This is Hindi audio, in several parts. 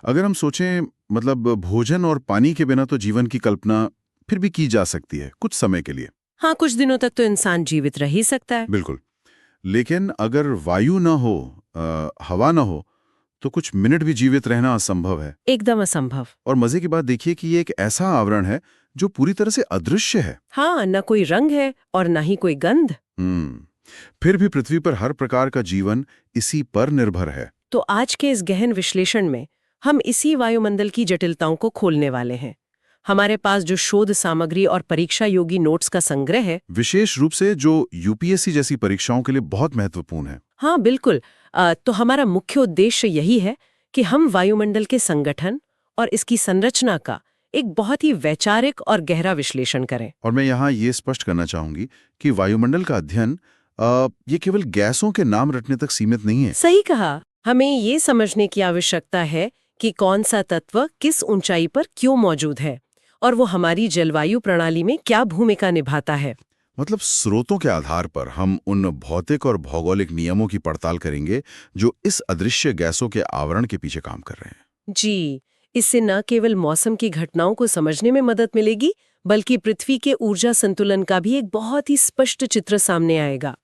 अगर हम सोचें, मतलब भोजन और पानी के बिना तो जीवन की कल्पना फिर भी की जा सकती है कुछ समय के लिए। हाँ, कुछ दिनों तक तो इंसान जीवित रह ही सकता है। बिल्कुल। लेकिन अगर वायु ना हो, हवा ना हो, तो कुछ मिनट भी जीवित रहना असंभव है। एकदम असंभव। और मजे की बात देखिए कि ये एक ऐसा आवरण है जो पूरी तरह से अदृश्य है। हाँ, न कोई रंग है और न ही कोई गंध। हम्म फिर भी पृथ्वी पर हर प्रकार का जीवन इसी पर निर्भर है। तो आज के इस गहन विश्लेषण में हम इसी वायुमंडल की जटिलताओं को खोलने वाले हैं। हमारे पास जो शोध सामग्री और परीक्षा योगी नोट्स का संग्रह है। विशेष रूप से जो यूपीएससी जैसी परीक्षाओं के लिए बहुत महत्वपूर्ण है। हाँ, बिल्कुल। तो हमारा मुख्य उद्देश्य यही है कि हम वायुमंडल के संगठन और इसकी संरचना का एक बहुत ही वैचारिक और गहरा विश्लेषण करें। और मैं यहाँ ये स्पष्ट करना चाहूंगी कि वायुमंडल का अध्ययन ये केवल गैसों के नाम रटने तक सीमित नहीं है। सही कहा। हमें ये समझने की आवश्यकता है कि कौन सा तत्व किस ऊंचाई पर क्यों मौजूद है और वो हमारी जलवायु प्रणाली में क्या भूमिका निभाता है। मतलब स्रोतों के आधार पर हम उन भौतिक और भौगोलिक नियमों की पड़ताल करेंगे जो इस अदृश्य गैसों के आवरण के पीछे काम कर रहे हैं। जी, इससे न केवल मौसम की घटनाओं को समझने में मदद मिलेगी, बल्कि पृथ्वी के ऊर्जा संतुलन का भी एक बहुत ही स्पष्ट चित्र सामने आएगा।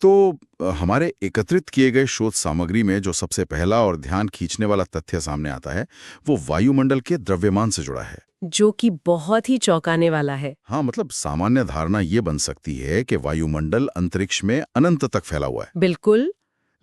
तो हमारे एकत्रित किए गए शोध सामग्री में जो सबसे पहला और ध्यान खींचने वाला तथ्य सामने आता है, वो वायुमंडल के द्रव्यमान से जुड़ा है। जो कि बहुत ही चौंकाने वाला है। हाँ, मतलब सामान्य धारणा ये बन सकती है कि वायुमंडल अंतरिक्ष में अनंत तक फैला हुआ है। बिल्कुल।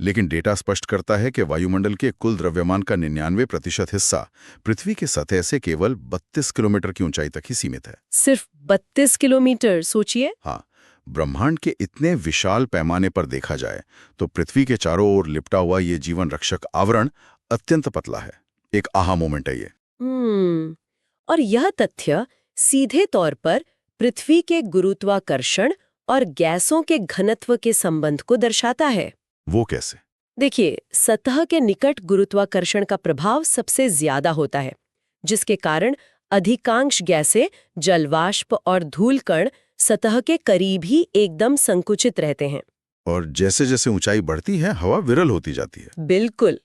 लेकिन डेटा स्पष्ट करता है कि वायुमंडल के कुल द्रव्यमान का 99% हिस्सा पृथ्वी की सतह से केवल 32 किलोमीटर की ऊंचाई तक ही सीमित है। सिर्फ 32 किलोमीटर, सोचिए। हाँ, ब्रह्मांड के इतने विशाल पैमाने पर देखा जाए तो पृथ्वी के चारों ओर लिपटा हुआ ये जीवन रक्षक आवरण अत्यंत पतला है। एक आहा मोमेंट है ये। और यह तथ्य सीधे तौर पर पृथ्वी के गुरुत्वाकर्षण और गैसों के घनत्व के संबंध को दर्शाता है। वो कैसे? देखिए, सतह के निकट गुरुत्वाकर्षण का प्रभाव सबसे ज्यादा होता है, जिसके कारण अधिकांश गैसें, जलवाष्प और धूल कण सतह के करीब ही एकदम संकुचित रहते हैं। और जैसे जैसे ऊंचाई बढ़ती है हवा विरल होती जाती है। बिल्कुल।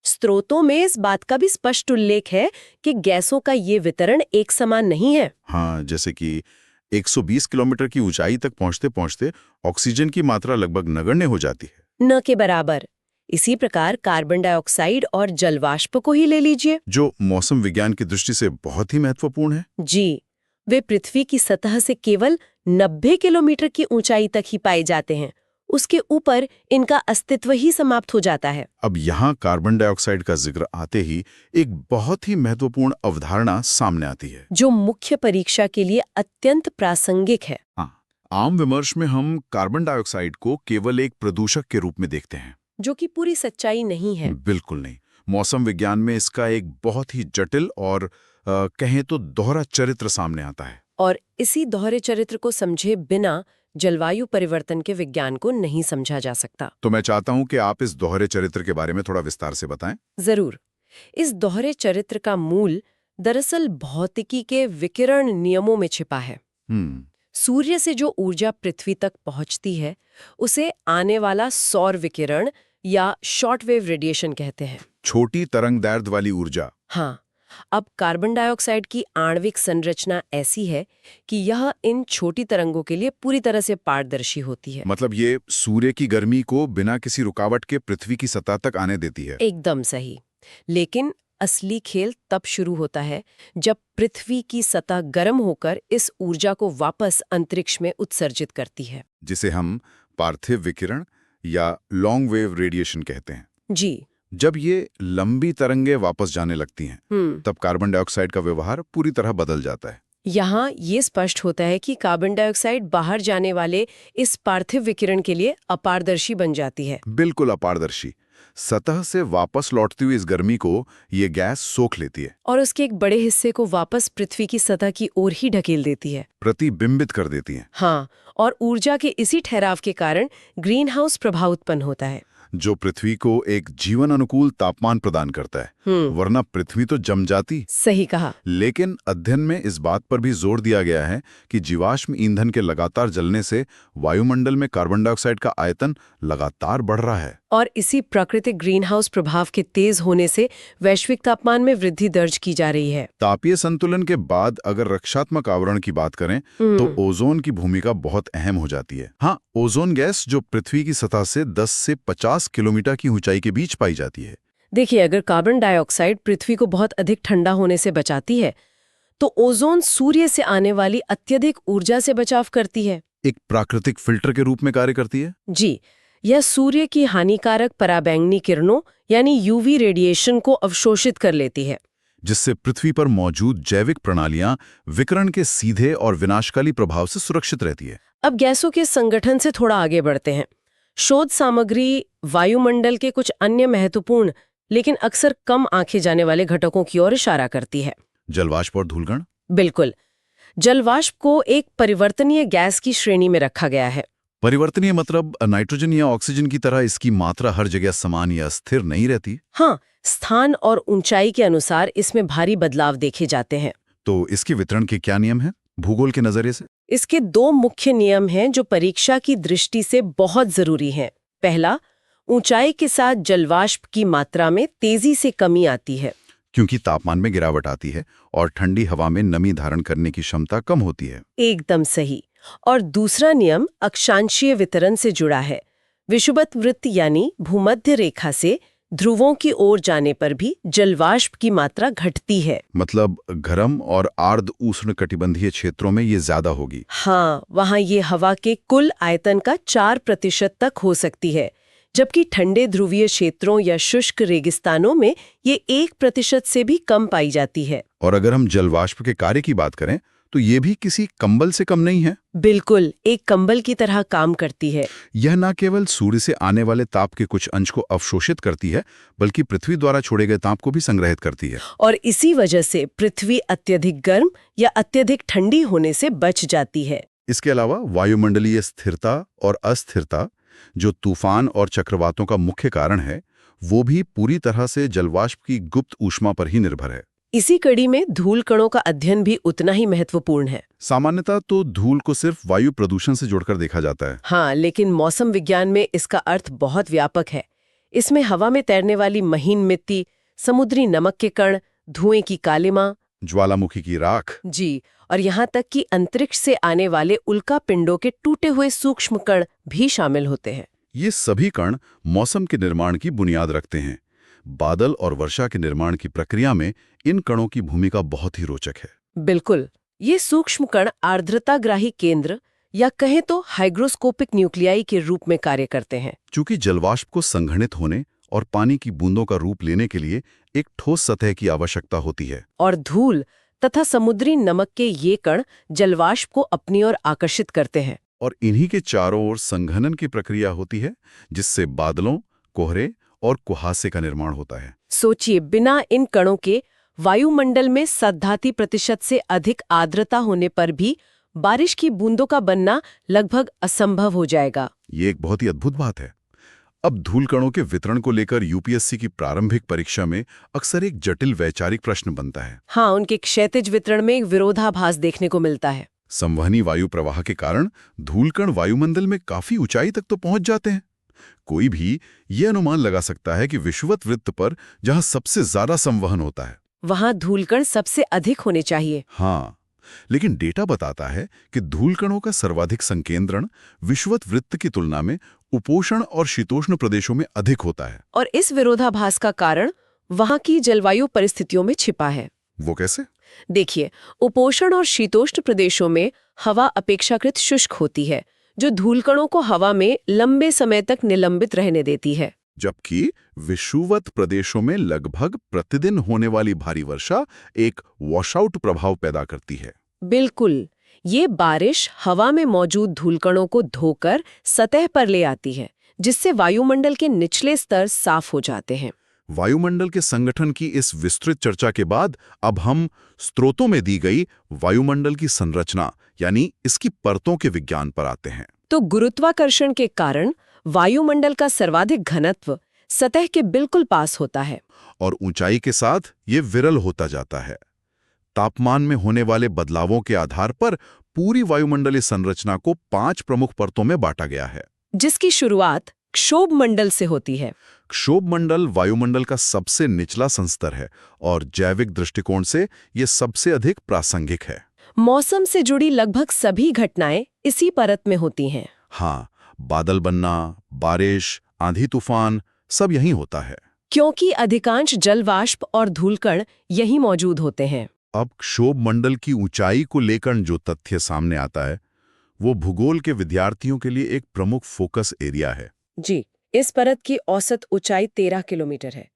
स्रोतों में इस बात का भी स्पष्ट उल्लेख है कि गैसों का ये वितरण एक समान नहीं है। हाँ, जैसे कि 120 किलोमीटर की ऊंचाई तक पहुंचते पहुंचते ऑक्सीजन की मात्रा लगभग नगण्य हो जाती है। न के बराबर। इसी प्रकार कार्बन डाइऑक्साइड और जलवाष्प को ही ले लीजिए, जो मौसम विज्ञान की दृष्टि से बहुत ही महत्वपूर्ण है। जी, वे पृथ्वी की सतह से केवल 90 किलोमीटर की ऊंचाई तक ही पाए जाते हैं। उसके ऊपर इनका अस्तित्व ही समाप्त हो जाता है। अब यहाँ कार्बन डाइऑक्साइड का जिक्र आते ही एक बहुत ही महत्वपूर्ण अवधारणा सामने आती है, जो मुख्य परीक्षा के लिए अत्यंत प्रासंगिक है। हाँ, आम विमर्श में हम कार्बन डाइऑक्साइड को केवल एक प्रदूषक के रूप में देखते हैं, जो कि पूरी सच्चाई नहीं है। बिल्कुल नहीं। मौसम विज्ञान में इसका एक बहुत ही जटिल और कहें तो दोहरा चरित्र सामने आता है। और इसी दोहरे चरित्र को समझे बिना जलवायु परिवर्तन के विज्ञान को नहीं समझा जा सकता। तो मैं चाहता हूं कि आप इस दोहरे चरित्र के बारे में थोड़ा विस्तार से बताएं। जरूर। इस दोहरे चरित्र का मूल दरअसल भौतिकी के विकिरण नियमों में छिपा है। सूर्य से जो ऊर्जा पृथ्वी तक पहुंचती है उसे आने वाला सौर विकिरण या शॉर्टवेव रेडिएशन कहते हैं। छोटी तरंगदैर्ध्य वाली ऊर्जा। हाँ। अब कार्बन डाइऑक्साइड की आणविक संरचना ऐसी है कि यह इन छोटी तरंगों के लिए पूरी तरह से पारदर्शी होती है। मतलब ये सूर्य की गर्मी को बिना किसी रुकावट के पृथ्वी की सतह तक आने देती है। एकदम सही। लेकिन असली खेल तब शुरू होता है जब पृथ्वी की सतह गर्म होकर इस ऊर्जा को वापस अंतरिक्ष में उत्सर्जित करती है, जिसे हम पार्थिव विकिरण या लॉन्ग वेव रेडिएशन कहते हैं। जी। जब ये लंबी तरंगें वापस जाने लगती हैं, तब कार्बन डाइऑक्साइड का व्यवहार पूरी तरह बदल जाता है। यहाँ ये स्पष्ट होता है कि कार्बन डाइऑक्साइड बाहर जाने वाले इस पार्थिव विकिरण के लिए अपारदर्शी बन जाती है। बिल्कुल अपारदर्शी। सतह से वापस लौटती हुई इस गर्मी को ये गैस सोख लेती है और उसके एक बड़े हिस्से को वापस पृथ्वी की सतह की ओर ही ढकेल देती है, प्रतिबिंबित कर देती है। हाँ, और ऊर्जा के इसी ठहराव के कारण ग्रीन हाउस प्रभाव उत्पन्न होता है। जो पृथ्वी को एक जीवन अनुकूल तापमान प्रदान करता है। वरना पृथ्वी तो जम जाती। सही कहा। लेकिन अध्ययन में इस बात पर भी जोर दिया गया है कि जीवाश्म ईंधन के लगातार जलने से वायुमंडल में कार्बन डाइऑक्साइड का आयतन लगातार बढ़ रहा है। और इसी प्राकृतिक ग्रीनहाउस प्रभाव के तेज होने से वैश्विक तापमान में वृद्धि दर्ज की जा रही है। तापीय संतुलन के बाद अगर रक्षात्मक आवरण की बात करें तो ओजोन की भूमिका बहुत अहम हो जाती है। हाँ, ओजोन गैस जो पृथ्वी की सतह से 10 से 50 किलोमीटर की ऊंचाई के बीच पाई जाती है। देखिए, अगर कार्बन डाइऑक्साइड पृथ्वी को बहुत अधिक ठंडा होने से बचाती है तो ओजोन सूर्य से आने वाली अत्यधिक ऊर्जा से बचाव करती है। एक प्राकृतिक फिल्टर के रूप में कार्य करती है। जी, यह सूर्य की हानिकारक पराबैंगनी किरणों यानी यूवी रेडिएशन को अवशोषित कर लेती है, जिससे पृथ्वी पर मौजूद जैविक प्रणालियां विकिरण के सीधे और विनाशकाली प्रभाव से सुरक्षित रहती है। अब गैसों के संगठन से थोड़ा आगे बढ़ते हैं। शोध सामग्री वायुमंडल के कुछ अन्य महत्वपूर्ण लेकिन अक्सर कम आंके जाने वाले घटकों की ओर इशारा करती है। जलवाष्प और धूलकण। बिल्कुल, जलवाष्प को एक परिवर्तनीय गैस की श्रेणी में रखा गया है। परिवर्तनीय मतलब नाइट्रोजन या ऑक्सीजन की तरह इसकी मात्रा हर जगह समान या स्थिर नहीं रहती। हाँ, स्थान और ऊंचाई के अनुसार इसमें भारी बदलाव देखे जाते हैं। तो इसके वितरण के क्या नियम हैं भूगोल के नजरिए से? इसके 2 मुख्य नियम हैं जो परीक्षा की दृष्टि से बहुत जरूरी हैं। पहला, ऊंचाई के साथ जलवाष्प की मात्रा में तेजी से कमी आती है, क्योंकि तापमान में गिरावट आती है और ठंडी हवा में नमी धारण करने की क्षमता कम होती है। एकदम सही। और दूसरा नियम अक्षांशीय वितरण से जुड़ा है। विषुवत वृत्त यानी भूमध्य रेखा से ध्रुवों की ओर जाने पर भी जलवाष्प की मात्रा घटती है। मतलब गर्म और आर्द्र उष्णकटिबंधीय क्षेत्रों में ये ज्यादा होगी। हाँ, वहाँ ये हवा के कुल आयतन का 4% तक हो सकती है, जबकि ठंडे ध्रुवीय क्षेत्रों या शुष्क रेगिस्तानों में ये 1% से भी कम पाई जाती है। और अगर हम जलवाष्प के कार्य की बात करें तो ये भी किसी कंबल से कम नहीं है। बिल्कुल, एक कंबल की तरह काम करती है। यह न केवल सूर्य से आने वाले ताप के कुछ अंश को अवशोषित करती है, बल्कि पृथ्वी द्वारा छोड़े गए ताप को भी संग्रहित करती है। और इसी वजह से पृथ्वी अत्यधिक गर्म या अत्यधिक ठंडी होने से बच जाती है। इसके अलावा वायुमंडलीय स्थिरता और अस्थिरता, जो तूफान और चक्रवातों का मुख्य कारण है, वो भी पूरी तरह से जलवाष्प की गुप्त ऊष्मा पर ही निर्भर है। इसी कड़ी में धूल कणों का अध्ययन भी उतना ही महत्वपूर्ण है। सामान्यतः तो धूल को सिर्फ वायु प्रदूषण से जोड़कर देखा जाता है। हाँ, लेकिन मौसम विज्ञान में इसका अर्थ बहुत व्यापक है। इसमें हवा में तैरने वाली महीन मिट्टी, समुद्री नमक के कण, धुएं की कालिमा, ज्वालामुखी की राख, जी, और यहाँ तक कि अंतरिक्ष से आने वाले उल्का पिंडों के टूटे हुए सूक्ष्म कण भी शामिल होते हैं। ये सभी कण मौसम के निर्माण की बुनियाद रखते हैं। बादल और वर्षा के निर्माण की प्रक्रिया में इन कणों की भूमिका बहुत ही रोचक है। बिल्कुल, ये सूक्ष्म कण आर्द्रताग्राही केंद्र या कहें तो हाइग्रोस्कोपिक न्यूक्लियाई के रूप में कार्य करते हैं। चूंकि जलवाष्प को संघनित होने और पानी की बूंदों का रूप लेने के लिए एक ठोस सतह की आवश्यकता होती है, और धूल तथा समुद्री नमक के ये कण जलवाष्प को अपनी ओर आकर्षित करते हैं। और इन्हीं के चारों ओर संघनन की प्रक्रिया होती है, जिससे बादलों, कोहरे और कुहासे का निर्माण होता है। सोचिए, बिना इन कणों के वायुमंडल में 70% से अधिक आर्द्रता होने पर भी बारिश की बूंदों का बनना लगभग असंभव हो जाएगा। ये एक बहुत ही अद्भुत बात है। अब धूल कणों के वितरण को लेकर यूपीएससी की प्रारंभिक परीक्षा में अक्सर एक जटिल वैचारिक प्रश्न बनता है। हाँ, उनके क्षैतिज वितरण में एक विरोधाभास देखने को मिलता है। संवहनी वायु प्रवाह के कारण धूलकण वायुमंडल में काफी ऊंचाई तक तो पहुंच जाते हैं। कोई भी ये अनुमान लगा सकता है कि विषुवत वृत्त पर जहां सबसे ज्यादा संवहन होता है, वहां धूलकण सबसे अधिक होने चाहिए। हाँ, लेकिन डेटा बताता है कि धूलकणों का सर्वाधिक संकेंद्रण विषुवत वृत्त की तुलना में उपोष्ण और शीतोष्ण प्रदेशों में अधिक होता है। और इस विरोधाभास का कारण वहां की जलवायु परिस्थितियों में छिपा है। वो कैसे? देखिए, उपोष्ण और शीतोष्ण प्रदेशों में हवा अपेक्षाकृत शुष्क होती है, जो धूलकणों को हवा में लंबे समय तक निलंबित रहने देती है। जबकि विषुवत प्रदेशों में लगभग प्रतिदिन होने वाली भारी वर्षा एक वॉशआउट प्रभाव पैदा करती है। बिल्कुल, ये बारिश हवा में मौजूद धूलकणों को धोकर सतह पर ले आती है, जिससे वायुमंडल के निचले स्तर साफ हो जाते हैं। वायुमंडल के संगठन की इस विस्तृत चर्चा के बाद अब हम स्रोतों में दी गई वायुमंडल की संरचना यानी इसकी परतों के विज्ञान पर आते हैं। तो गुरुत्वाकर्षण के कारण वायुमंडल का सर्वाधिक घनत्व सतह के बिल्कुल पास होता है। और ऊंचाई के साथ ये विरल होता जाता है। तापमान में होने वाले बदलावों के आधार पर पूरी वायुमंडलीय संरचना को 5 प्रमुख परतों में बांटा गया है, जिसकी शुरुआत क्षोभ मंडल से होती है। क्षोभ मंडल वायुमंडल का सबसे निचला संस्तर है और जैविक दृष्टिकोण से ये सबसे अधिक प्रासंगिक है। मौसम से जुड़ी लगभग सभी घटनाएं इसी परत में होती हैं। हाँ, बादल बनना, बारिश, आंधी तूफान सब यहीं होता है। क्योंकि अधिकांश जलवाष्प और धूलकण यहीं मौजूद होते हैं। अब क्षोभ मंडल की ऊंचाई को लेकर जो तथ्य सामने आता है, वो भूगोल के विद्यार्थियों के लिए एक प्रमुख फोकस एरिया है। जी, इस परत की औसत ऊंचाई 13 किलोमीटर है,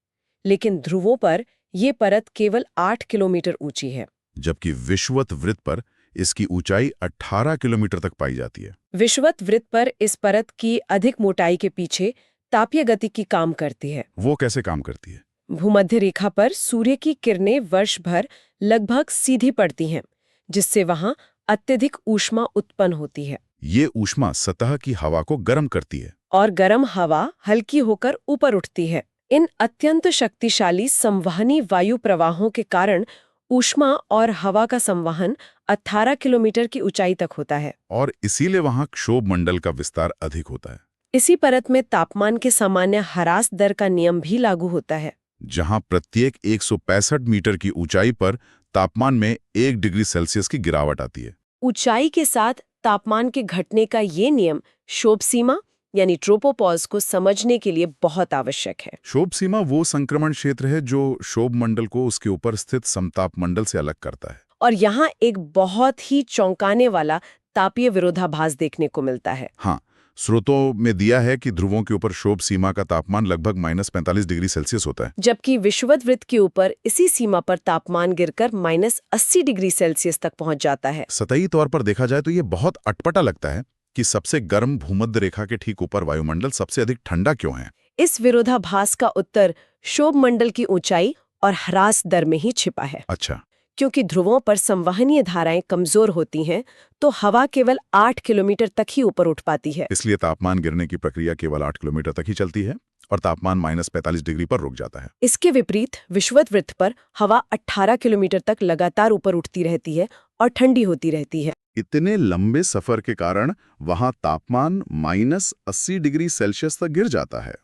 लेकिन ध्रुवों पर ये परत केवल 8 किलोमीटर ऊंची है। जबकि विषुवत वृत्त पर इसकी ऊंचाई 18 किलोमीटर तक पाई जाती है। विषुवत वृत्त पर इस परत की अधिक मोटाई के पीछे तापीय गतिकी काम करती है। वो कैसे काम करती है? भूमध्य रेखा पर सूर्य की किरणें वर्ष भर लगभग सीधी पड़ती हैं, जिससे वहां अत्यधिक ऊष्मा उत्पन्न होती है। ये ऊष्मा सतह की हवा को गर्म करती है और गर्म हवा हल्की होकर ऊपर उठती है। इन अत्यंत शक्तिशाली संवहनी वायु प्रवाहों के कारण ऊष्मा और हवा का संवहन 18 किलोमीटर की ऊंचाई तक होता है। और इसीलिए वहां क्षोभ मंडल का विस्तार अधिक होता है। इसी परत में तापमान के सामान्य ह्रास दर का नियम भी लागू होता है, जहां प्रत्येक 165 मीटर की ऊंचाई पर तापमान में 1 डिग्री सेल्सियस की गिरावट आती है। ऊंचाई के साथ तापमान के घटने का ये नियम क्षोभ सीमा यानी ट्रोपोपॉज को समझने के लिए बहुत आवश्यक है। क्षोभ सीमा वो संक्रमण क्षेत्र है जो क्षोभ मंडल को उसके ऊपर स्थित समताप मंडल से अलग करता है। और यहाँ एक बहुत ही चौंकाने वाला तापीय विरोधाभास देखने को मिलता है। हाँ, स्रोतों में दिया है कि ध्रुवों के ऊपर क्षोभ सीमा का तापमान लगभग -45 डिग्री सेल्सियस होता है, जबकि विषुवत वृत्त के ऊपर इसी सीमा पर तापमान गिरकर -80 डिग्री सेल्सियस तक पहुंच जाता है। सतही तौर पर देखा जाए तो ये बहुत अटपटा लगता है कि सबसे गर्म भूमध्य रेखा के ठीक ऊपर वायुमंडल सबसे अधिक ठंडा क्यों है। इस विरोधाभास का उत्तर क्षोभ मंडल की ऊंचाई और ह्रास दर में ही छिपा है। अच्छा, क्योंकि ध्रुवों पर संवहनीय धाराएं कमजोर होती हैं, तो हवा केवल 8 किलोमीटर तक ही ऊपर उठ पाती है। इसलिए तापमान गिरने की प्रक्रिया केवल 8 किलोमीटर तक ही चलती है और तापमान -45 डिग्री पर रुक जाता है। इसके विपरीत विषुवत वृत्त पर हवा 18 किलोमीटर तक लगातार ऊपर उठती रहती है और ठंडी होती रहती है। इतने लंबे सफर के कारण वहां तापमान -80 डिग्री सेल्सियस तक गिर जाता है।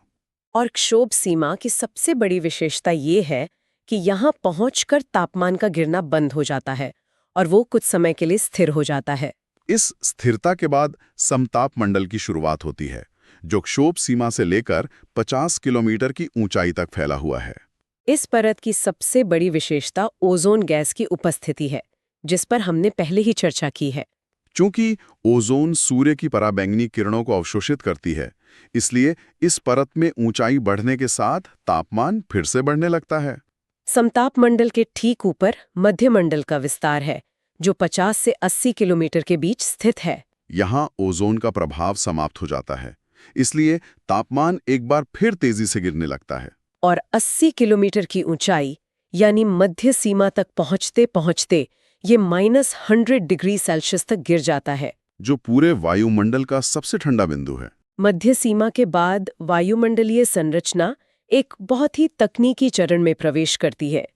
और क्षोभ सीमा की सबसे बड़ी विशेषता ये है कि यहाँ पहुंचकर तापमान का गिरना बंद हो जाता है और वो कुछ समय के लिए स्थिर हो जाता है। इस स्थिरता के बाद समताप मंडल की शुरुआत होती है, जो क्षोभ सीमा से लेकर 50 किलोमीटर की ऊंचाई तक फैला हुआ है। इस परत की सबसे बड़ी विशेषता ओजोन गैस की उपस्थिति है, जिस पर हमने पहले ही चर्चा की है। चूंकि ओजोन सूर्य की पराबैंगनी किरणों को अवशोषित करती है, इसलिए इस परत में ऊंचाई बढ़ने के साथ तापमान फिर से बढ़ने लगता है। समताप मंडल के ठीक ऊपर मध्य मंडल का विस्तार है, जो 50 से 80 किलोमीटर के बीच स्थित है। यहाँ ओजोन का प्रभाव समाप्त हो जाता है, इसलिए तापमान एक बार फिर तेजी से गिरने लगता है। और 80 किलोमीटर की ऊंचाई यानी मध्य सीमा तक पहुंचते पहुंचते ये -100 डिग्री सेल्सियस तक गिर जाता है, जो पूरे वायुमंडल का सबसे ठंडा बिंदु है। मध्य सीमा के बाद वायुमंडलीय संरचना एक बहुत ही तकनीकी चरण में प्रवेश करती है।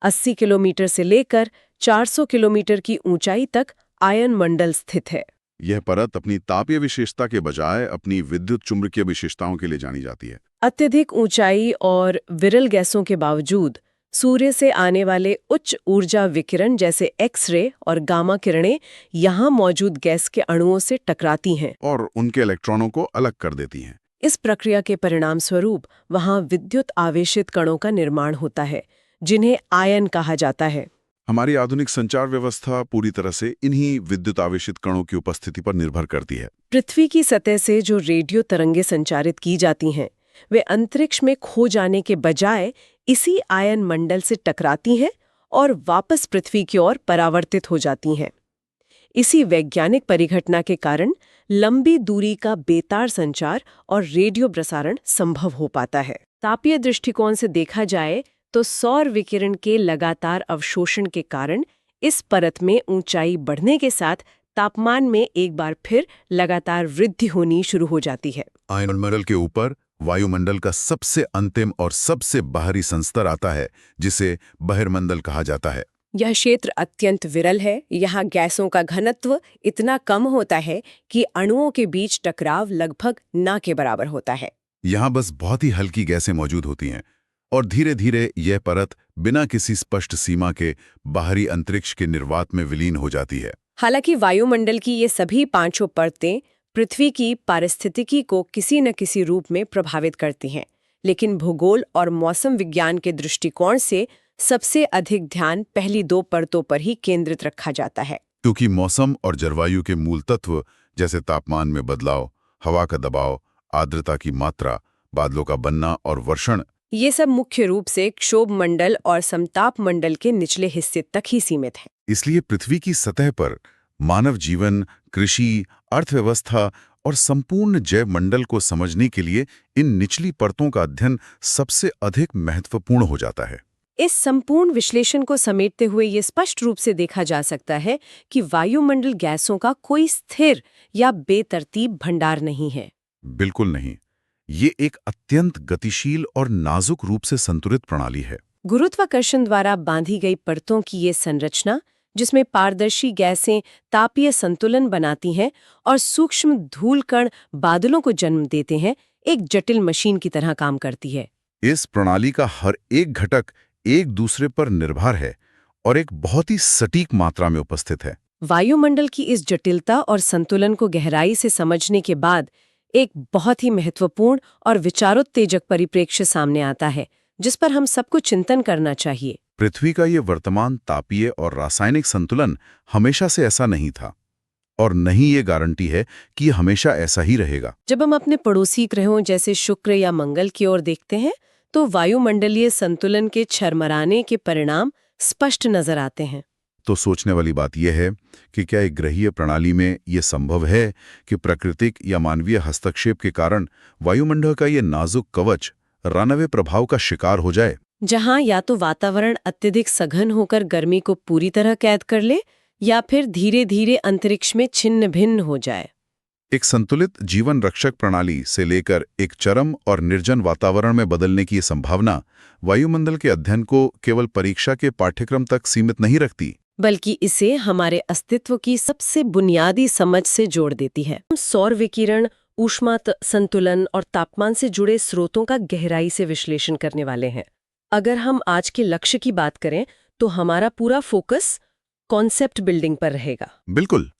80 किलोमीटर से लेकर 400 किलोमीटर की ऊंचाई तक आयन मंडल स्थित है। यह परत अपनी तापीय विशेषता के बजाय अपनी विद्युत चुंबकीय विशेषताओं के लिए जानी जाती है। अत्यधिक ऊंचाई और विरल गैसों के बावजूद सूर्य से आने वाले उच्च ऊर्जा विकिरण जैसे एक्स-रे और गामा किरणें यहाँ मौजूद गैस के अणुओं से टकराती हैं और उनके इलेक्ट्रॉनों को अलग कर देती हैं। इस प्रक्रिया के परिणाम स्वरूप वहाँ विद्युत आवेशित कणों का निर्माण होता है, जिन्हें आयन कहा जाता है। हमारी आधुनिक संचार व्यवस्था पूरी तरह से इन्हीं विद्युत आवेशित कणों की उपस्थिति पर निर्भर करती है। पृथ्वी की सतह से जो रेडियो तरंगें संचारित की जाती हैं, वे अंतरिक्ष में खो जाने के बजाय इसी आयन मंडल से टकराती हैं और वापस पृथ्वी की ओर परावर्तित हो जाती हैं। इसी वैज्ञानिक परिघटना के कारण लंबी दूरी का बेतार संचार और रेडियो प्रसारण संभव हो पाता है। तापीय दृष्टिकोण से देखा जाए तो सौर विकिरण के लगातार अवशोषण के कारण इस परत में ऊंचाई बढ़ने के साथ तापमान में एक बार फिर लगातार वृद्धि होनी शुरू हो जाती है। वायुमंडल के ऊपर वायुमंडल का सबसे अंतिम और सबसे बाहरी संस्तर आता है, जिसे बहिर्मंडल कहा जाता है। यह क्षेत्र अत्यंत विरल है। यहाँ गैसों का घनत्व इतना कम होता है कि अणुओं के बीच टकराव लगभग ना के बराबर होता है। यहाँ बस बहुत ही हल्की गैसें मौजूद होती हैं और धीरे धीरे यह परत बिना किसी स्पष्ट सीमा के बाहरी अंतरिक्ष के निर्वात में विलीन हो जाती है। हालांकि वायुमंडल की ये सभी पांचों परतें पृथ्वी की पारिस्थितिकी को किसी न किसी रूप में प्रभावित करती हैं, लेकिन भूगोल और मौसम विज्ञान के दृष्टिकोण से सबसे अधिक ध्यान पहली दो परतों पर ही केंद्रित रखा जाता है। क्योंकि मौसम और जलवायु के मूल तत्व जैसे तापमान में बदलाव, हवा का दबाव, आर्द्रता की मात्रा, बादलों का बनना और वर्षण, ये सब मुख्य रूप से क्षोभ मंडल और समताप मंडल के निचले हिस्से तक ही सीमित है। इसलिए पृथ्वी की सतह पर मानव जीवन, कृषि, अर्थव्यवस्था और संपूर्ण जैव मंडल को समझने के लिए इन निचली परतों का अध्ययन सबसे अधिक महत्वपूर्ण हो जाता है। इस संपूर्ण विश्लेषण को समेटते हुए ये स्पष्ट रूप से देखा जा सकता है कि वायुमंडल गैसों का कोई स्थिर या बेतरतीब भंडार नहीं है। बिल्कुल नहीं। ये एक अत्यंत गतिशील और नाजुक रूप से संतुलित प्रणाली है। गुरुत्वाकर्षण द्वारा बांधी गई परतों की ये संरचना, जिसमें पारदर्शी गैसें तापीय संतुलन बनाती हैं और सूक्ष्म धूल कण बादलों को जन्म देते हैं, एक जटिल मशीन की तरह काम करती है। इस प्रणाली का हर एक घटक एक दूसरे पर निर्भर है और एक बहुत ही सटीक मात्रा में उपस्थित है। वायुमंडल की इस जटिलता और संतुलन को गहराई से समझने के बाद एक बहुत ही महत्वपूर्ण और विचारोत्तेजक परिप्रेक्ष्य सामने आता है, जिस पर हम सबको चिंतन करना चाहिए। पृथ्वी का ये वर्तमान तापीय और रासायनिक संतुलन हमेशा से ऐसा नहीं था और नहीं ये गारंटी है कि ये हमेशा ऐसा ही रहेगा। जब हम अपने पड़ोसी ग्रहों जैसे शुक्र या मंगल की ओर देखते हैं, तो वायुमंडलीय संतुलन के छरमराने के परिणाम स्पष्ट नजर आते हैं। तो सोचने वाली बात यह है कि क्या एक ग्रहीय प्रणाली में ये संभव है कि प्राकृतिक या मानवीय हस्तक्षेप के कारण वायुमंडल का ये नाजुक कवच रनअवे प्रभाव का शिकार हो जाए, जहां या तो वातावरण अत्यधिक सघन होकर गर्मी को पूरी तरह कैद कर ले या फिर धीरे धीरे अंतरिक्ष में छिन्न भिन्न हो जाए। एक संतुलित जीवन रक्षक प्रणाली से लेकर एक चरम और निर्जन वातावरण में बदलने की ये संभावना वायुमंडल के अध्ययन को केवल परीक्षा के पाठ्यक्रम तक सीमित नहीं रखती, बल्कि इसे हमारे अस्तित्व की सबसे बुनियादी समझ से जोड़ देती है। हम सौर विकिरण, ऊष्मा संतुलन और तापमान से जुड़े स्रोतों का गहराई से विश्लेषण करने वाले हैं। अगर हम आज के लक्ष्य की बात करें तो हमारा पूरा फोकस कॉन्सेप्ट बिल्डिंग पर रहेगा। बिल्कुल।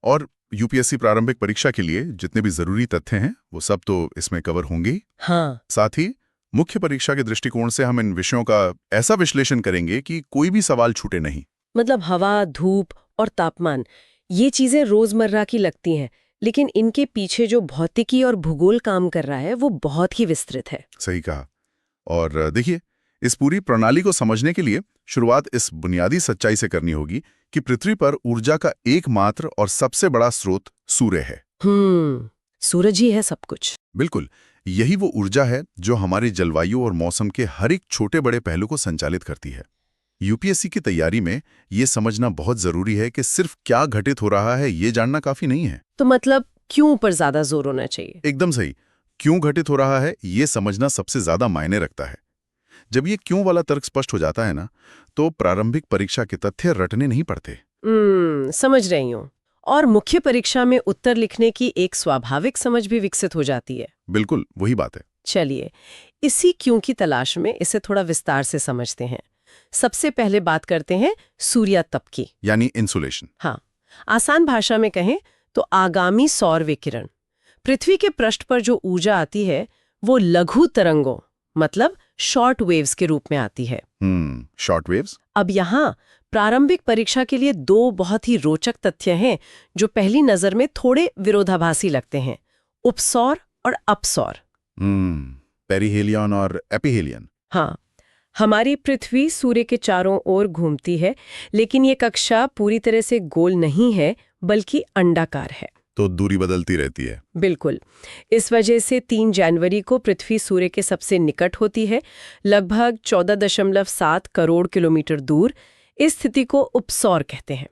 और यूपीएससी प्रारंभिक परीक्षा के लिए जितने भी जरूरी तथ्य हैं वो सब तो इसमें कवर होंगे। हाँ, साथ ही मुख्य परीक्षा के दृष्टिकोण से हम इन विषयों का ऐसा विश्लेषण करेंगे कि कोई भी सवाल छूटे नहीं। मतलब हवा, धूप और तापमान, ये चीजें रोजमर्रा की लगती हैं, लेकिन इनके पीछे जो भौतिकी और भूगोल काम कर रहा है वो बहुत ही विस्तृत है। सही कहा। और देखिए, इस पूरी प्रणाली को समझने के लिए शुरुआत इस बुनियादी सच्चाई से करनी होगी कि पृथ्वी पर ऊर्जा का एकमात्र और सबसे बड़ा स्रोत सूर्य है। सूरज ही है सब कुछ। बिल्कुल, यही वो ऊर्जा है जो हमारी जलवायु और मौसम के हर एक छोटे बड़े पहलू को संचालित करती है। यूपीएससी की तैयारी में ये समझना बहुत जरूरी है कि सिर्फ क्या घटित हो रहा है ये जानना काफी नहीं है। तो मतलब क्यों पर ज्यादा जोर होना चाहिए? एकदम सही। क्यों घटित हो रहा है ये समझना सबसे ज्यादा मायने रखता है। जब ये क्यों वाला तर्क स्पष्ट हो जाता है ना, तो प्रारंभिक परीक्षा के तथ्य रटने नहीं पड़ते। समझ रही हूँ। और मुख्य परीक्षा में उत्तर लिखने की एक स्वाभाविक समझ भी विकसित हो जाती है। बिल्कुल वही बात है। चलिए, इसी क्यों की तलाश में इसे थोड़ा विस्तार से समझते हैं। सबसे पहले बात करते हैं सूर्यातप की, यानी इंसुलेशन। हाँ, आसान भाषा में कहें तो आगामी सौर विकिरण। पृथ्वी के पृष्ठ पर जो ऊर्जा आती है वो लघु तरंगों मतलब शॉर्ट वेव्स के रूप में आती है। Short waves. अब यहाँ प्रारंभिक परीक्षा के लिए दो बहुत ही रोचक तथ्य हैं जो पहली नजर में थोड़े विरोधाभासी लगते हैं, उपसौर और अपसौर। पेरिहेलियन और एपिहेलियन। हाँ, हमारी पृथ्वी सूर्य के चारों ओर घूमती है, लेकिन ये कक्षा पूरी तरह से गोल नहीं है बल्कि अंडाकार है। तो दूरी बदलती रहती है। बिल्कुल। इस वजह से 3 जनवरी को पृथ्वी सूर्य के सबसे निकट होती है, लगभग 14.7 करोड़ किलोमीटर दूर। इस स्थिति को उपसौर कहते हैं।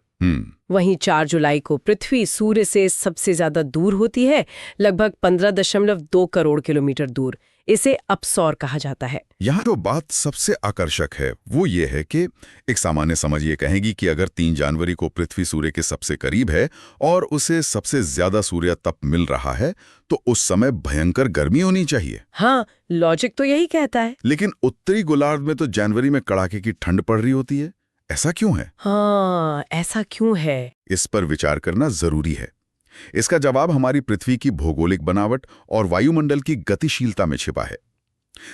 वहीं 4 जुलाई को पृथ्वी सूर्य से सबसे ज्यादा दूर होती है, लगभग 15.2 करोड़ किलोमीटर दूर। इसे अपसौर कहा जाता है। यहाँ जो बात सबसे आकर्षक है वो ये है कि एक सामान्य समझ ये कहेगी कि अगर 3 जनवरी को पृथ्वी सूर्य के सबसे करीब है और उसे सबसे ज्यादा सूर्य तप मिल रहा है तो उस समय भयंकर गर्मी होनी चाहिए। हाँ, लॉजिक तो यही कहता है। लेकिन उत्तरी गोलार्ध में तो जनवरी में कड़ाके की ठंड पड़ रही होती है। ऐसा क्यों है? हाँ, ऐसा क्यों है? इस पर विचार करना जरूरी है। इसका जवाब हमारी पृथ्वी की भौगोलिक बनावट और वायुमंडल की गतिशीलता में छिपा है।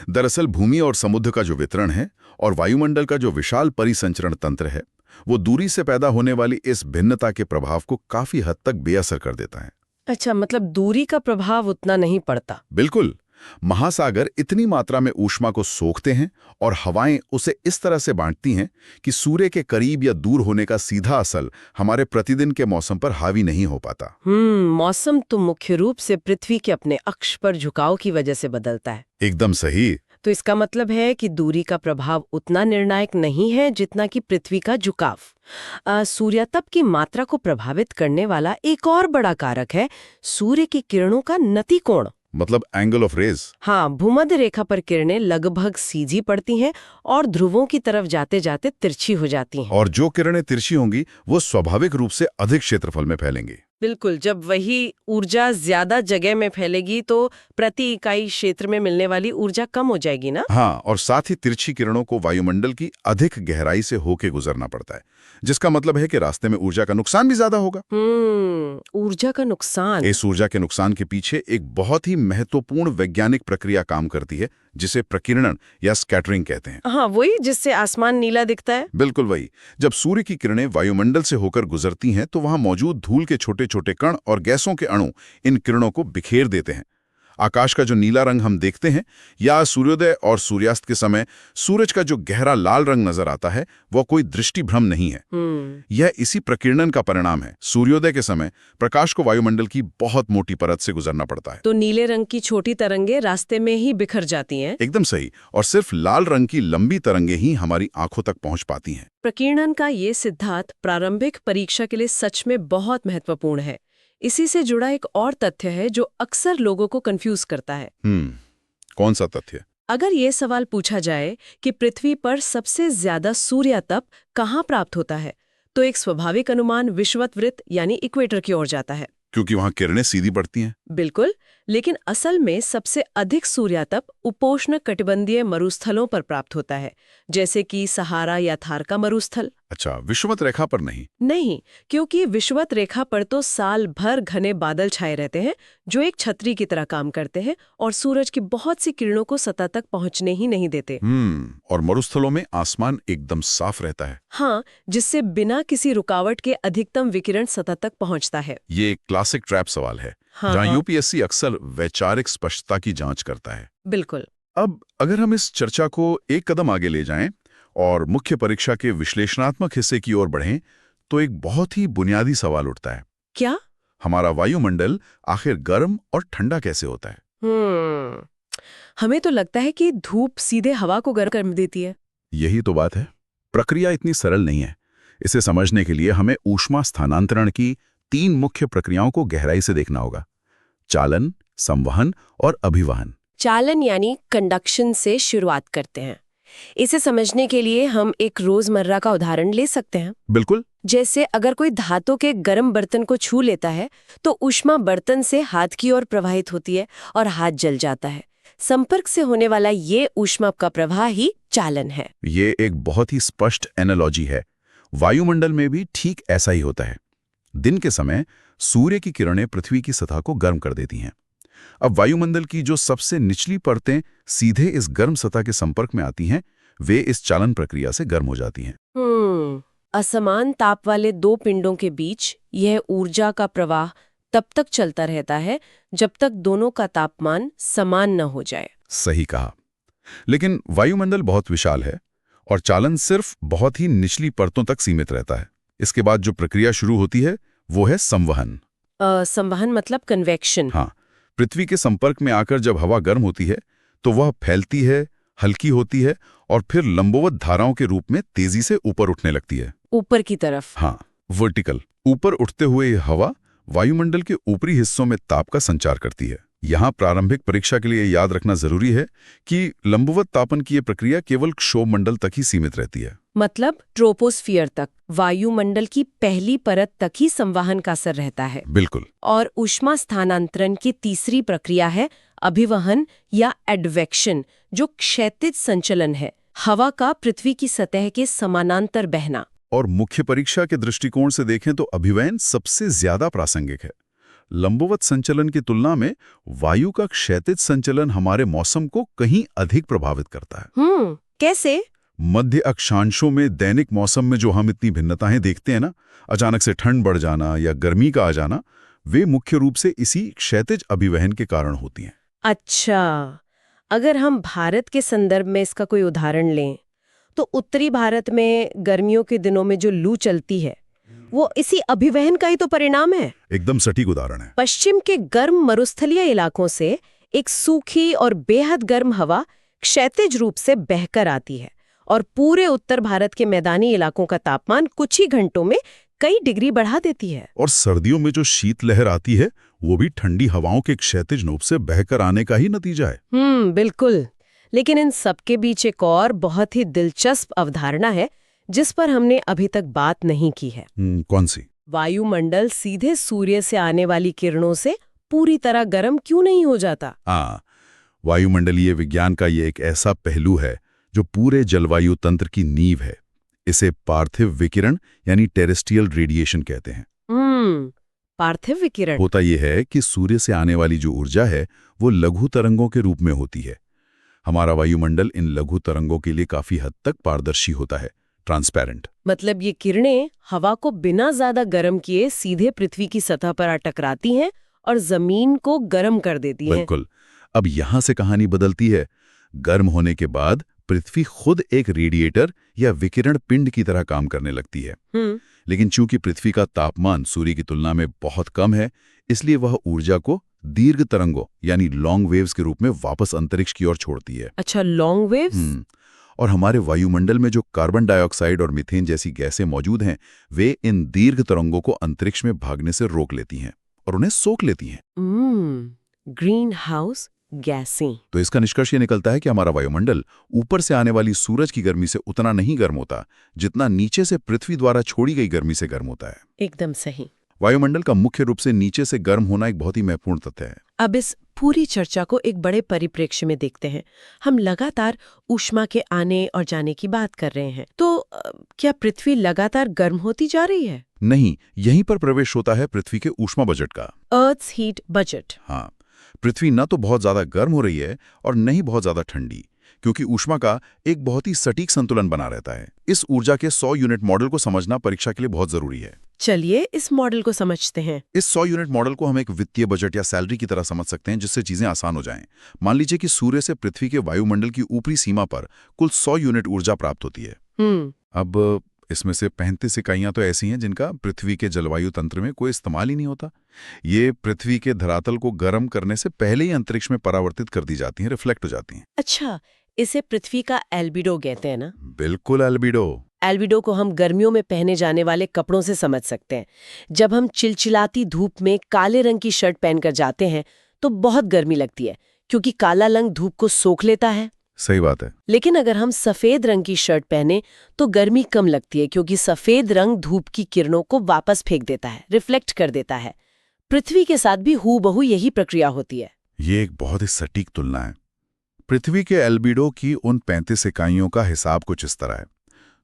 दरअसल भूमि और समुद्र का जो वितरण है और वायुमंडल का जो विशाल परिसंचरण तंत्र है, वो दूरी से पैदा होने वाली इस भिन्नता के प्रभाव को काफी हद तक बेअसर कर देता है। अच्छा, मतलब दूरी का प्रभाव उतना नहीं पड़ता। बिल्कुल। महासागर इतनी मात्रा में ऊष्मा को सोखते हैं और हवाएं उसे इस तरह से बांटती हैं कि सूर्य के करीब या दूर होने का सीधा असर हमारे प्रतिदिन के मौसम पर हावी नहीं हो पाता। मौसम तो मुख्य रूप से पृथ्वी के अपने अक्ष पर झुकाव की वजह से बदलता है। एकदम सही। तो इसका मतलब है कि दूरी का प्रभाव उतना निर्णायक नहीं है जितना कि पृथ्वी का झुकाव। सूर्यातप की मात्रा को प्रभावित करने वाला एक और बड़ा कारक है सूर्य की किरणों का नतिकोण, मतलब एंगल ऑफ रेज। हाँ, भूमध्य रेखा पर किरणें लगभग सीधी पड़ती हैं और ध्रुवों की तरफ जाते जाते तिरछी हो जाती हैं। और जो किरणें तिरछी होंगी वो स्वाभाविक रूप से अधिक क्षेत्रफल में फैलेंगी। बिल्कुल, जब वही ऊर्जा ज्यादा जगह में फैलेगी तो प्रति इकाई क्षेत्र में मिलने वाली ऊर्जा कम हो जाएगी ना। हाँ, और साथ ही तिरछी किरणों को वायुमंडल की अधिक गहराई से होके गुजरना पड़ता है, जिसका मतलब है कि रास्ते में ऊर्जा का नुकसान भी ज्यादा होगा। ऊर्जा का नुकसान। इस ऊर्जा के नुकसान के पीछे एक बहुत ही महत्वपूर्ण वैज्ञानिक प्रक्रिया काम करती है जिसे प्रकीर्णन या स्कैटरिंग कहते हैं। हाँ, वही जिससे आसमान नीला दिखता है। बिल्कुल वही। जब सूर्य की किरणें वायुमंडल से होकर गुजरती हैं तो वहां मौजूद धूल के छोटे छोटे कण और गैसों के अणु इन किरणों को बिखेर देते हैं। आकाश का जो नीला रंग हम देखते हैं या सूर्योदय और सूर्यास्त के समय सूरज का जो गहरा लाल रंग नजर आता है वो कोई दृष्टिभ्रम नहीं है। यह इसी प्रकीर्णन का परिणाम है। सूर्योदय के समय प्रकाश को वायुमंडल की बहुत मोटी परत से गुजरना पड़ता है, तो नीले रंग की छोटी तरंगे रास्ते में ही बिखर जाती हैं। एकदम सही। और सिर्फ लाल रंग की लंबी तरंगे ही हमारी आंखों तक पहुंच पाती हैं। प्रकीर्णन का ये सिद्धांत प्रारंभिक परीक्षा के लिए सच में बहुत महत्वपूर्ण है। इसी से जुड़ा एक और तथ्य है जो अक्सर लोगों को कंफ्यूज करता है। कौन सा तथ्य? अगर ये सवाल पूछा जाए कि पृथ्वी पर सबसे ज्यादा सूर्यातप कहाँ प्राप्त होता है, तो एक स्वाभाविक अनुमान विषुवत वृत्त यानी इक्वेटर की ओर जाता है, क्योंकि वहां किरणें सीधी पड़ती हैं। बिल्कुल, लेकिन असल में सबसे अधिक सूर्यातप उपोष्ण कटिबंधीय मरुस्थलों पर प्राप्त होता है, जैसे कि सहारा या थार का मरुस्थल। अच्छा, विषुवत रेखा पर नहीं? नहीं, क्योंकि विषुवत रेखा पर तो साल भर घने बादल छाए रहते हैं जो एक छतरी की तरह काम करते हैं और सूरज की बहुत सी किरणों को सतह तक पहुंचने ही नहीं देते। और मरुस्थलों में आसमान एकदम साफ रहता है। हाँ, जिससे बिना किसी रुकावट के अधिकतम विकिरण सतह तक पहुंचता है। ये एक क्लासिक ट्रैप सवाल है, जहां यूपीएससी अक्सर वैचारिक स्पष्टता की जांच करता है। बिल्कुल। अब अगर हम इस चर्चा को एक कदम आगे ले जाएं और मुख्य परीक्षा के विश्लेषणात्मक हिस्से की ओर बढ़ें, तो एक बहुत ही बुनियादी सवाल उठता है। क्या? हमारा वायुमंडल आखिर गर्म और ठंडा कैसे होता है? हमें तो लगता है कि धूप सीधे हवा को गर्म कर देती है। यही तो बात है। प्रक्रिया इतनी सरल नहीं है। इसे समझने के लिए हमें ऊष्मा स्थानांतरण की 3 मुख्य प्रक्रियाओं को गहराई से देखना होगा: चालन, संवहन और अभिवहन। चालन यानी कंडक्शन से शुरुआत करते हैं। इसे समझने के लिए हम एक रोजमर्रा का उदाहरण ले सकते हैं। बिल्कुल। जैसे अगर कोई धातु के गर्म बर्तन को छू लेता है तो ऊष्मा बर्तन से हाथ की ओर प्रवाहित होती है और हाथ जल जाता है। संपर्क से होने वाला ये ऊष्मा का प्रवाह ही चालन है। ये एक बहुत ही स्पष्ट एनालॉजी है। वायुमंडल में भी ठीक ऐसा ही होता है। दिन के समय सूर्य की किरणें पृथ्वी की सतह को गर्म कर देती हैं। अब वायुमंडल की जो सबसे निचली परतें सीधे इस गर्म सतह के संपर्क में आती हैं, वे इस चालन प्रक्रिया से गर्म हो जाती हैं। असमान ताप वाले 2 पिंडों के बीच यह ऊर्जा का प्रवाह तब तक चलता रहता है जब तक दोनों का तापमान समान न हो जाए। सही कहा। लेकिन वायुमंडल बहुत विशाल है और चालन सिर्फ बहुत ही निचली परतों तक सीमित रहता है। इसके बाद जो प्रक्रिया शुरू होती है वो है संवहन। संवहन मतलब कन्वेक्शन। हाँ, पृथ्वी के संपर्क में आकर जब हवा गर्म होती है तो वह फैलती है, हल्की होती है और फिर लंबवत धाराओं के रूप में तेजी से ऊपर उठने लगती है। ऊपर की तरफ। हाँ, वर्टिकल, ऊपर उठते हुए ये हवा वायुमंडल के ऊपरी हिस्सों में ताप का संचार करती है। यहाँ प्रारंभिक परीक्षा के लिए याद रखना जरूरी है कि लंबवत तापन की ये प्रक्रिया केवल क्षोभमंडल तक ही सीमित रहती है। मतलब ट्रोपोस्फियर तक, वायुमंडल की पहली परत तक ही संवहन का असर रहता है। बिल्कुल। और ऊष्मा स्थानांतरण की तीसरी प्रक्रिया है अभिवहन या एडवेक्शन, जो क्षैतिज संचलन है, हवा का पृथ्वी की सतह के समानांतर बहना। और मुख्य परीक्षा के दृष्टिकोण से देखें तो अभिवहन सबसे ज्यादा प्रासंगिक है। लंबवत संचलन की तुलना में वायु का क्षैतिज संचलन हमारे मौसम को कहीं अधिक प्रभावित करता है। कैसे? मध्य अक्षांशों में दैनिक मौसम में जो हम इतनी भिन्नताएं देखते हैं ना, अचानक से ठंड बढ़ जाना या गर्मी का आ जाना, वे मुख्य रूप से इसी क्षैतिज अभिवहन के कारण होती हैं। अच्छा, अगर हम भारत के संदर्भ में इसका कोई उदाहरण लें, तो उत्तरी भारत में गर्मियों के दिनों में जो लू चलती है, वो इसी अभिवहन का ही तो परिणाम है। एकदम सटीक उदाहरण है। पश्चिम के गर्म मरुस्थलीय इलाकों से एक सूखी और बेहद गर्म हवा क्षैतिज रूप से बहकर आती है और पूरे उत्तर भारत के मैदानी इलाकों का तापमान कुछ ही घंटों में कई डिग्री बढ़ा देती है। और सर्दियों में जो शीतलहर आती है, वो भी ठंडी हवाओं के क्षैतिज नोक से बहकर आने का ही नतीजा है। बिल्कुल। लेकिन इन सबके बीच एक और बहुत ही दिलचस्प अवधारणा है जिस पर हमने अभी तक बात नहीं की है। कौन सी? वायुमंडल सीधे सूर्य से आने वाली किरणों से पूरी तरह गर्म क्यों नहीं हो जाता? वायुमंडलीय विज्ञान का ये एक ऐसा पहलू है जो पूरे जलवायु तंत्र की नींव है। इसे पार्थिव विकिरण यानी टेरेस्ट्रियल रेडिएशन कहते हैं। पार्थिव विकिरण होता यह है कि सूर्य से आने वाली जो ऊर्जा है वो लघु तरंगों के रूप में होती है। हमारा वायुमंडल इन लघु तरंगों के लिए काफी हद तक पारदर्शी होता है, ट्रांसपेरेंट। मतलब ये किरणें हवा को बिना ज्यादा गर्म किए सीधे पृथ्वी की सतह पर आ टकराती हैं और जमीन को गर्म कर देती हैं। बिल्कुल। अब यहां से कहानी बदलती है। गर्म होने के बाद पृथ्वी खुद एक रेडिएटर या विकिरण पिंड की तरह काम करने लगती है। लेकिन चूंकि पृथ्वी का तापमान सूर्य की तुलना में बहुत कम है, इसलिए वह ऊर्जा को दीर्घ तरंगों यानी लॉन्ग वेव्स के रूप में वापस अंतरिक्ष की ओर छोड़ती है। अच्छा, लॉन्ग वेव्स? और हमारे वायुमंडल में जो कार्बन डाइऑक्साइड और मीथेन जैसी गैसें मौजूद हैं, वे इन दीर्घ तरंगों को अंतरिक्ष में भागने से रोक लेती हैं और उन्हें सोख लेती हैं। ग्रीन हाउस गैसें। तो इसका निष्कर्ष ये निकलता है कि हमारा वायुमंडल ऊपर से आने वाली सूरज की गर्मी से उतना नहीं गर्म होता जितना नीचे से पृथ्वी द्वारा छोड़ी गई गर्मी से गर्म होता है। एकदम सही। वायुमंडल का मुख्य रूप से नीचे से गर्म होना एक बहुत ही महत्वपूर्ण तथ्य है। अब इस पूरी चर्चा को एक बड़े परिप्रेक्ष्य में देखते हैं। हम लगातार ऊष्मा के आने और जाने की बात कर रहे हैं, तो क्या पृथ्वी लगातार गर्म होती जा रही है? नहीं, यहीं पर प्रवेश होता है पृथ्वी के ऊष्मा बजट का। Earth's heat budget. हाँ, पृथ्वी न तो बहुत ज्यादा गर्म हो रही है और न ही बहुत ज्यादा ठंडी, क्योंकि ऊष्मा का एक बहुत ही सटीक संतुलन बना रहता है। इस ऊर्जा के 100 यूनिट मॉडल को समझना परीक्षा के लिए बहुत जरूरी है। चलिए इस मॉडल को समझते हैं। इस 100 यूनिट मॉडल को हम एक वित्तीय बजट या सैलरी की तरह समझ सकते हैं, जिससे चीजें आसान हो जाएं। मान लीजिए कि सूर्य से पृथ्वी के वायुमंडल की ऊपरी सीमा पर कुल 100 यूनिट ऊर्जा प्राप्त होती है। अब इसमें से 35 इकाइयां तो ऐसी हैं जिनका पृथ्वी के जलवायु तंत्र में कोई इस्तेमाल ही नहीं होता। ये पृथ्वी के धरातल को गर्म करने से पहले ही अंतरिक्ष में परावर्तित कर दी जाती हैं, रिफ्लेक्ट हो जाती हैं। अच्छा, इसे पृथ्वी का एल्बिडो कहते हैं ना? बिल्कुल, एल्बिडो। एल्बिडो को हम गर्मियों में पहने जाने वाले कपड़ों से समझ सकते हैं। जब हम चिलचिलाती धूप में काले रंग की शर्ट पहनकर जाते हैं तो बहुत गर्मी लगती है, क्योंकि काला रंग धूप को सोख लेता है। सही बात है। लेकिन अगर हम सफेद रंग की शर्ट पहने तो गर्मी कम लगती है, क्योंकि सफेद रंग धूप की किरणों को वापस फेंक देता है, रिफ्लेक्ट कर देता है। पृथ्वी के साथ भी हूबहू यही प्रक्रिया होती है। ये एक बहुत ही सटीक तुलना है। पृथ्वी के एल्बिडो की उन 35 इकाइयों का हिसाब कुछ इस तरह है।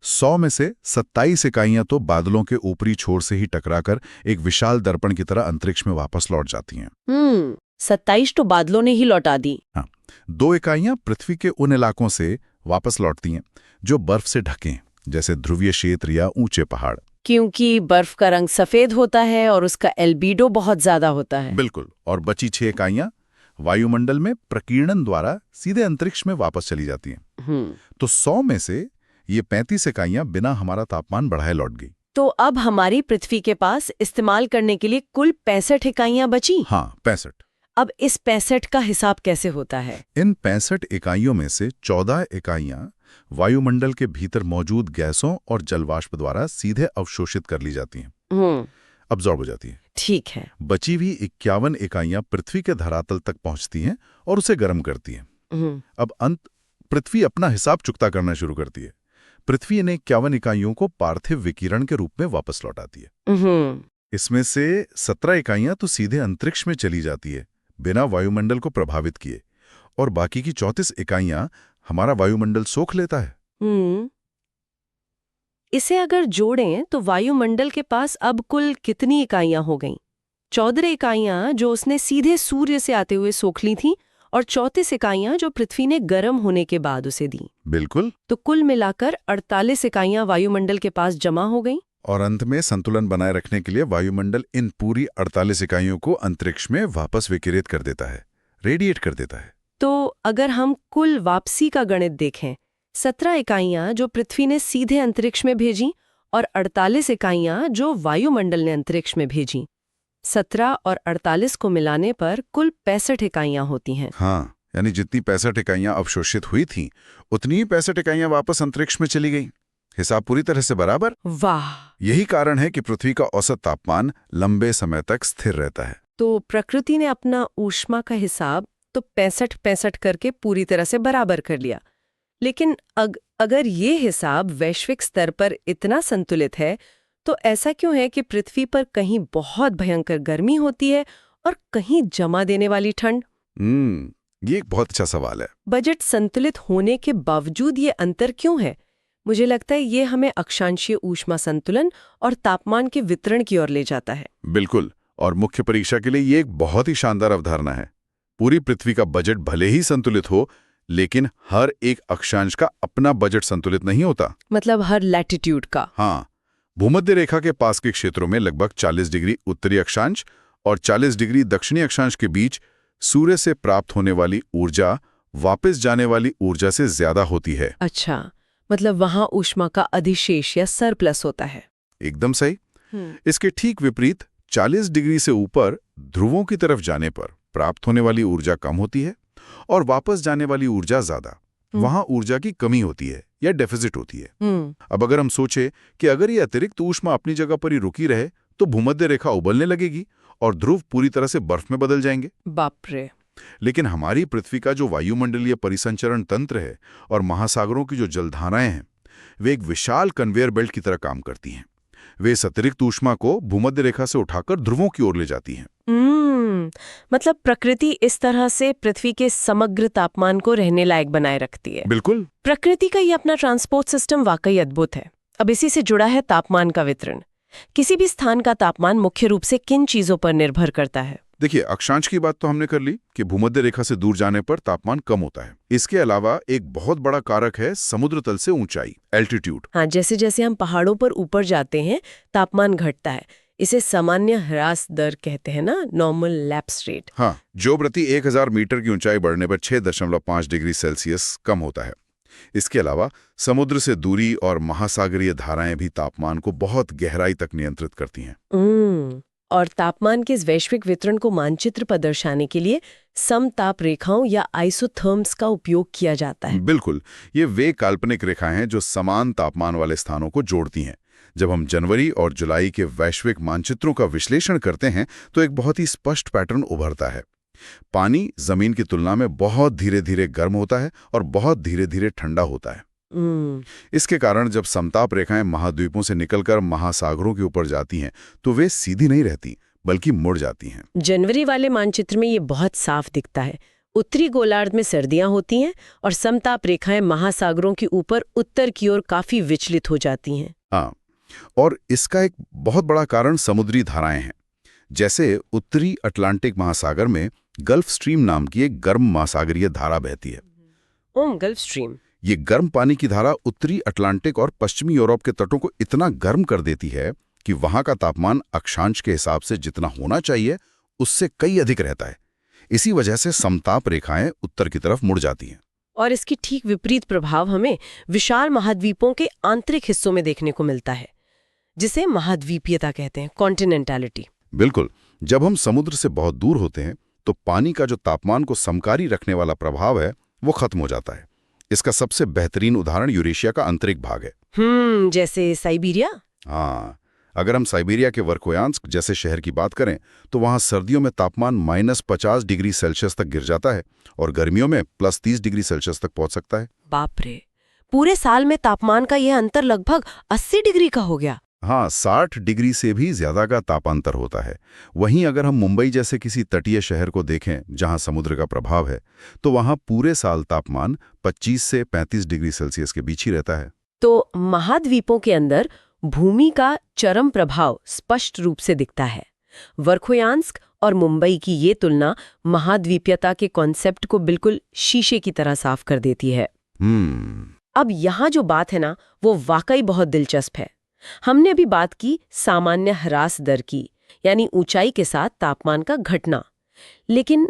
100 में से 27 इकाइयां तो बादलों के ऊपरी छोर से ही टकराकर एक विशाल दर्पण की तरह अंतरिक्ष में वापस लौट जाती हैं। 27 तो बादलों ने ही लौटा दी। हाँ, 2 इकाइयां पृथ्वी के उन इलाकों से वापस लौटती हैं जो बर्फ से ढके हैं, जैसे ध्रुवीय क्षेत्र या ऊंचे पहाड़, क्योंकि बर्फ का रंग सफेद होता है और उसका एल्बिडो बहुत ज्यादा होता है। बिल्कुल। और बची 6 इकाइयां वायुमंडल में प्रकीर्णन द्वारा सीधे अंतरिक्ष में वापस चली जाती हैं। तो 100 में से ये 35 इकाइयां बिना हमारा तापमान बढ़ाए लौट गई। तो अब हमारी पृथ्वी के पास इस्तेमाल करने के लिए कुल 65 इकाइयां बची। हाँ, 65। अब इस 65 का हिसाब कैसे होता है? इन 65 इकाइयों में से 14 इकाइयां वायुमंडल के भीतर मौजूद गैसों और जलवाष्प द्वारा सीधे अवशोषित कर ली जाती हैं। अब्जॉर्ब हो जाती है। ठीक है। बची हुई 51 इकाइयां पृथ्वी के धरातल तक पहुंचती हैं और उसे गर्म करती हैं। अब पृथ्वी अपना हिसाब चुकता करना शुरू करती है। पृथ्वी इन 51 इकाइयों को पार्थिव विकिरण के रूप में वापस लौटाती है। इसमें से 17 इकाइयां तो सीधे अंतरिक्ष में चली जाती है बिना वायुमंडल को प्रभावित किए, और बाकी की 34 इकाइयां हमारा वायुमंडल सोख लेता है। इसे अगर जोड़ें तो वायुमंडल के पास अब कुल कितनी इकाइयां हो गईं? 14 इकाइयां जो उसने सीधे सूर्य से आते हुए सोख ली थीं और 34 इकाइयां जो पृथ्वी ने गर्म होने के बाद उसे दी। बिल्कुल। तो कुल मिलाकर 48 इकाइयां वायुमंडल के पास जमा हो गईं। और अंत में संतुलन बनाए रखने के लिए वायुमंडल इन पूरी 48 इकाइयों को अंतरिक्ष में वापस विकिरित कर देता है, रेडिएट कर देता है। तो अगर हम कुल वापसी का गणित देखें, 17 इकाइयां जो पृथ्वी ने सीधे अंतरिक्ष में भेजी और 48 इकाइयां जो वायुमंडल ने अंतरिक्ष में भेजी, 17 और 48 को मिलाने पर कुल 65 इकाइयां होती हैं। हाँ, यानी जितनी 65 इकाइयां अवशोषित हुई थीं, उतनी ही 65 इकाइयां वापस अंतरिक्ष में चली गईं। हिसाब पूरी तरह से बराबर। वाह! यही कारण है कि पृथ्वी का औसत तापमान लंबे समय तक स्थिर रहता है। तो प्रकृति ने अपना ऊष्मा का हिसाब तो 65-65 करके पूरी तरह से बराबर कर लिया। लेकिन अगर ये हिसाब वैश्विक स्तर पर इतना संतुलित है, तो ऐसा क्यों है कि पृथ्वी पर कहीं बहुत भयंकर गर्मी होती है और कहीं जमा देने वाली ठंड? ये एक बहुत अच्छा सवाल है। बजट संतुलित होने के बावजूद ये अंतर क्यों है? मुझे लगता है ये हमें अक्षांशीय ऊष्मा संतुलन और तापमान के वितरण की ओर ले जाता है। बिल्कुल, और मुख्य परीक्षा के लिए ये एक बहुत ही शानदार अवधारणा है। पूरी पृथ्वी का बजट भले ही संतुलित हो, लेकिन हर एक अक्षांश का अपना बजट संतुलित नहीं होता। मतलब हर लैटिट्यूड का? हाँ, भूमध्य रेखा के पास के क्षेत्रों में लगभग 40 डिग्री उत्तरी अक्षांश और 40 डिग्री दक्षिणी अक्षांश के बीच सूर्य से प्राप्त होने वाली ऊर्जा वापस जाने वाली ऊर्जा से ज्यादा होती है। अच्छा, मतलब वहां ऊष्मा का अधिशेष या सरप्लस होता है। एकदम सही। इसके ठीक विपरीत 40 डिग्री से ऊपर ध्रुवों की तरफ जाने पर प्राप्त होने वाली ऊर्जा कम होती है और वापस जाने वाली ऊर्जा ज्यादा। वहां ऊर्जा की कमी होती है या डेफिसिट होती है। अब अगर हम सोचे कि अगर ये अतिरिक्त ऊष्मा अपनी जगह पर ही रुकी रहे तो भूमध्य रेखा उबलने लगेगी और ध्रुव पूरी तरह से बर्फ में बदल जाएंगे। बाप रे! लेकिन हमारी पृथ्वी का जो वायुमंडलीय परिसंचरण तंत्र है और महासागरों की जो जलधाराएं हैं, वे एक विशाल कन्वेयर बेल्ट की तरह काम करती हैं। वे इस अतिरिक्त ऊष्मा को भूमध्य रेखा से उठाकर ध्रुवों की ओर ले जाती हैं। मतलब प्रकृति इस तरह से पृथ्वी के समग्र तापमान को रहने लायक बनाए रखती है। बिल्कुल। प्रकृति का ये अपना ट्रांसपोर्ट सिस्टम वाकई अद्भुत है। अब इसी से जुड़ा है तापमान का वितरण। किसी भी स्थान का तापमान मुख्य रूप से किन चीजों पर निर्भर करता है? देखिए, अक्षांश की बात तो हमने कर ली कि भूमध्य रेखा से दूर जाने पर तापमान कम होता है। इसके अलावा एक बहुत बड़ा कारक है समुद्र तल से ऊंचाई, एल्टीट्यूड। हाँ, जैसे जैसे हम पहाड़ों पर ऊपर जाते हैं तापमान घटता है। इसे सामान्य ह्रास दर कहते हैं ना, नॉर्मल लैप्स रेट। हाँ, जो प्रति 1000 मीटर की ऊंचाई बढ़ने पर 6.5 डिग्री सेल्सियस कम होता है। इसके अलावा समुद्र से दूरी और महासागरीय धाराएं भी तापमान को बहुत गहराई तक नियंत्रित करती हैं। और तापमान के इस वैश्विक वितरण को मानचित्र पर दर्शाने के लिए समताप रेखाओं या आइसोथर्म्स का उपयोग किया जाता है। बिल्कुल, ये वे काल्पनिक रेखाएं हैं जो समान तापमान वाले स्थानों को जोड़ती हैं। जब हम जनवरी और जुलाई के वैश्विक मानचित्रों का विश्लेषण करते हैं तो एक बहुत ही स्पष्ट पैटर्न उभरता है। पानी जमीन की तुलना में बहुत धीरे धीरे गर्म होता है और बहुत धीरे धीरे ठंडा होता है। इसके कारण जब समताप रेखाएं महाद्वीपों से निकलकर महासागरों के ऊपर जाती हैं तो वे सीधी नहीं रहती बल्कि मुड़ जाती हैं। जनवरी वाले मानचित्र में ये बहुत साफ दिखता है। उत्तरी गोलार्ध में सर्दियां होती हैं और समताप रेखाएं महासागरों के ऊपर उत्तर की ओर काफी विचलित हो जाती हैं। हाँ, और इसका एक बहुत बड़ा कारण समुद्री धाराएं हैं। जैसे उत्तरी अटलांटिक महासागर में गल्फ स्ट्रीम नाम की एक गर्म महासागरीय धारा बहती है। Gulf stream. ये गर्म पानी की धारा उत्तरी अटलांटिक और पश्चिमी यूरोप के तटों को इतना गर्म कर देती है कि वहां का तापमान अक्षांश के हिसाब से जितना होना चाहिए उससे कई अधिक रहता है। इसी वजह से समताप रेखाएं उत्तर की तरफ मुड़ जाती हैं। और इसकी ठीक विपरीत प्रभाव हमें विशाल महाद्वीपों के आंतरिक हिस्सों में देखने को मिलता है, जिसे महाद्वीपीयता कहते हैं, कॉन्टिनेंटलिटी। बिल्कुल, जब हम समुद्र से बहुत दूर होते हैं तो पानी का जो तापमान को समकारी रखने वाला प्रभाव है वो खत्म हो जाता है। इसका सबसे बेहतरीन उदाहरण यूरेशिया का आंतरिक भाग है। जैसे साइबेरिया। हाँ, अगर हम साइबेरिया के वर्खोयांस्क जैसे शहर की बात करें तो वहाँ सर्दियों में तापमान -50 डिग्री सेल्सियस तक गिर जाता है और गर्मियों में +30 डिग्री सेल्सियस तक पहुंच सकता है। बाप रे, पूरे साल में तापमान का यह अंतर लगभग 80 डिग्री का हो गया। हाँ, 60 डिग्री से भी ज्यादा का तापांतर होता है। वहीं अगर हम मुंबई जैसे किसी तटीय शहर को देखें जहां समुद्र का प्रभाव है, तो वहां पूरे साल तापमान 25 से 35 डिग्री सेल्सियस के बीच ही रहता है। तो महाद्वीपों के अंदर भूमि का चरम प्रभाव स्पष्ट रूप से दिखता है। वर्खोयांस्क और मुंबई की ये तुलना महाद्वीपीयता के कॉन्सेप्ट को बिल्कुल शीशे की तरह साफ कर देती है। अब यहाँ जो बात है ना, वो वाकई बहुत दिलचस्प है। हमने अभी बात की सामान्य ह्रास दर की, यानी ऊंचाई के साथ तापमान का घटना। लेकिन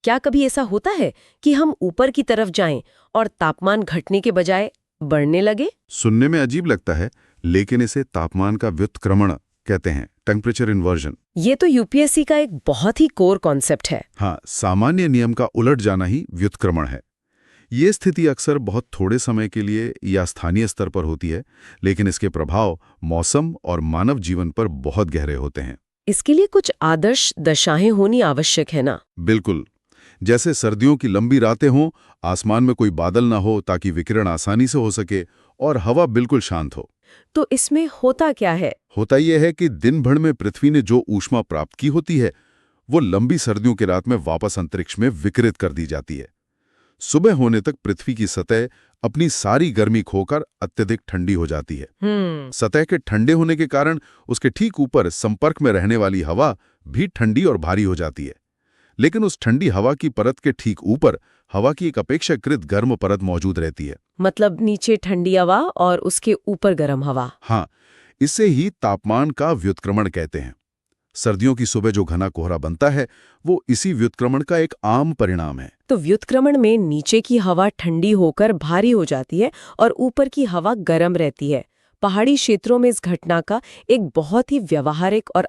क्या कभी ऐसा होता है कि हम ऊपर की तरफ जाएं और तापमान घटने के बजाय बढ़ने लगे? सुनने में अजीब लगता है, लेकिन इसे तापमान का व्युत्क्रमण कहते हैं, टेम्परेचर इन्वर्जन। ये तो यूपीएससी का एक बहुत ही कोर कॉन्सेप्ट है। हाँ, सामान्य नियम का उलट जाना ही व्युत्क्रमण है। ये स्थिति अक्सर बहुत थोड़े समय के लिए या स्थानीय स्तर पर होती है, लेकिन इसके प्रभाव मौसम और मानव जीवन पर बहुत गहरे होते हैं। इसके लिए कुछ आदर्श दशाएं होनी आवश्यक है ना? बिल्कुल। जैसे सर्दियों की लंबी रातें हों, आसमान में कोई बादल ना हो ताकि विकिरण आसानी से हो सके और हवा बिल्कुल शांत हो। तो इसमें होता क्या है? होता यह है कि दिन भर में पृथ्वी ने जो ऊष्मा प्राप्त की होती है, वो लंबी सर्दियों की रात में वापस अंतरिक्ष में विकिरित कर दी जाती है। सुबह होने तक पृथ्वी की सतह अपनी सारी गर्मी खोकर अत्यधिक ठंडी हो जाती है। सतह के ठंडे होने के कारण उसके ठीक ऊपर संपर्क में रहने वाली हवा भी ठंडी और भारी हो जाती है। लेकिन उस ठंडी हवा की परत के ठीक ऊपर हवा की एक अपेक्षाकृत गर्म परत मौजूद रहती है। मतलब नीचे ठंडी हवा और उसके ऊपर गर्म हवा। हाँ, इसे ही तापमान का व्युत्क्रमण कहते हैं। सर्दियों की सुबह जो घना कोहरा बनता है, वो इसी व्युत्क्रमण का एक आम परिणाम है। तो व्युत्क्रमण में नीचे की हवा ठंडी होकर भारी हो जाती है और ऊपर की हवा गर्म रहती है। पहाड़ी क्षेत्रों में इस घटना का एक बहुत ही व्यावहारिक और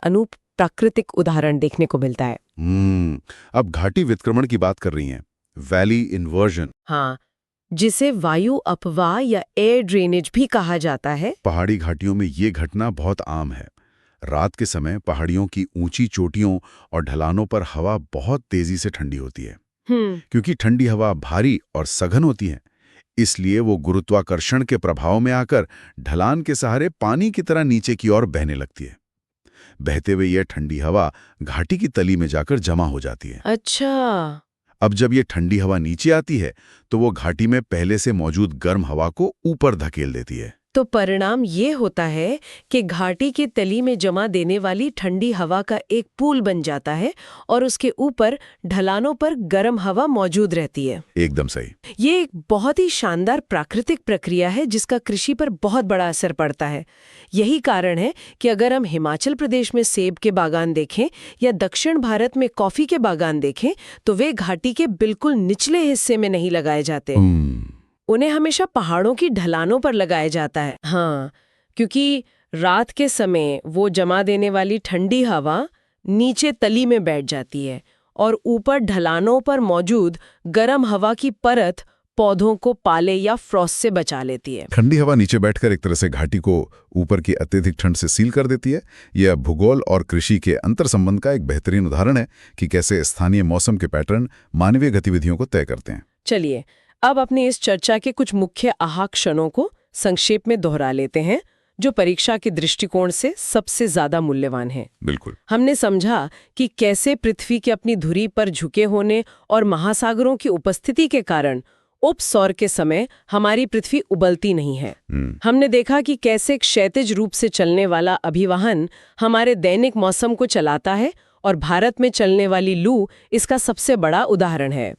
प्राकृतिक उदाहरण देखने को मिलता है। अब घाटी व्युत्क्रमण की बात कर रही हैं, वैली इन्वर्जन। हाँ, जिसे वायु अपवाह या एयर ड्रेनेज भी कहा जाता है। पहाड़ी घाटियों में ये घटना बहुत आम है। रात के समय पहाड़ियों की ऊंची चोटियों और ढलानों पर हवा बहुत तेजी से ठंडी होती है। क्योंकि ठंडी हवा भारी और सघन होती है, इसलिए वो गुरुत्वाकर्षण के प्रभाव में आकर ढलान के सहारे पानी की तरह नीचे की ओर बहने लगती है। बहते हुए यह ठंडी हवा घाटी की तली में जाकर जमा हो जाती है। अच्छा। अब जब ये ठंडी हवा नीचे आती है, तो वो घाटी में पहले से मौजूद गर्म हवा को ऊपर धकेल देती है। तो परिणाम ये होता है कि घाटी की तली में जमा देने वाली ठंडी हवा का एक पूल बन जाता है और उसके ऊपर ढलानों पर गर्म हवा मौजूद रहती है। एकदम सही। ये एक बहुत ही शानदार प्राकृतिक प्रक्रिया है जिसका कृषि पर बहुत बड़ा असर पड़ता है। यही कारण है कि अगर हम हिमाचल प्रदेश में सेब के बागान देखें या दक्षिण भारत में कॉफी के बागान देखें, तो वे घाटी के बिल्कुल निचले हिस्से में नहीं लगाए जाते। उन्हें हमेशा पहाड़ों की ढलानों पर लगाया जाता है। हाँ, क्योंकि रात के समय वो जमा देने वाली ठंडी हवा नीचे तली में बैठ जाती है और ऊपर ढलानों पर मौजूद गर्म हवा की परत पौधों को पाले या फ्रॉस्ट से बचा लेती है। ठंडी हवा नीचे बैठकर एक तरह से घाटी को ऊपर की अत्यधिक ठंड से सील कर देती है। यह भूगोल और कृषि के अंतर संबंध का एक बेहतरीन उदाहरण है कि कैसे स्थानीय मौसम के पैटर्न मानवीय गतिविधियों को तय करते हैं। चलिए, अब अपनी इस चर्चा के कुछ मुख्य आहा क्षणों को संक्षेप में दोहरा लेते हैं, जो परीक्षा के दृष्टिकोण से सबसे ज्यादा मूल्यवान है। बिल्कुल। हमने समझा कि कैसे पृथ्वी के अपनी धुरी पर झुके होने और महासागरों की उपस्थिति के कारण उपसौर के समय हमारी पृथ्वी उबलती नहीं है। हमने देखा कि कैसे क्षैतिज रूप से चलने वाला अभिवहन हमारे दैनिक मौसम को चलाता है और भारत में चलने वाली लू इसका सबसे बड़ा उदाहरण है।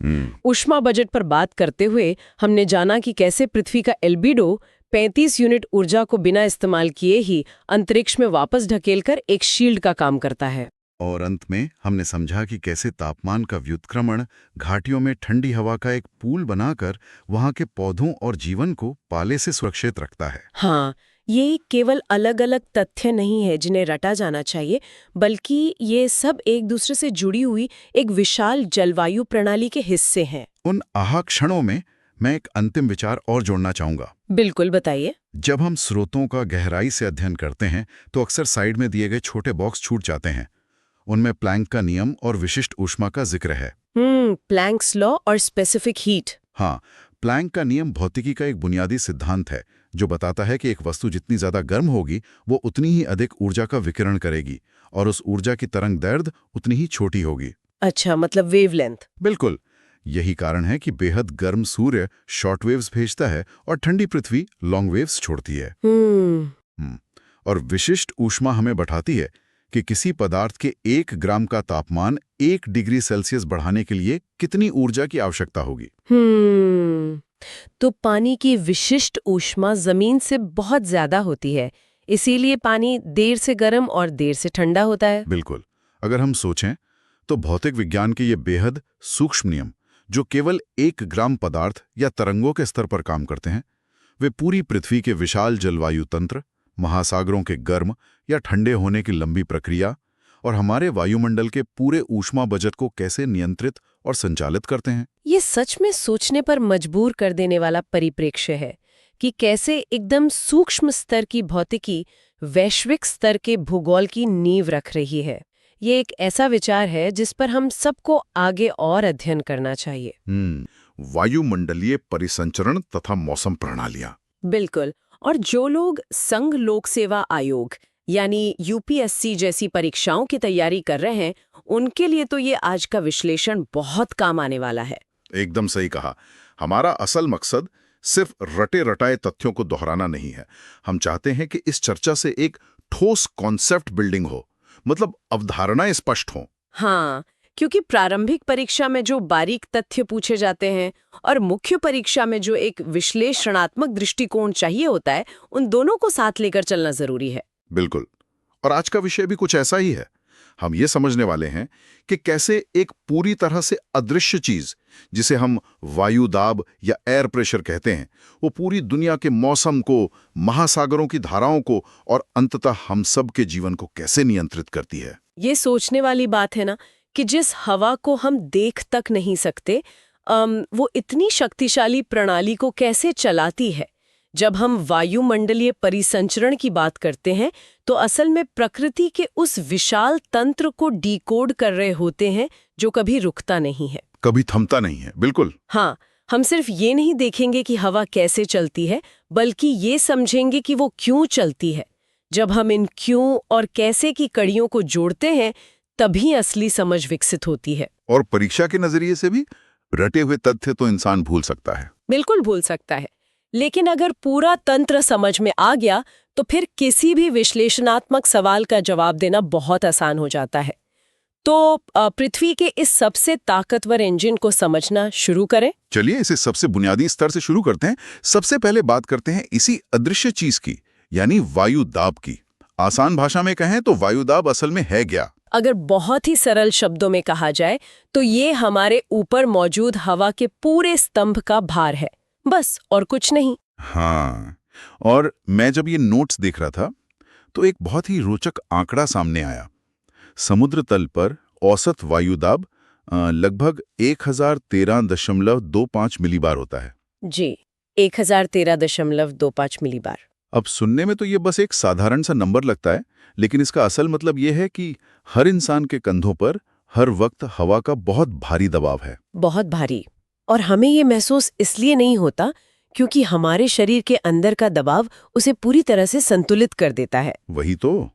ऊष्मा बजट पर बात करते हुए हमने जाना कि कैसे पृथ्वी का एल्बिडो 35 यूनिट ऊर्जा को बिना इस्तेमाल किए ही अंतरिक्ष में वापस ढकेलकर एक शील्ड का काम करता है। और अंत में हमने समझा कि कैसे तापमान का व्युत्क्रमण घाटियों में ठंडी हवा का एक पूल बनाकर वहां के पौधों और जीवन को पाले से सुरक्षित रखता है। हाँ, ये केवल अलग-अलग तथ्य नहीं है जिन्हें रटा जाना चाहिए, बल्कि ये सब एक दूसरे से जुड़ी हुई एक विशाल जलवायु प्रणाली के हिस्से हैं। उन आहा क्षणों में मैं एक अंतिम विचार और जोड़ना चाहूंगा। बिल्कुल, बताइए। जब हम स्रोतों का गहराई से अध्ययन करते हैं तो अक्सर साइड में दिए गए छोटे बॉक्स छूट जाते हैं। उनमें प्लैंक का नियम और विशिष्ट ऊष्मा का जिक्र है। प्लैंक्स लॉ और स्पेसिफिक हीट। हाँ, प्लैंक का नियम भौतिकी का एक बुनियादी सिद्धांत है जो बताता है कि एक वस्तु जितनी ज्यादा गर्म होगी वो उतनी ही अधिक ऊर्जा का विकिरण करेगी और उस ऊर्जा की तरंग दैर्घ्य उतनी ही छोटी होगी। अच्छा, मतलब वेवलेंथ। बिल्कुल, यही कारण है कि बेहद गर्म सूर्य शॉर्ट वेव्स भेजता है और ठंडी पृथ्वी लॉन्ग वेव्स छोड़ती है। और विशिष्ट ऊष्मा हमें बताती है कि किसी पदार्थ के 1 ग्राम का तापमान 1 डिग्री सेल्सियस बढ़ाने के लिए कितनी ऊर्जा की आवश्यकता होगी। तो पानी की विशिष्ट ऊष्मा जमीन से बहुत ज्यादा होती है, इसीलिए पानी देर से गर्म और देर से ठंडा होता है। बिल्कुल, अगर हम सोचें तो भौतिक विज्ञान के ये बेहद सूक्ष्म नियम जो केवल 1 ग्राम पदार्थ या तरंगों के स्तर पर काम करते हैं, वे पूरी पृथ्वी के विशाल जलवायु तंत्र, महासागरों के गर्म या ठंडे होने की लंबी प्रक्रिया और हमारे वायुमंडल के पूरे ऊष्मा बजट को कैसे नियंत्रित और संचालित करते हैं। ये सच में सोचने पर मजबूर कर देने वाला परिप्रेक्ष्य है कि कैसे एकदम सूक्ष्म स्तर की भौतिकी वैश्विक स्तर के भूगोल की नींव रख रही है। ये एक ऐसा विचार है जिस पर हम सबको आगे और अध्ययन करना चाहिए। वायुमंडलीय परिसंचरण तथा मौसम प्रणालियां। बिल्कुल। और जो लोग संघ लोक सेवा आयोग यानी यूपीएससी जैसी परीक्षाओं की तैयारी कर रहे हैं, उनके लिए तो ये आज का विश्लेषण बहुत काम आने वाला है। एकदम सही कहा। हमारा असल मकसद सिर्फ रटे रटाए तथ्यों को दोहराना नहीं है। हम चाहते हैं कि इस चर्चा से एक ठोस कॉन्सेप्ट बिल्डिंग हो, मतलब अवधारणाएं स्पष्ट हों। हाँ, क्योंकि प्रारंभिक परीक्षा में जो बारीक तथ्य पूछे जाते हैं और मुख्य परीक्षा में जो एक विश्लेषणात्मक दृष्टिकोण चाहिए होता है, उन दोनों को साथ लेकर चलना जरूरी है। बिल्कुल, और आज का विषय भी कुछ ऐसा ही है। हम ये समझने वाले हैं कि कैसे एक पूरी तरह से अदृश्य चीज, जिसे हम वायु दाब या एयर प्रेशर कहते हैं, वो पूरी दुनिया के मौसम को, महासागरों की धाराओं को और अंततः हम सब के जीवन को कैसे नियंत्रित करती है। ये सोचने वाली बात है ना कि जिस हवा को हम देख तक नहीं सकते, वो इतनी शक्तिशाली प्रणाली को कैसे चलाती है। जब हम वायुमंडलीय परिसंचरण की बात करते हैं तो असल में प्रकृति के उस विशाल तंत्र को डिकोड कर रहे होते हैं जो कभी रुकता नहीं है, कभी थमता नहीं है। बिल्कुल। हाँ, हम सिर्फ ये नहीं देखेंगे कि हवा कैसे चलती है, बल्कि ये समझेंगे कि वो क्यों चलती है। जब हम इन क्यों और कैसे की कड़ियों को जोड़ते हैं, तभी असली समझ विकसित होती है। और परीक्षा के नजरिए से भी रटे हुए तथ्य तो इंसान भूल सकता है। बिल्कुल भूल सकता है, लेकिन अगर पूरा तंत्र समझ में आ गया तो फिर किसी भी विश्लेषणात्मक सवाल का जवाब देना बहुत आसान हो जाता है। तो पृथ्वी के इस सबसे ताकतवर इंजन को समझना शुरू करें। चलिए इसे सबसे बुनियादी स्तर से शुरू करते हैं। सबसे पहले बात करते हैं इसी अदृश्य चीज की, यानी वायु दाब की। आसान भाषा में कहें तो वायु दाब असल में है क्या? अगर बहुत ही सरल शब्दों में कहा जाए तो ये हमारे ऊपर मौजूद हवा के पूरे स्तंभ का भार है, बस, और कुछ नहीं। हाँ, और मैं जब ये नोट्स देख रहा था तो एक बहुत ही रोचक आंकड़ा सामने आया। समुद्र तल पर औसत वायुदाब लगभग 1013.25 मिलीबार होता है। जी, 1013.25 मिलीबार। अब सुनने में तो ये बस एक साधारण सा नंबर लगता है, लेकिन इसका असल मतलब ये है कि हर इंसान के कंधों पर हर वक्त हवा का बहुत भारी दबाव है। बहुत भारी। और हमें ये महसूस इसलिए नहीं होता क्योंकि हमारे शरीर के अंदर का दबाव उसे पूरी तरह से संतुलित कर देता है। वही तो।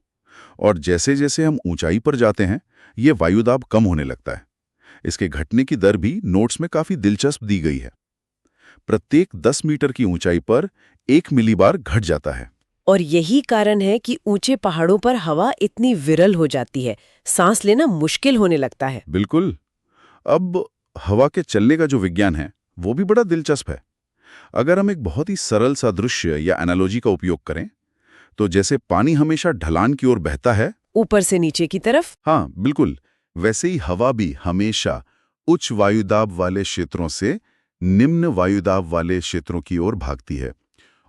और जैसे जैसे हम ऊंचाई पर जाते हैं, ये वायुदाब कम होने लगता है। इसके घटने की दर भी नोट्स में काफी दिलचस्प दी गई है। प्रत्येक 10 मीटर की ऊंचाई पर 1 मिलीबार घट जाता है। और यही कारण है कि ऊंचे पहाड़ों पर हवा इतनी विरल हो जाती है, सांस लेना मुश्किल होने लगता है। बिल्कुल। अब हवा के चलने का जो विज्ञान है वो भी बड़ा दिलचस्प है। अगर हम एक बहुत ही सरल सा दृश्य या एनालॉजी का उपयोग करें, तो जैसे पानी हमेशा ढलान की ओर बहता है, ऊपर से नीचे की तरफ। हाँ बिल्कुल, वैसे ही हवा भी हमेशा उच्च वायुदाब वाले क्षेत्रों से निम्न वायुदाब वाले क्षेत्रों की ओर भागती है।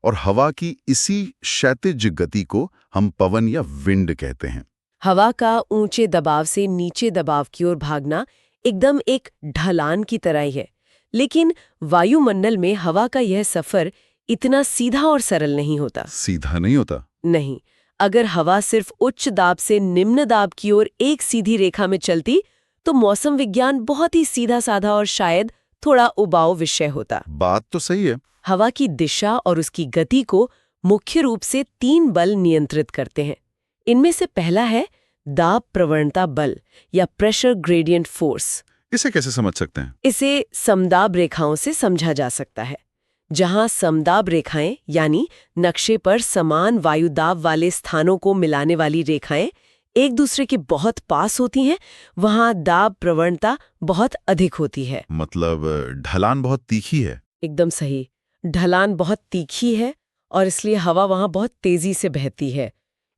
और हवा की इसी क्षैतिज गति को हम पवन या विंड कहते हैं। हवा का ऊंचे दबाव से नीचे दबाव की ओर भागना एकदम एक ढलान की तरह ही है, लेकिन वायुमंडल में हवा का यह सफर इतना सीधा और सरल नहीं होता। सीधा नहीं होता? नहीं, अगर हवा सिर्फ उच्च दाब से निम्न दाब की ओर एक सीधी रेखा में चलती तो मौसम विज्ञान बहुत ही सीधा साधा और शायद थोड़ा उबाऊ विषय होता। बात तो सही है। हवा की दिशा और उसकी गति को मुख्य रूप से 3 बल नियंत्रित करते हैं। इनमें से पहला है दाब प्रवणता बल या प्रेशर ग्रेडियंट फोर्स। इसे कैसे समझ सकते हैं? इसे समदाब रेखाओं से समझा जा सकता है। जहां समदाब रेखाएं यानी नक्शे पर समान वायुदाब वाले स्थानों को मिलाने वाली रेखाएं एक दूसरे के बहुत पास होती हैं, वहां दाब प्रवणता बहुत अधिक होती है। मतलब ढलान बहुत तीखी है। एकदम सही, ढलान बहुत तीखी है और इसलिए हवा वहां बहुत तेजी से बहती है।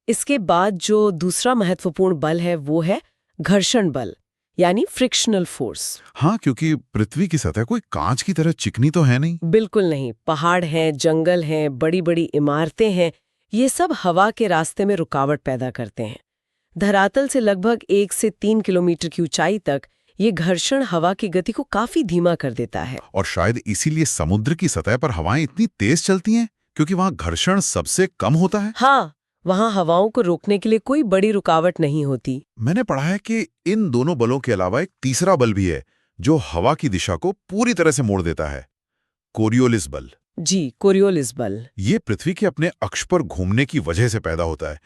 इसके बाद जो दूसरा महत्वपूर्ण बल है वो है घर्षण बल यानी फ्रिक्शनल फोर्स। हाँ, क्योंकि पृथ्वी की सतह कोई कांच की तरह चिकनी तो है नहीं। बिल्कुल नहीं, पहाड़ हैं, जंगल हैं, बड़ी बड़ी इमारतें हैं, ये सब हवा के रास्ते में रुकावट पैदा करते हैं। धरातल से लगभग 1 से 3 किलोमीटर की ऊंचाई तक ये घर्षण हवा की गति को काफी धीमा कर देता है। और शायद इसीलिए समुद्र की सतह पर हवाएं इतनी तेज चलती हैं, क्योंकि वहां घर्षण सबसे कम होता है। हाँ, वहां हवाओं को रोकने के लिए कोई बड़ी रुकावट नहीं होती। मैंने पढ़ा है कि इन दोनों बलों के अलावा एक तीसरा बल भी है जो हवा की दिशा को पूरी तरह से मोड़ देता है, कोरियोलिस बल। जी, कोरियोलिस बल। ये पृथ्वी के अपने अक्ष पर घूमने की वजह से पैदा होता है।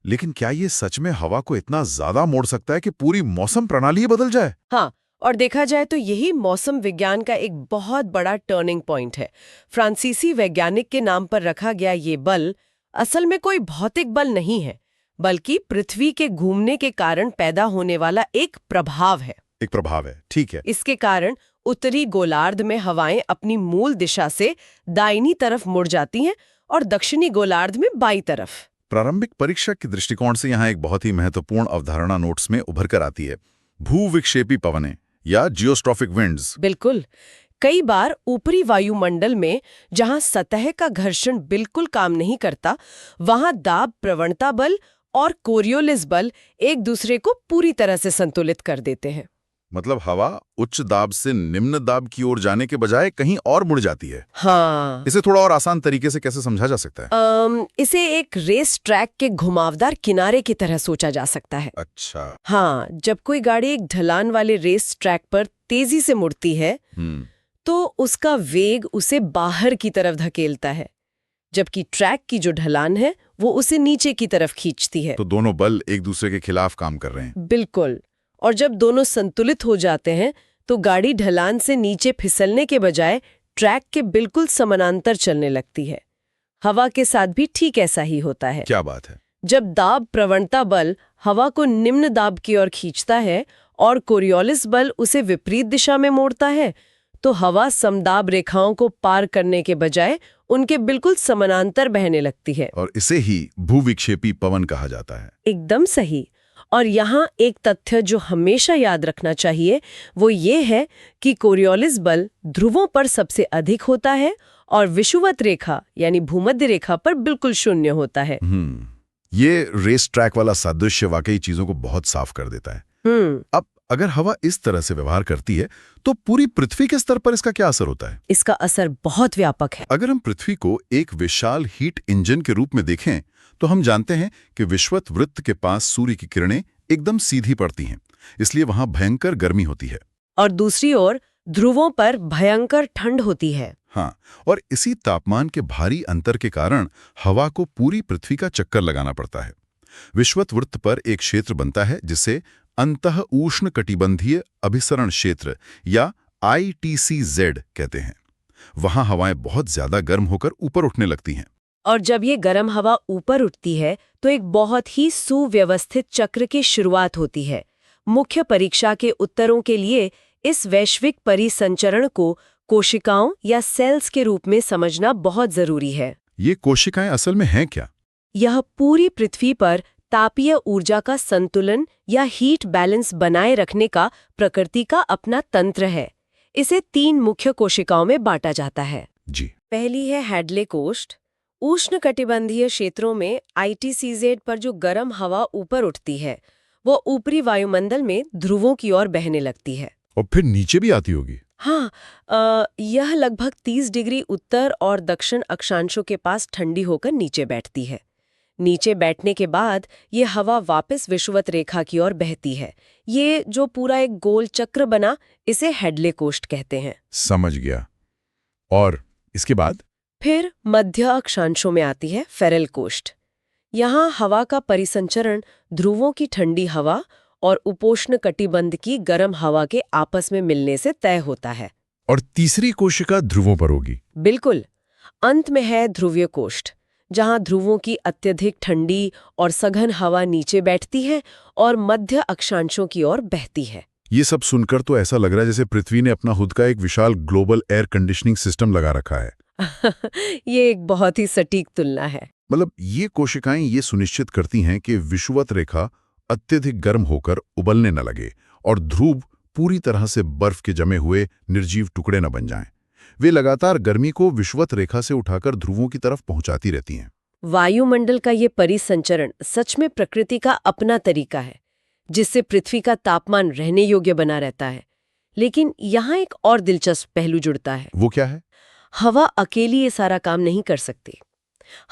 लेकिन क्या ये सच में हवा को इतना ज्यादा मोड़ सकता है कि पूरी मौसम प्रणाली ही बदल जाए? हाँ, और देखा जाए तो यही मौसम विज्ञान का एक बहुत बड़ा टर्निंग पॉइंट है। फ्रांसीसी वैज्ञानिक के नाम पर रखा गया ये बल असल में कोई भौतिक बल नहीं है, बल्कि पृथ्वी के घूमने के कारण पैदा होने वाला एक प्रभाव है। एक प्रभाव है, ठीक है। इसके कारण उत्तरी गोलार्ध में हवाएं अपनी मूल दिशा से दाहिनी तरफ मुड़ जाती हैं और दक्षिणी गोलार्ध में बाईं तरफ। प्रारंभिक परीक्षा के दृष्टिकोण से यहाँ एक बहुत ही महत्वपूर्ण अवधारणा नोट्स में उभर कर आती है, भूविक्षेपी पवनें या जियोस्ट्रॉफिक विंड्स। बिल्कुल, कई बार ऊपरी वायुमंडल में जहां सतह का घर्षण बिल्कुल काम नहीं करता, वहां दाब प्रवणता बल और कोरियोलिस बल एक दूसरे को पूरी तरह से संतुलित कर देते हैं। मतलब हवा उच्च दाब से निम्न दाब की ओर जाने के बजाय कहीं और मुड़ जाती है। हाँ, इसे थोड़ा और आसान तरीके से कैसे समझा जा सकता है? इसे एक रेस ट्रैक के घुमावदार किनारे की तरह सोचा जा सकता है। अच्छा। हाँ, जब कोई गाड़ी एक ढलान वाले रेस ट्रैक पर तेजी से मुड़ती है तो उसका वेग उसे बाहर की तरफ धकेलता है, जबकि ट्रैक की जो ढलान है वो उसे नीचे की तरफ खींचती है। तो दोनों बल एक दूसरे के खिलाफ काम कर रहे हैं। बिल्कुल, और जब दोनों संतुलित हो जाते हैं तो गाड़ी ढलान से नीचे फिसलने के बजाय ट्रैक के बिल्कुल समानांतर चलने लगती है। हवा के साथ भी ठीक ऐसा ही होता है। क्या बात है? जब दाब प्रवणता बल हवा को निम्न दाब की ओर खींचता है और कोरियोलिस बल उसे विपरीत दिशा में मोड़ता है, तो हवा समदाब रेखाओं को पार करने के बजाय उनके बिल्कुल समानांतर बहने लगती है। और इसे ही भूविक्षेपी पवन कहा जाता है। एकदम सही। और यहाँ एक तथ्य जो हमेशा याद रखना चाहिए वो ये है कि कोरियोलिस बल ध्रुवों पर सबसे अधिक होता है और विषुवत रेखा यानी भूमध्य रेखा पर बिल्कुल शून्य होता है। ये रेस ट्रैक वाला सादृश्य वाकई चीजों को बहुत साफ कर देता है। अब अगर हवा इस तरह से व्यवहार करती है तो पूरी पृथ्वी के स्तर पर इसका क्या असर होता है? इसका असर बहुत व्यापक है। अगर हम पृथ्वी को एक विशाल हीट इंजन के रूप में देखें तो हम जानते हैं कि विषुवत वृत्त के पास सूर्य की किरणें एकदम सीधी पड़ती हैं, इसलिए वहां भयंकर गर्मी होती है। और दूसरी ओर ध्रुवों पर भयंकर ठंड होती है। हाँ, और इसी तापमान के भारी अंतर के कारण हवा को पूरी पृथ्वी का चक्कर लगाना पड़ता है। विषुवत वृत्त पर एक क्षेत्र बनता है जिसे अंतः उष्ण कटिबंधीय अभिसरण क्षेत्र या ITCZ कहते हैं। वहां हवाएं बहुत ज्यादा गर्म होकर ऊपर उठने लगती हैं। और जब ये गर्म हवा ऊपर उठती है तो एक बहुत ही सुव्यवस्थित चक्र की शुरुआत होती है। मुख्य परीक्षा के उत्तरों के लिए इस वैश्विक परिसंचरण को कोशिकाओं या सेल्स के रूप में समझना बहुत जरूरी है। ये कोशिकाएं असल में हैं क्या? यह पूरी पृथ्वी पर तापीय ऊर्जा का संतुलन या हीट बैलेंस बनाए रखने का प्रकृति का अपना तंत्र है। इसे 3 मुख्य कोशिकाओं में बांटा जाता है। जी। पहली है हैडले कोष्ठ। उष्णकटिबंधीय क्षेत्रों में ITCZ पर जो गर्म हवा ऊपर उठती है वो ऊपरी वायुमंडल में ध्रुवों की ओर बहने लगती है। और फिर नीचे भी आती होगी? हाँ, यह लगभग 30 डिग्री उत्तर और दक्षिण अक्षांशों के पास ठंडी होकर नीचे बैठती है। नीचे बैठने के बाद ये हवा वापस विषुवत रेखा की ओर बहती है। ये जो पूरा एक गोल चक्र बना, इसे हेडले कोस्ट कहते हैं। समझ गया। और इसके बाद? फिर मध्य अक्षांशों में आती है फेरल कोस्ट। यहाँ हवा का परिसंचरण ध्रुवों की ठंडी हवा और उपोष्ण कटिबंध की गर्म हवा के आपस में मिलने से तय होता है। और तीसरी कोशिका ध्रुवों पर होगी? बिल्कुल। अंत में है ध्रुवीय कोष्ठ, जहाँ ध्रुवों की अत्यधिक ठंडी और सघन हवा नीचे बैठती है और मध्य अक्षांशों की ओर बहती है। ये सब सुनकर तो ऐसा लग रहा है जैसे पृथ्वी ने अपना खुद का एक विशाल ग्लोबल एयर कंडीशनिंग सिस्टम लगा रखा है। ये एक बहुत ही सटीक तुलना है। मतलब ये कोशिकाएं ये सुनिश्चित करती हैं कि विषुवत रेखा अत्यधिक गर्म होकर उबलने न लगे और ध्रुव पूरी तरह से बर्फ के जमे हुए निर्जीव टुकड़े न बन जाएं। वे लगातार गर्मी को विषुवत रेखा से उठाकर ध्रुवों की तरफ पहुंचाती रहती हैं। वायुमंडल का ये परिसंचरण सच में प्रकृति का अपना तरीका है, जिससे पृथ्वी का तापमान रहने योग्य बना रहता है। लेकिन यहाँ एक और दिलचस्प पहलू जुड़ता है। वो क्या है? हवा अकेली ये सारा काम नहीं कर सकती।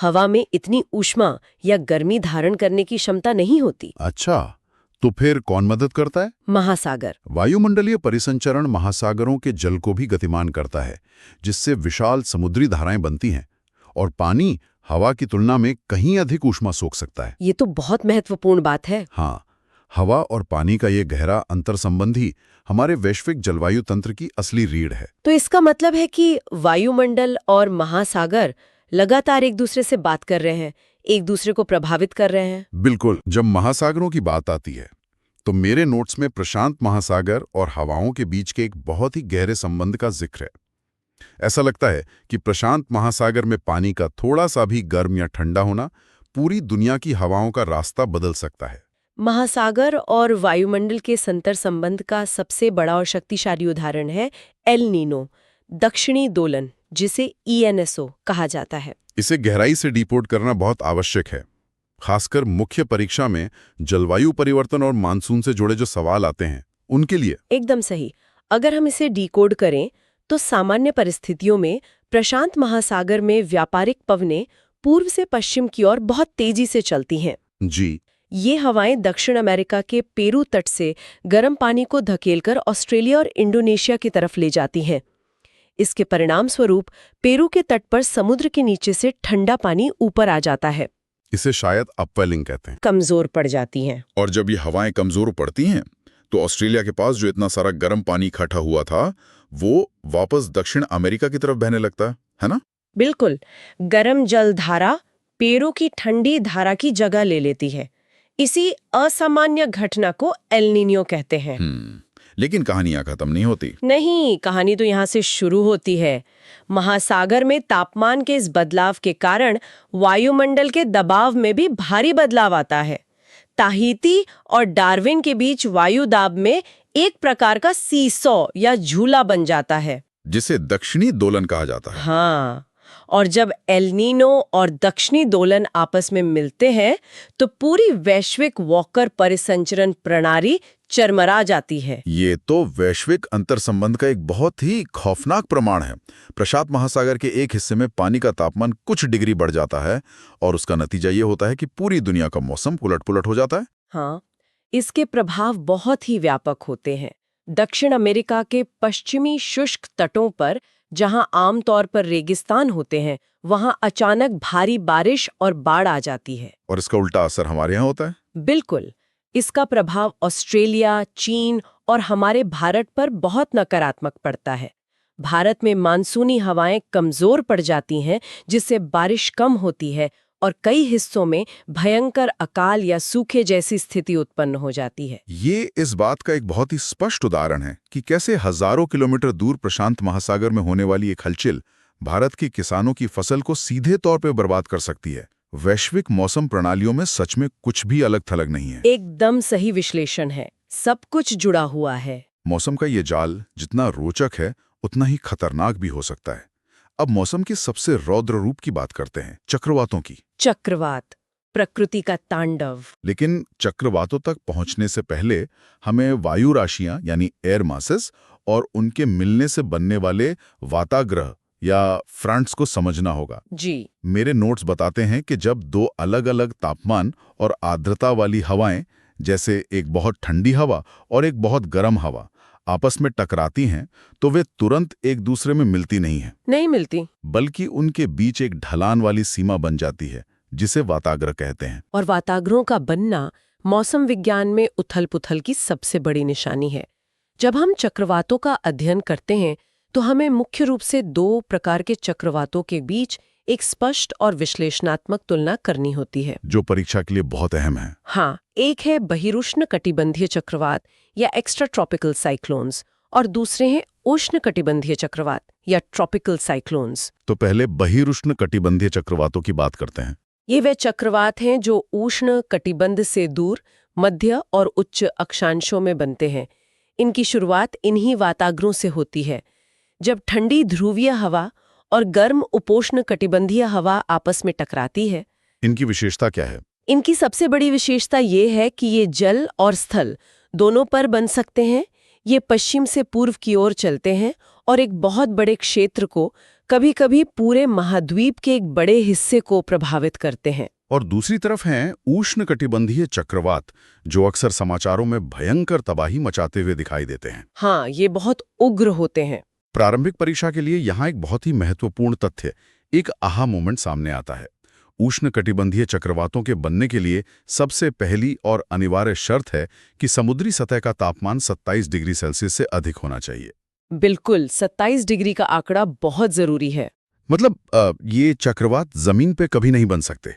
हवा में इतनी ऊष्मा या गर्मी धारण करने की क्षमता नहीं होती। अच्छा, तो फिर कौन मदद करता है? महासागर। वायुमंडलीय परिसंचरण महासागरों के जल को भी गतिमान करता है, जिससे विशाल समुद्री धाराएं बनती हैं और पानी हवा की तुलना में कहीं अधिक ऊष्मा सोख सकता है। ये तो बहुत महत्वपूर्ण बात है। हाँ, हवा और पानी का ये गहरा अंतर संबंधी हमारे वैश्विक जलवायु तंत्र की असली रीढ़ है। तो इसका मतलब है कि वायुमंडल और महासागर लगातार एक दूसरे से बात कर रहे हैं, एक दूसरे को प्रभावित कर रहे हैं। बिल्कुल। जब महासागरों की बात आती है तो मेरे नोट्स में प्रशांत महासागर और हवाओं के बीच के एक बहुत ही गहरे संबंध का जिक्र है। ऐसा लगता है कि प्रशांत महासागर में पानी का थोड़ा सा भी गर्म या ठंडा होना पूरी दुनिया की हवाओं का रास्ता बदल सकता है। महासागर और वायुमंडल के संतर संबंध का सबसे बड़ा और शक्तिशाली उदाहरण है एल नीनो, दक्षिणी दोलन, जिसे ENSO कहा जाता है। इसे गहराई से डिकोड करना बहुत आवश्यक है, खासकर मुख्य परीक्षा में जलवायु परिवर्तन और मानसून से जुड़े जो सवाल आते हैं उनके लिए। एकदम सही। अगर हम इसे डिकोड करें तो सामान्य परिस्थितियों में प्रशांत महासागर में व्यापारिक पवनें पूर्व से पश्चिम की ओर बहुत तेजी से चलती हैं। जी। ये हवाएं दक्षिण अमेरिका के पेरू तट से गर्म पानी को धकेलकर ऑस्ट्रेलिया और इंडोनेशिया की तरफ ले जाती हैं। इसके परिणाम स्वरूप पेरू के तट पर समुद्र के नीचे से ठंडा पानी ऊपर आ जाता है। इसे शायद अपवेलिंग कहते हैं। कमजोर पड़ जाती हैं। और जब ये हवाएं कमजोर पड़ती हैं तो ऑस्ट्रेलिया के पास जो इतना सारा गर्म पानी इकट्ठा हुआ था वो वापस दक्षिण अमेरिका की तरफ बहने लगता है ना? बिल्कुल। गर्म जल धारा पेरू की ठंडी धारा की जगह ले लेती है। इसी असामान्य घटना को एल नीनो कहते हैं। लेकिन कहानियां खत्म नहीं होती। नहीं, कहानी तो यहाँ से शुरू होती है। महासागर में तापमान के इस बदलाव के कारण वायुमंडल के दबाव में भी भारी बदलाव आता है। ताहिती और डार्विन के बीच वायु दाब में एक प्रकार का सीसॉ या झूला बन जाता है, जिसे दक्षिणी दोलन कहा जाता है। हाँ, और जब एल नीनो और दक्षिणी दोलन आपस में मिलते हैं तो पूरी वैश्विक वॉकर परिसंचरण प्रणाली चरमरा जाती है। ये तो वैश्विक अंतर संबंध का एक बहुत ही खौफनाक प्रमाण है। प्रशांत महासागर के एक हिस्से में पानी का तापमान कुछ डिग्री बढ़ जाता है और उसका नतीजा ये होता है कि पूरी दुनिया का मौसम उलट-पुलट हो जाता है। हाँ, इसके प्रभाव बहुत ही व्यापक होते हैं। दक्षिण अमेरिका के पश्चिमी शुष्क तटों पर, जहां आमतौर पर रेगिस्तान होते हैं, वहां अचानक भारी बारिश और बाढ़ आ जाती है। और इसका उल्टा असर हमारे यहाँ होता है। बिल्कुल। इसका प्रभाव ऑस्ट्रेलिया, चीन और हमारे भारत पर बहुत नकारात्मक पड़ता है। भारत में मानसूनी हवाएं कमजोर पड़ जाती हैं, जिससे बारिश कम होती है और कई हिस्सों में भयंकर अकाल या सूखे जैसी स्थिति उत्पन्न हो जाती है। ये इस बात का एक बहुत ही स्पष्ट उदाहरण है कि कैसे हजारों किलोमीटर दूर प्रशांत महासागर में होने वाली एक हलचल भारत के किसानों की फसल को सीधे तौर पर बर्बाद कर सकती है। वैश्विक मौसम प्रणालियों में सच में कुछ भी अलग थलग नहीं है। एकदम सही विश्लेषण है। सब कुछ जुड़ा हुआ है। मौसम का ये जाल जितना रोचक है उतना ही खतरनाक भी हो सकता है। अब मौसम के सबसे रौद्र रूप की बात करते हैं, चक्रवातों की। चक्रवात, प्रकृति का तांडव। लेकिन चक्रवातों तक पहुंचने से पहले हमें वायु राशियां यानी एयर मासेस और उनके मिलने से बनने वाले वाताग्रह या फ्रंट्स को समझना होगा। जी। मेरे नोट्स बताते हैं कि जब दो अलग-अलग तापमान और आर्द्रता वाली हवाएं, जैसे एक बहुत ठंडी हवा और एक बहुत गर्म हवा, आपस में टकराती हैं, तो वे तुरंत एक दूसरे में मिलती नहीं हैं, नहीं मिलती। बल्कि उनके बीच एक ढलान वाली सीमा बन जाती है, जिसे वाताग्रह कहते हैं। और वाताग्रहों का बनना मौसम विज्ञान में उथल-पुथल की सबसे बड़ी निशानी है। जब हम चक्रवातों का अध्ययन करते हैं तो हमें मुख्य रूप से दो प्रकार के चक्रवातों के बीच एक स्पष्ट और विश्लेषणात्मक तुलना करनी होती है, जो परीक्षा के लिए बहुत अहम है। हाँ, एक है बहिरुष्ण कटिबंधीय चक्रवात या एक्स्ट्रा ट्रॉपिकल साइक्लोन्स और दूसरे हैं उष्ण कटिबंधीय चक्रवात या ट्रॉपिकल साइक्लोन्स। तो पहले बहिरुष्ण कटिबंधीय चक्रवातों की बात करते हैं। ये वे चक्रवात हैं जो उष्ण कटिबंध से दूर मध्य और उच्च अक्षांशों में बनते हैं। इनकी शुरुआत इन्हीं वाताग्रों से होती है। जब ठंडी ध्रुवीय हवा और गर्म उपोष्ण कटिबंधीय हवा आपस में टकराती है। इनकी विशेषता क्या है? इनकी सबसे बड़ी विशेषता ये है कि ये जल और स्थल दोनों पर बन सकते हैं। ये पश्चिम से पूर्व की ओर चलते हैं और एक बहुत बड़े क्षेत्र को, कभी-कभी पूरे महाद्वीप के एक बड़े हिस्से को प्रभावित करते हैं। और दूसरी तरफ हैं उष्णकटिबंधीय चक्रवात, जो अक्सर समाचारों में भयंकर तबाही मचाते हुए दिखाई देते हैं। हाँ, ये बहुत उग्र होते हैं। प्रारंभिक परीक्षा के लिए यहाँ एक बहुत ही महत्वपूर्ण तथ्य, एक आहा मोमेंट सामने आता है। उष्णकटिबंधीय चक्रवातों के बनने के लिए सबसे पहली और अनिवार्य शर्त है कि समुद्री सतह का तापमान 27 डिग्री सेल्सियस से अधिक होना चाहिए। बिल्कुल, 27 डिग्री का आंकड़ा बहुत जरूरी है। मतलब ये चक्रवात जमीन पे कभी नहीं बन सकते।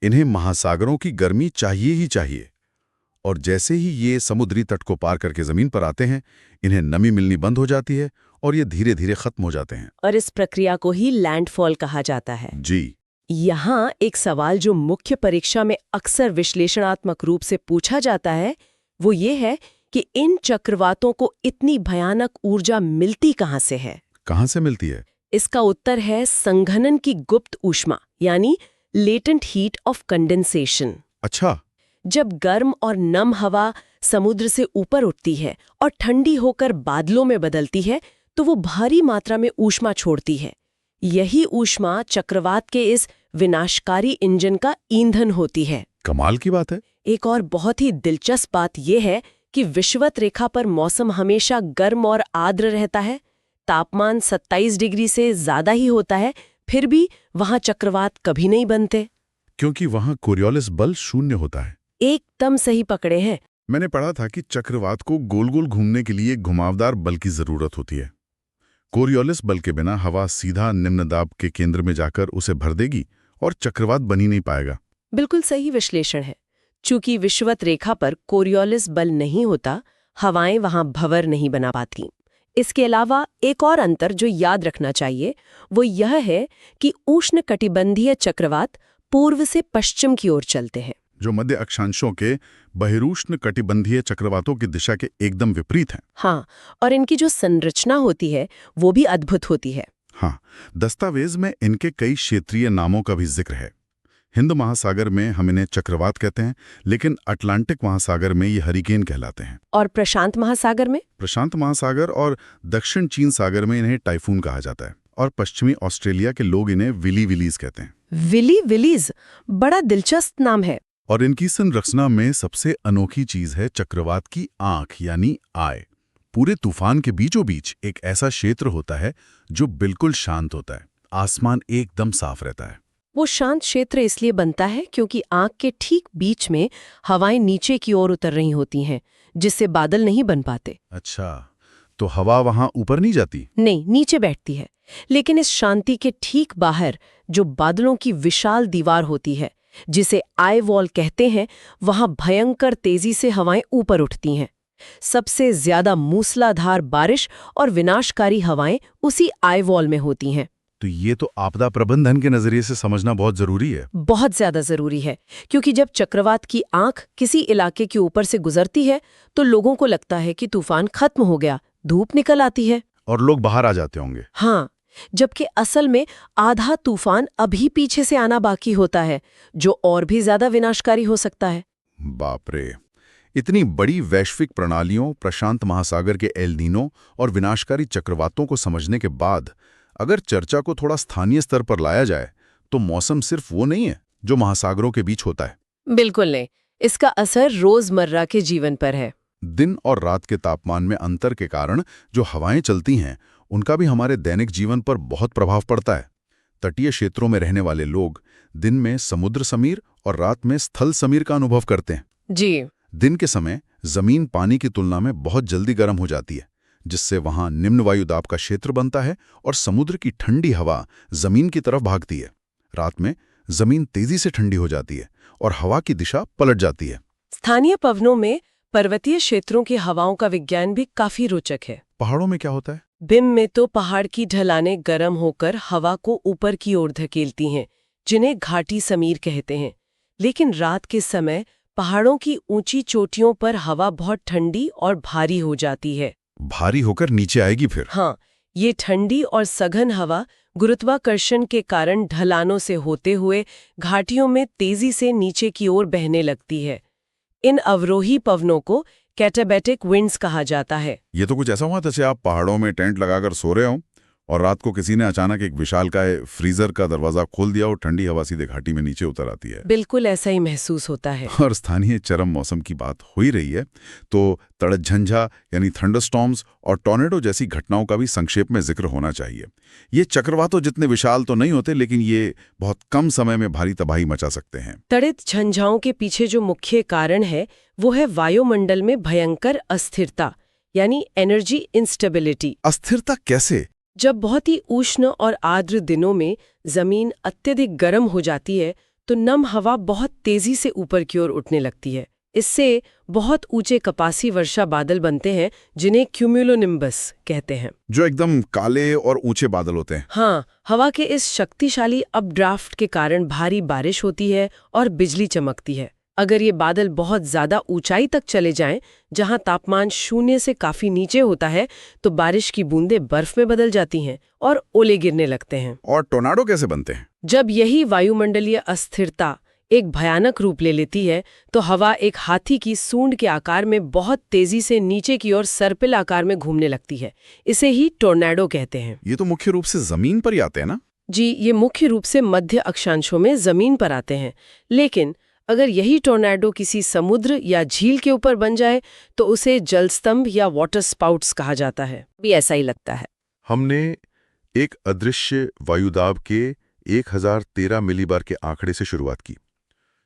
इन्हें महासागरों की गर्मी चाहिए ही चाहिए। और जैसे ही ये समुद्री तट को पार करके जमीन पर आते हैं, इन्हें नमी मिलनी बंद हो जाती है और ये धीरे धीरे खत्म हो जाते हैं। और इस प्रक्रिया को ही लैंडफॉल कहा जाता है। जी। यहाँ एक सवाल जो मुख्य परीक्षा में अक्सर विश्लेषणात्मक रूप से पूछा जाता है, वो ये है कि इन चक्रवातों को इतनी भयानक ऊर्जा मिलती कहाँ से है? कहाँ से मिलती है? इसका उत्तर है संघनन की गुप्त ऊष्मा, यानी लेटेंट हीट ऑफ कंडेंसेशन। अच्छा। जब गर्म और नम हवा समुद्र से ऊपर उठती है और ठंडी होकर बादलों में बदलती है, तो वो भारी मात्रा में ऊष्मा छोड़ती है। यही ऊष्मा चक्रवात के इस विनाशकारी इंजन का ईंधन होती है। कमाल की बात है। एक और बहुत ही दिलचस्प बात यह है कि विषुवत रेखा पर मौसम हमेशा गर्म और आर्द्र रहता है। तापमान 27 डिग्री से ज्यादा ही होता है, फिर भी वहां चक्रवात कभी नहीं बनते। क्योंकि वहां कोरियोलिस बल शून्य होता है। एकदम सही पकड़े हैं। मैंने पढ़ा था कि चक्रवात को गोल गोल घूमने के लिए घुमावदार बल की जरूरत होती है। कोरियोलिस बल के बिना हवा सीधा निम्न दाब के केंद्र में जाकर उसे भर देगी और चक्रवात बन ही नहीं पाएगा। बिल्कुल सही विश्लेषण है। चूंकि विषुवत रेखा पर कोरियोलिस बल नहीं होता, हवाएं वहां भंवर नहीं बना पाती। इसके अलावा एक और अंतर जो याद रखना चाहिए वो यह है कि उष्णकटिबंधीय चक्रवात पूर्व से पश्चिम की ओर चलते हैं, जो मध्य अक्षांशों के बहिरुष्ण कटिबंधीय चक्रवातों की दिशा के एकदम विपरीत हैं। हाँ, और इनकी जो संरचना होती है वो भी अद्भुत होती है। हाँ, दस्तावेज में इनके कई क्षेत्रीय नामों का भी जिक्र है। हिंद महासागर में हम इन्हें चक्रवात कहते हैं, लेकिन अटलांटिक महासागर में ये हरिकेन कहलाते हैं। और प्रशांत महासागर में? प्रशांत महासागर और दक्षिण चीन सागर में इन्हें टाइफून कहा जाता है। और पश्चिमी ऑस्ट्रेलिया के लोग इन्हें विली विलीज कहते हैं। विली विलीज, बड़ा दिलचस्प नाम है। और इनकी संरचना में सबसे अनोखी चीज है चक्रवात की आंख, यानी आई। पूरे तूफान के बीचों बीच एक ऐसा क्षेत्र होता है जो बिल्कुल शांत होता है। आसमान एकदम साफ रहता है। वो शांत क्षेत्र इसलिए बनता है क्योंकि आंख के ठीक बीच में हवाएं नीचे की ओर उतर रही होती हैं, जिससे बादल नहीं बन पाते। अच्छा, तो हवा वहां ऊपर नहीं जाती? नहीं, नीचे बैठती है। लेकिन इस शांति के ठीक बाहर जो बादलों की विशाल दीवार होती है, जिसे आई वॉल कहते हैं, वहां भयंकर तेजी से हवाएं ऊपर उठती हैं। सबसे ज्यादा मूसलाधार बारिश और विनाशकारी हवाएं उसी आई वॉल में होती हैं। तो ये तो आपदा प्रबंधन के नजरिए से समझना बहुत जरूरी है। बहुत ज्यादा जरूरी है, क्योंकि जब चक्रवात की आंख किसी इलाके के ऊपर से गुजरती है तो लोगों को लगता है कि तूफान खत्म हो गया, धूप निकल आती है और लोग बाहर आ जाते होंगे। हाँ, जबकि असल में आधा तूफान अभी पीछे से आना बाकी होता है, जो और भी ज्यादा विनाशकारी हो सकता है। बाप रे, इतनी बड़ी वैश्विक प्रणालियों, प्रशांत महासागर के एल नीनो और विनाशकारी चक्रवातों को समझने के बाद अगर चर्चा को थोड़ा स्थानीय स्तर पर लाया जाए तो मौसम सिर्फ वो नहीं है जो महासागरों के बीच होता है। बिल्कुल नहीं, इसका असर रोजमर्रा के जीवन पर है। दिन और रात के तापमान में अंतर के कारण जो हवाएं चलती हैं उनका भी हमारे दैनिक जीवन पर बहुत प्रभाव पड़ता है। तटीय क्षेत्रों में रहने वाले लोग दिन में समुद्र समीर और रात में स्थल समीर का अनुभव करते हैं। जी। दिन के समय जमीन पानी की तुलना में बहुत जल्दी गर्म हो जाती है, जिससे वहां निम्न वायुदाब का क्षेत्र बनता है और समुद्र की ठंडी हवा जमीन की तरफ भागती है। रात में जमीन तेजी से ठंडी हो जाती है और हवा की दिशा पलट जाती है। स्थानीय पवनों में पर्वतीय क्षेत्रों की हवाओं का विज्ञान भी काफी रोचक है। पहाड़ों में क्या होता है? बिम में तो पहाड़ की ढलानें गर्म होकर हवा को ऊपर की ओर धकेलती हैं, जिन्हें घाटी समीर कहते हैं। लेकिन रात के समय पहाड़ों की ऊंची चोटियों पर हवा बहुत ठंडी और भारी हो जाती है। भारी होकर नीचे आएगी फिर? हाँ, ये ठंडी और सघन हवा गुरुत्वाकर्षण के कारण ढलानों से होते हुए घाटियों में तेजी से नीचे की ओर बहने लगती है। इन अवरोही पवनों को कैटाबैटिक विंड्स कहा जाता है। ये तो कुछ ऐसा हुआ जैसे आप पहाड़ों में टेंट लगाकर सो रहे हो और रात को किसी ने अचानक एक विशालकाय फ्रीजर का दरवाजा खोल दिया और ठंडी हवा सीधे घाटी में नीचे उतर आती है। बिल्कुल ऐसा ही महसूस होता है। और स्थानीय चरम मौसम की बात हो ही रही है तो तड़झंझा यानी थंडरस्टॉर्म्स और टॉर्नेडो जैसी घटनाओं का भी संक्षेप में जिक्र होना चाहिए। ये चक्रवातों जितने विशाल तो नहीं होते, लेकिन ये बहुत कम समय में भारी तबाही मचा सकते हैं। तड़ित झंझाओं के पीछे जो मुख्य कारण है वो है वायुमंडल में भयंकर अस्थिरता, यानी एनर्जी इंस्टेबिलिटी। अस्थिरता कैसे? जब बहुत ही उष्ण और आर्द्र दिनों में जमीन अत्यधिक गर्म हो जाती है तो नम हवा बहुत तेजी से ऊपर की ओर उठने लगती है। इससे बहुत ऊंचे कपासी वर्षा बादल बनते हैं, जिन्हें क्यूमुलोनिम्बस कहते हैं, जो एकदम काले और ऊंचे बादल होते हैं। हाँ, हवा के इस शक्तिशाली अपड्राफ्ट के कारण भारी बारिश होती है और बिजली चमकती है। अगर ये बादल बहुत ज्यादा ऊंचाई तक चले जाएं, जहां तापमान 0 से काफी नीचे होता है, तो बारिश की बूंदें बर्फ में बदल जाती हैं और ओले गिरने लगते हैं। और टोर्नाडो कैसे बनते हैं? जब यही वायुमंडलीय अस्थिरता एक भयानक रूप ले लेती है तो हवा एक हाथी की सूंड के आकार में बहुत तेजी से नीचे की ओर सर्पिल आकार में घूमने लगती है। इसे ही टोर्नाडो कहते हैं। ये तो मुख्य रूप से जमीन पर ही आते हैं ना? जी, ये मुख्य रूप से मध्य अक्षांशों में जमीन पर आते हैं, लेकिन अगर यही टोर्नाडो किसी समुद्र या झील के ऊपर बन जाए तो उसे जलस्तंभ या वाटर स्पाउट्स कहा जाता है। भी ऐसा ही लगता है। हमने एक अदृश्य वायुदाब के 1013 मिलीबार के आंकड़े से शुरुआत की।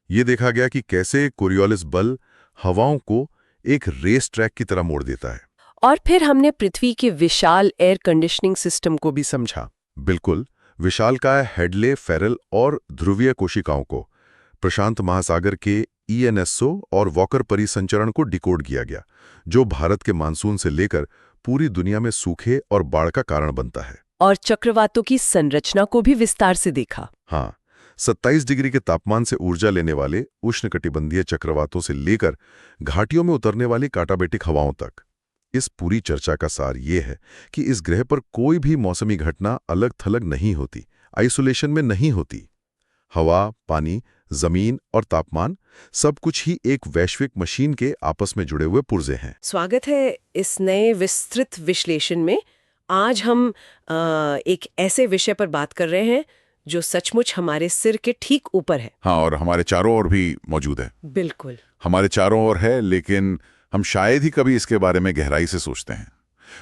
ये देखा गया कि कैसे कोरियोलिस बल हवाओं को एक रेस ट्रैक की तरह मोड़ देता है। और फिर हमने पृथ्वी के विशाल एयर कंडीशनिंग सिस्टम को भी समझा। बिल्कुल, विशालकाय हेडले, फेरल और ध्रुवीय कोशिकाओं को प्रशांत महासागर के ENSO और वॉकर परिसंचरण को डिकोड किया गया, जो भारत के मानसून से लेकर पूरी दुनिया में सूखे और बाढ़ का कारण बनता है। और चक्रवातों की संरचना को भी विस्तार से देखा। हाँ, 27 डिग्री के तापमान से ऊर्जा लेने वाले उष्णकटिबंधीय चक्रवातों से लेकर घाटियों में उतरने वाली काटाबेटिक हवाओं तक। इस पूरी चर्चा का सार ये है कि इस ग्रह पर कोई भी मौसमी घटना अलग थलग नहीं होती, आइसोलेशन में नहीं होती। हवा, पानी, जमीन और तापमान सब कुछ ही एक वैश्विक मशीन के आपस में जुड़े हुए पुर्जे हैं। स्वागत है इस नए विस्तृत विश्लेषण में। आज हम एक ऐसे विषय पर बात कर रहे हैं जो सचमुच हमारे सिर के ठीक ऊपर है। हाँ, और हमारे चारों ओर भी मौजूद है। बिल्कुल, हमारे चारों ओर है, लेकिन हम शायद ही कभी इसके बारे में गहराई से सोचते हैं।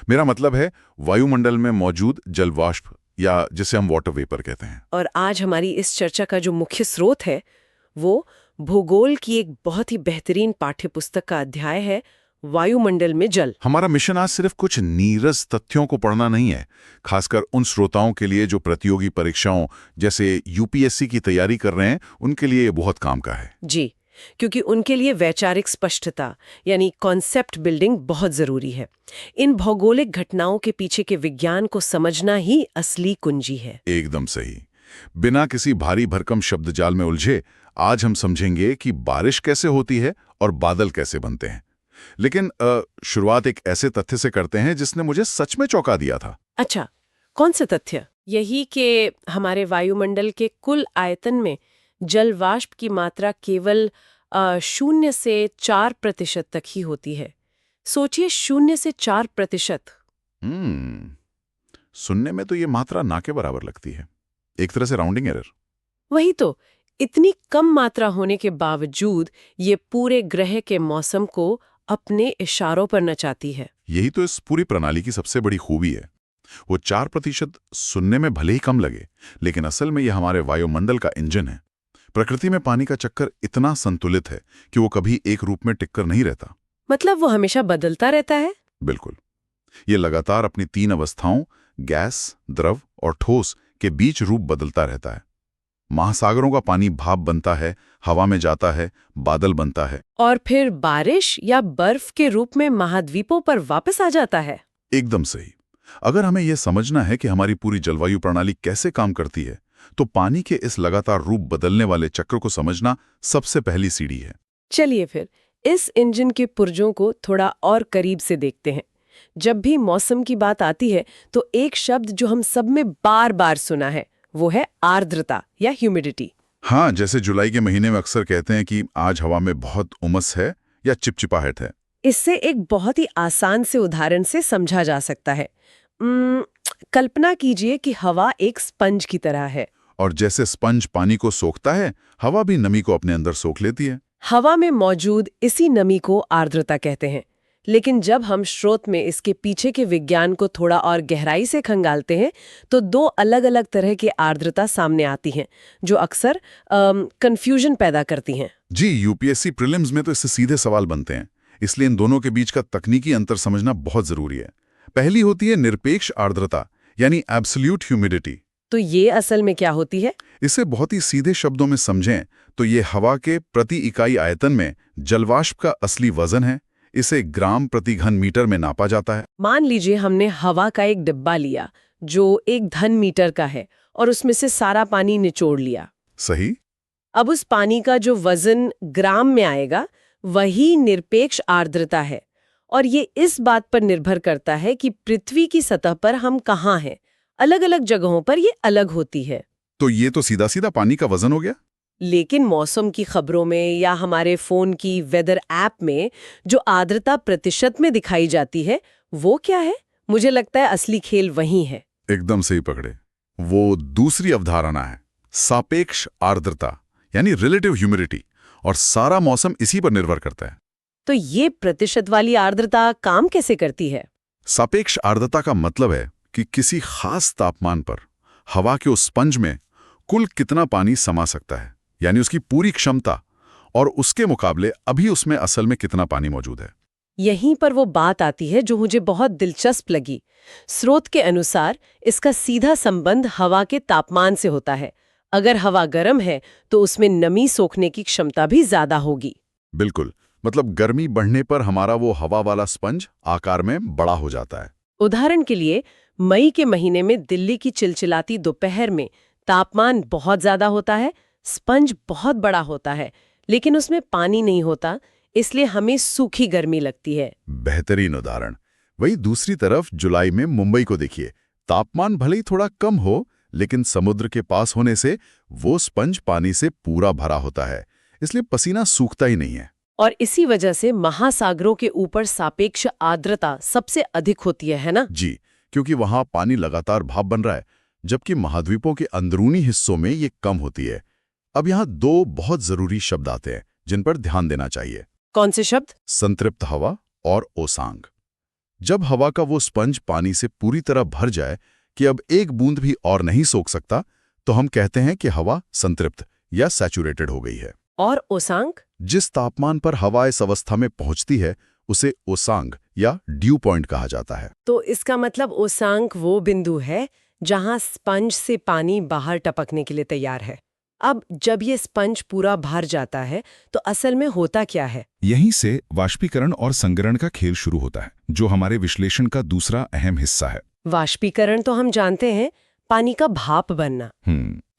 मेरा मतलब है वायुमंडल में मौजूद जलवाष्प, या जिसे हम वाटर वेपर कहते हैं। और आज हमारी इस चर्चा का जो मुख्य स्रोत है वो भूगोल की एक बहुत ही बेहतरीन पाठ्यपुस्तक का अध्याय है, वायुमंडल में जल। हमारा मिशन आज सिर्फ कुछ नीरस तथ्यों को पढ़ना नहीं है, खासकर उन श्रोताओं के लिए जो प्रतियोगी परीक्षाओं जैसे UPSC की तैयारी कर रहे हैं, उनके लिए ये बहुत काम का है। जी, क्योंकि उनके लिए वैचारिक स्पष्टता यानी कॉन्सेप्ट बिल्डिंग बहुत जरूरी है। इन भौगोलिक घटनाओं के पीछे के विज्ञान को समझना ही असली कुंजी है। एकदम सही। बिना किसी भारी भरकम शब्दजाल में उलझे आज हम समझेंगे कि बारिश कैसे होती है और बादल कैसे बनते हैं। लेकिन शुरुआत एक ऐसे तथ्य से करते हैं जिसने मुझे सच में चौंका दिया था। अच्छा, कौन से तथ्य? यही कि हमारे वायुमंडल के कुल आयतन में जल वाष्प की मात्रा केवल 0 से 4% तक ही होती है। सोचिए 0 से 4%। सुनने में तो ये मात्रा ना के बराबर लगती है, एक तरह से राउंडिंग एरर। वही तो, इतनी कम मात्रा होने के बावजूद ये पूरे ग्रह के मौसम को अपने इशारों पर नचाती है। यही तो इस पूरी प्रणाली की सबसे बड़ी खूबी है। वो 4% सुनने में भले ही कम लगे, लेकिन असल में यह हमारे वायुमंडल का इंजन है। प्रकृति में पानी का चक्कर इतना संतुलित है कि वो कभी एक रूप में टिककर नहीं रहता। मतलब वो हमेशा बदलता रहता है? बिल्कुल। ये लगातार अपनी 3 अवस्थाओं गैस, द्रव और ठोस के बीच रूप बदलता रहता है। महासागरों का पानी भाप बनता है, हवा में जाता है, बादल बनता है और फिर बारिश या बर्फ के रूप में महाद्वीपों पर वापस आ जाता है। एकदम सही। अगर हमें यह समझना है कि हमारी पूरी जलवायु प्रणाली कैसे काम करती है, तो पानी के इस लगातार रूप बदलने वाले चक्र को समझना सबसे पहली सीढ़ी है। चलिए फिर इस इंजन के पुर्जों को थोड़ा और करीब से देखते हैं। जब भी मौसम की बात आती है तो एक शब्द जो हम सब में बार बार सुना है वो है आर्द्रता या ह्यूमिडिटी। हाँ, जैसे जुलाई के महीने में अक्सर कहते हैं कि आज हवा में बहुत उमस है या चिपचिपाहट है। इससे एक बहुत ही आसान से उदाहरण से समझा जा सकता है। कल्पना कीजिए कि हवा एक स्पंज की तरह है, और जैसे स्पंज पानी को सोखता है, हवा भी नमी को अपने अंदर सोख लेती है। हवा में मौजूद इसी नमी को आर्द्रता कहते हैं। लेकिन जब हम स्रोत में इसके पीछे के विज्ञान को थोड़ा और गहराई से खंगालते हैं तो 2 अलग-अलग तरह की आर्द्रता सामने आती हैं, जो अक्सर कंफ्यूजन पैदा करती हैं। जी, यूपीएससी प्रीलिम्स में तो इससे सीधे सवाल बनते हैं, इसलिए इन दोनों के बीच का तकनीकी अंतर समझना बहुत जरूरी है। पहली होती है निरपेक्ष आर्द्रता, यानी एब्सोल्यूट ह्यूमिडिटी। तो ये असल में क्या होती है? इसे बहुत ही सीधे शब्दों में समझें तो ये हवा के प्रति इकाई आयतन में जलवाष्प का असली वजन है। इसे ग्राम प्रति घन मीटर में नापा जाता है। मान लीजिए हमने हवा का एक डिब्बा लिया जो 1 घन मीटर का है और उसमें से सारा पानी निचोड़ लिया। सही। अब उस पानी का जो वजन ग्राम में आएगा वही निरपेक्ष आर्द्रता है, और ये इस बात पर निर्भर करता है कि पृथ्वी की सतह पर हम कहाँ हैं। अलग अलग जगहों पर ये अलग होती है। तो ये तो सीधा सीधा पानी का वजन हो गया। लेकिन मौसम की खबरों में या हमारे फोन की वेदर ऐप में जो आर्द्रता प्रतिशत में दिखाई जाती है वो क्या है? मुझे लगता है असली खेल वही है। एकदम सही पकड़े। वो दूसरी अवधारणा है, सापेक्ष आर्द्रता, यानी रिलेटिव ह्यूमिडिटी, और सारा मौसम इसी पर निर्भर करता है। तो ये प्रतिशत वाली आर्द्रता काम कैसे करती है? सापेक्ष आर्द्रता का मतलब है कि किसी खास तापमान पर हवा के उस स्पंज में कुल कितना पानी समा सकता है, यानी उसकी पूरी क्षमता, और उसके मुकाबले अभी उसमें असल में कितना पानी मौजूद है। यहीं पर वो बात आती है जो मुझे बहुत दिलचस्प लगी। स्रोत के अनुसार इसका सीधा संबंध हवा के तापमान से होता है। अगर हवा गर्म है तो उसमें नमी सोखने की क्षमता भी ज्यादा होगी। बिल्कुल, मतलब गर्मी बढ़ने पर हमारा वो हवा वाला स्पंज आकार में बड़ा हो जाता है। उदाहरण के लिए मई के महीने में दिल्ली की चिलचिलाती दोपहर में तापमान बहुत ज्यादा होता है, स्पंज बहुत बड़ा होता है, लेकिन उसमें पानी नहीं होता, इसलिए हमें सूखी गर्मी लगती है। बेहतरीन उदाहरण। वही दूसरी तरफ जुलाई में मुंबई को देखिए। तापमान भले ही थोड़ा कम हो, लेकिन समुद्र के पास होने से वो स्पंज पानी से पूरा भरा होता है, इसलिए पसीना सूखता ही नहीं है। और इसी वजह से महासागरों के ऊपर सापेक्ष आर्द्रता सबसे अधिक होती है ना? जी, क्योंकि वहां पानी लगातार भाप बन रहा है, जबकि महाद्वीपों के अंदरूनी हिस्सों में ये कम होती है। अब यहाँ 2 बहुत जरूरी शब्द आते हैं जिन पर ध्यान देना चाहिए। कौन से शब्द? संतृप्त हवा और ओसांग। जब हवा का वो स्पंज पानी से पूरी तरह भर जाए कि अब एक बूंद भी और नहीं सोख सकता, तो हम कहते हैं कि हवा संतृप्त या सैचुरेटेड हो गई है। और ओसांग? जिस तापमान पर हवा इस अवस्था में पहुंचती है उसे ओसांग या ड्यू पॉइंट कहा जाता है। तो इसका मतलब ओसांग वो बिंदु है जहां स्पंज से पानी बाहर टपकने के लिए तैयार है। अब जब ये स्पंज पूरा भर जाता है तो असल में होता क्या है? यहीं से वाष्पीकरण और संग्रहण का खेल शुरू होता है, जो हमारे विश्लेषण का दूसरा अहम हिस्सा है। वाष्पीकरण तो हम जानते हैं, पानी का भाप बनना।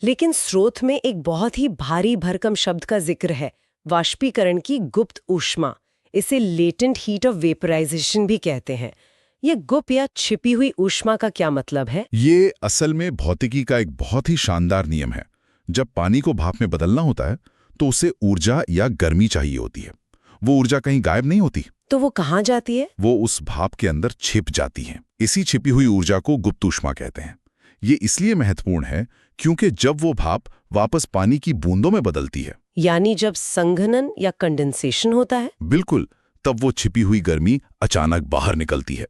लेकिन स्रोत में एक बहुत ही भारी भरकम शब्द का जिक्र है, वाष्पीकरण की गुप्त ऊष्मा। इसे लेटेंट हीट ऑफ वेपराइजेशन भी कहते हैं। ये गुप्त या छिपी हुई ऊष्मा का क्या मतलब है? ये असल में भौतिकी का एक बहुत ही शानदार नियम है। जब पानी को भाप में बदलना होता है तो उसे ऊर्जा या गर्मी चाहिए होती है। वो ऊर्जा कहीं गायब नहीं होती, तो वो कहाँ जाती है? वो उस भाप के अंदर छिप जाती है। इसी छिपी हुई ऊर्जा को गुप्त ऊष्मा कहते हैं। ये इसलिए महत्वपूर्ण है क्योंकि जब वो भाप वापस पानी की बूंदों में बदलती है, यानी जब संघनन या कंडेंसेशन होता है, बिल्कुल, तब वो छिपी हुई गर्मी अचानक बाहर निकलती है।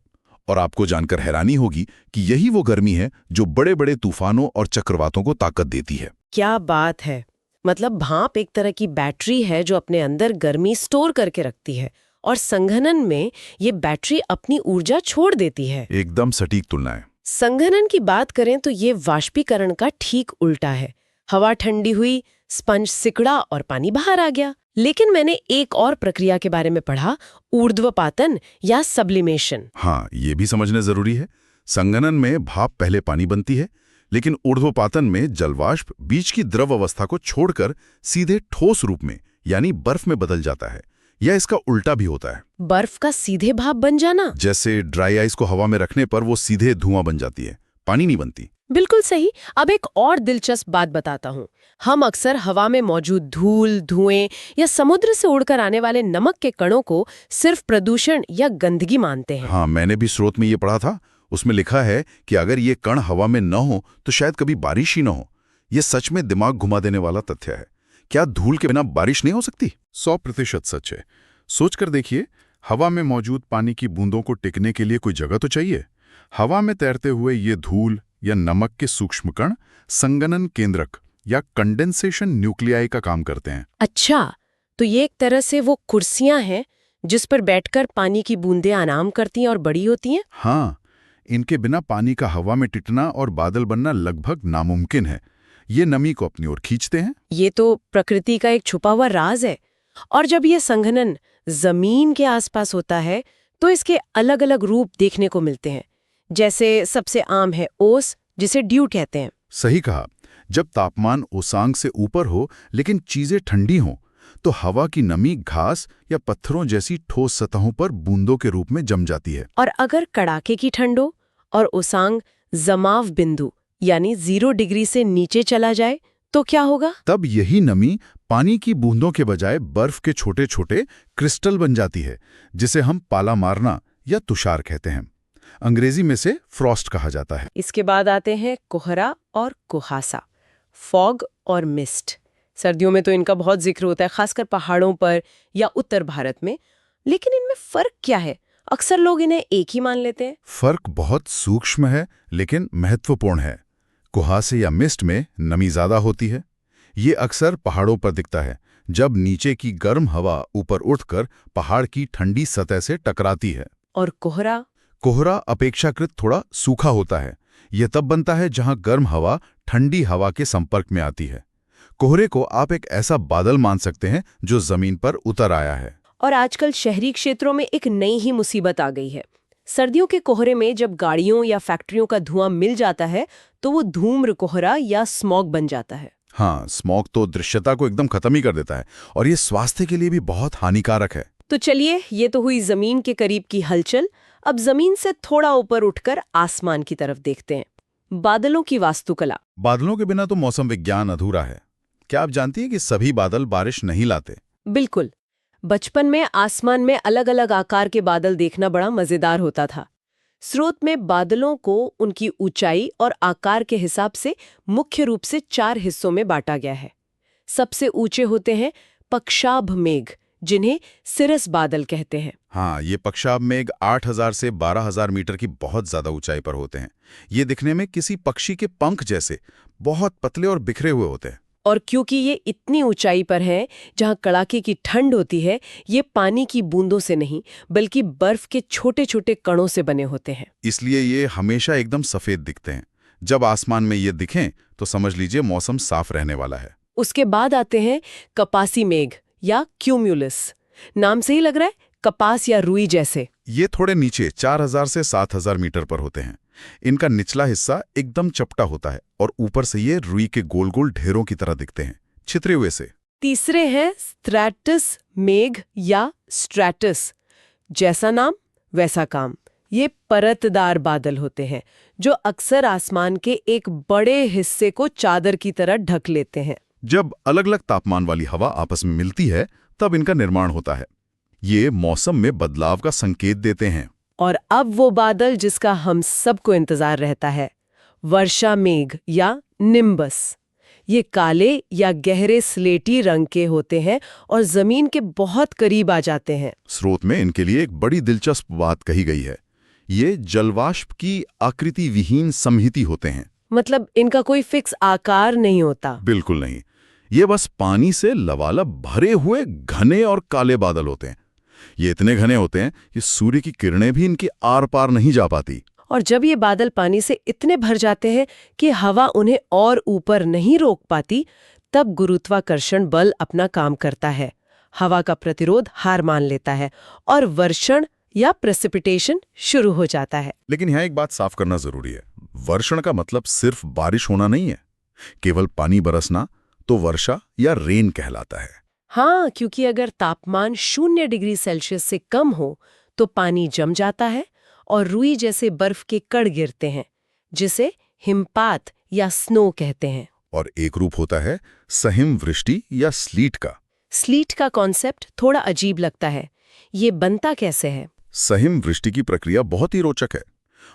और आपको जानकर हैरानी होगी कि यही वो गर्मी है जो बड़े बड़े तूफानों और चक्रवातों को ताकत देती है। क्या बात है! मतलब भाप एक तरह की बैटरी है जो अपने अंदर गर्मी स्टोर करके रखती है, और संघनन में ये बैटरी अपनी ऊर्जा छोड़ देती है। एकदम सटीक तुलना है। संघनन की बात करें तो ये वाष्पीकरण का ठीक उल्टा है। हवा ठंडी हुई, स्पंज सिकुड़ा और पानी बाहर आ गया। लेकिन मैंने एक और प्रक्रिया के बारे में पढ़ा, ऊर्ध्वपातन या सब्लिमेशन। हाँ, ये भी समझना जरूरी है। संघनन में भाप पहले पानी बनती है, लेकिन ऊर्ध्वपातन में जलवाष्प बीच की द्रव अवस्था को छोड़कर सीधे ठोस रूप में यानी बर्फ में बदल जाता है, या इसका उल्टा भी होता है। बर्फ का सीधे भाप बन जाना? जैसे ड्राई आइस को हवा में रखने पर वो सीधे धुआं बन जाती है, पानी नहीं बनती। बिल्कुल सही। अब एक और दिलचस्प बात बताता हूँ। हम अक्सर हवा में मौजूद धूल, धुएं या समुद्र से उड़कर आने वाले नमक के कणों को सिर्फ प्रदूषण या गंदगी मानते हैं। हाँ, मैंने भी स्रोत में ये पढ़ा था। उसमें लिखा है कि अगर ये कण हवा में न हो तो शायद कभी बारिश ही न हो। ये सच में दिमाग घुमा देने वाला तथ्य है। क्या धूल के बिना बारिश नहीं हो सकती? 100% सच है। सोचकर देखिए, हवा में मौजूद पानी की बूंदों को टिकने के लिए कोई जगह तो चाहिए। हवा में तैरते हुए ये धूल या नमक के सूक्ष्म कण संघनन केंद्रक या कंडेंसेशन न्यूक्लियाई का काम करते हैं। अच्छा, तो ये एक तरह से वो कुर्सियां हैं जिस पर बैठकर पानी की बूंदें आराम करती हैं और बड़ी होती हैं? हाँ, इनके बिना पानी का हवा में टिकना और बादल बनना लगभग नामुमकिन है। ये नमी को अपनी ओर खींचते हैं। ये तो प्रकृति का एक छुपा हुआ राज है। और जब ये संघनन जमीन के आसपास होता है तो इसके अलग अलग रूप देखने को मिलते हैं। जैसे सबसे आम है ओस, जिसे ड्यू कहते हैं। सही कहा। जब तापमान ओसांग से ऊपर हो लेकिन चीजें ठंडी हों, तो हवा की नमी घास या पत्थरों जैसी ठोस सतहों पर बूंदों के रूप में जम जाती है। और अगर कड़ाके की ठंड हो और ओसांग जमाव बिंदु यानी 0 डिग्री से नीचे चला जाए तो क्या होगा? तब यही नमी पानी की बूंदों के बजाय बर्फ के छोटे छोटे क्रिस्टल बन जाती है, जिसे हम पाला मारना या तुषार कहते हैं। अंग्रेजी में से फ्रॉस्ट कहा जाता है। इसके बाद आते हैं कोहरा और कुहासा, फॉग और मिस्ट। सर्दियों में तो इनका बहुत जिक्र होता है, खासकर पहाड़ों पर या उत्तर भारत में। लेकिन इनमें फर्क क्या है? अक्सर लोग इन्हें एक ही मान लेते हैं। फर्क बहुत सूक्ष्म है लेकिन महत्वपूर्ण है। कुहासे या मिस्ट में नमी ज्यादा होती है। ये अक्सर पहाड़ों पर दिखता है, जब नीचे की गर्म हवा ऊपर उठकर पहाड़ की ठंडी सतह से टकराती है। और कोहरा? कोहरा अपेक्षाकृत थोड़ा सूखा होता है। यह तब बनता है जहां गर्म हवा ठंडी हवा के संपर्क में आती है। कोहरे को आप एक ऐसा बादल मान सकते हैं जो जमीन पर उतर आया है। और आजकल शहरी क्षेत्रों में एक नई ही मुसीबत आ गई है। सर्दियों के कोहरे में जब गाड़ियों या फैक्ट्रियों का धुआं मिल जाता है तो वो धूम्र कोहरा या स्मॉग बन जाता है। हाँ, स्मॉग तो दृश्यता को एकदम खत्म ही कर देता है और ये स्वास्थ्य के लिए भी बहुत हानिकारक है। तो चलिए, ये तो हुई जमीन के करीब की हलचल। अब जमीन से थोड़ा ऊपर उठकर आसमान की तरफ देखते हैं। बादलों की वास्तुकला। बादलों के बिना तो मौसम विज्ञान अधूरा है। क्या आप जानती हैं कि सभी बादल बारिश नहीं लाते? बिल्कुल। बचपन में आसमान में अलग अलग आकार के बादल देखना बड़ा मजेदार होता था। स्रोत में बादलों को उनकी ऊंचाई और आकार के हिसाब से मुख्य रूप से 4 हिस्सों में बांटा गया है। सबसे ऊंचे होते हैं पक्षाभ मेघ, जिन्हें सिरस बादल कहते हैं। हाँ, ये पक्षाभ मेघ 8000 से 12000 मीटर की बहुत ज्यादा ऊंचाई पर होते हैं। ये दिखने में किसी पक्षी के पंख जैसे बहुत पतले और बिखरे हुए होते हैं। और क्योंकि ये इतनी ऊंचाई पर है जहां कड़ाके की ठंड होती है, ये पानी की बूंदों से नहीं बल्कि बर्फ के छोटे छोटे कणों से बने होते हैं। इसलिए ये हमेशा एकदम सफेद दिखते हैं। जब आसमान में ये दिखें तो समझ लीजिए मौसम साफ रहने वाला है। उसके बाद आते हैं कपासी मेघ या क्यूम्युलस। नाम से ही लग रहा है कपास या रुई जैसे। ये थोड़े नीचे 4000 से 7000 मीटर पर होते हैं। इनका निचला हिस्सा एकदम चपटा होता है और ऊपर से ये रुई के गोल गोल ढेरों की तरह दिखते हैं, छितरे हुए से। तीसरे हैं स्ट्रैटस मेघ या स्ट्रैटस। जैसा नाम वैसा काम। ये परतदार बादल होते हैं जो अक्सर आसमान के एक बड़े हिस्से को चादर की तरह ढक लेते हैं। जब अलग अलग तापमान वाली हवा आपस में मिलती है तब इनका निर्माण होता है। ये मौसम में बदलाव का संकेत देते हैं। और अब वो बादल जिसका हम सबको इंतजार रहता है, वर्षा मेघ या निम्बस। ये काले या गहरे स्लेटी रंग के होते हैं और जमीन के बहुत करीब आ जाते हैं। स्रोत में इनके लिए एक बड़ी दिलचस्प बात कही गई है। ये जलवाष्प की आकृति विहीन समहिति होते हैं। मतलब इनका कोई फिक्स आकार नहीं होता। बिल्कुल नहीं, ये बस पानी से लबालब भरे हुए घने और काले बादल होते हैं। ये इतने घने होते हैं कि सूर्य की किरणें भी इनके आर पार नहीं जा पाती। और जब ये बादल पानी से इतने भर जाते हैं कि हवा उन्हें और ऊपर नहीं रोक पाती, तब गुरुत्वाकर्षण बल अपना काम करता है। हवा का प्रतिरोध हार मान लेता है और वर्षण या प्रेसिपिटेशन शुरू हो जाता है। लेकिन यहाँ एक बात साफ करना जरूरी है। वर्षण का मतलब सिर्फ बारिश होना नहीं है। केवल पानी बरसना तो वर्षा या रेन कहलाता है। हाँ, क्योंकि अगर तापमान 0 डिग्री सेल्सियस से कम हो तो पानी जम जाता है और रुई जैसे बर्फ के कण गिरते हैं, जिसे हिमपात या स्नो कहते हैं। और एक रूप होता है सहिम वृष्टि या स्लीट का। स्लीट का कॉन्सेप्ट थोड़ा अजीब लगता है। ये बनता कैसे है? सहिम वृष्टि की प्रक्रिया बहुत ही रोचक है।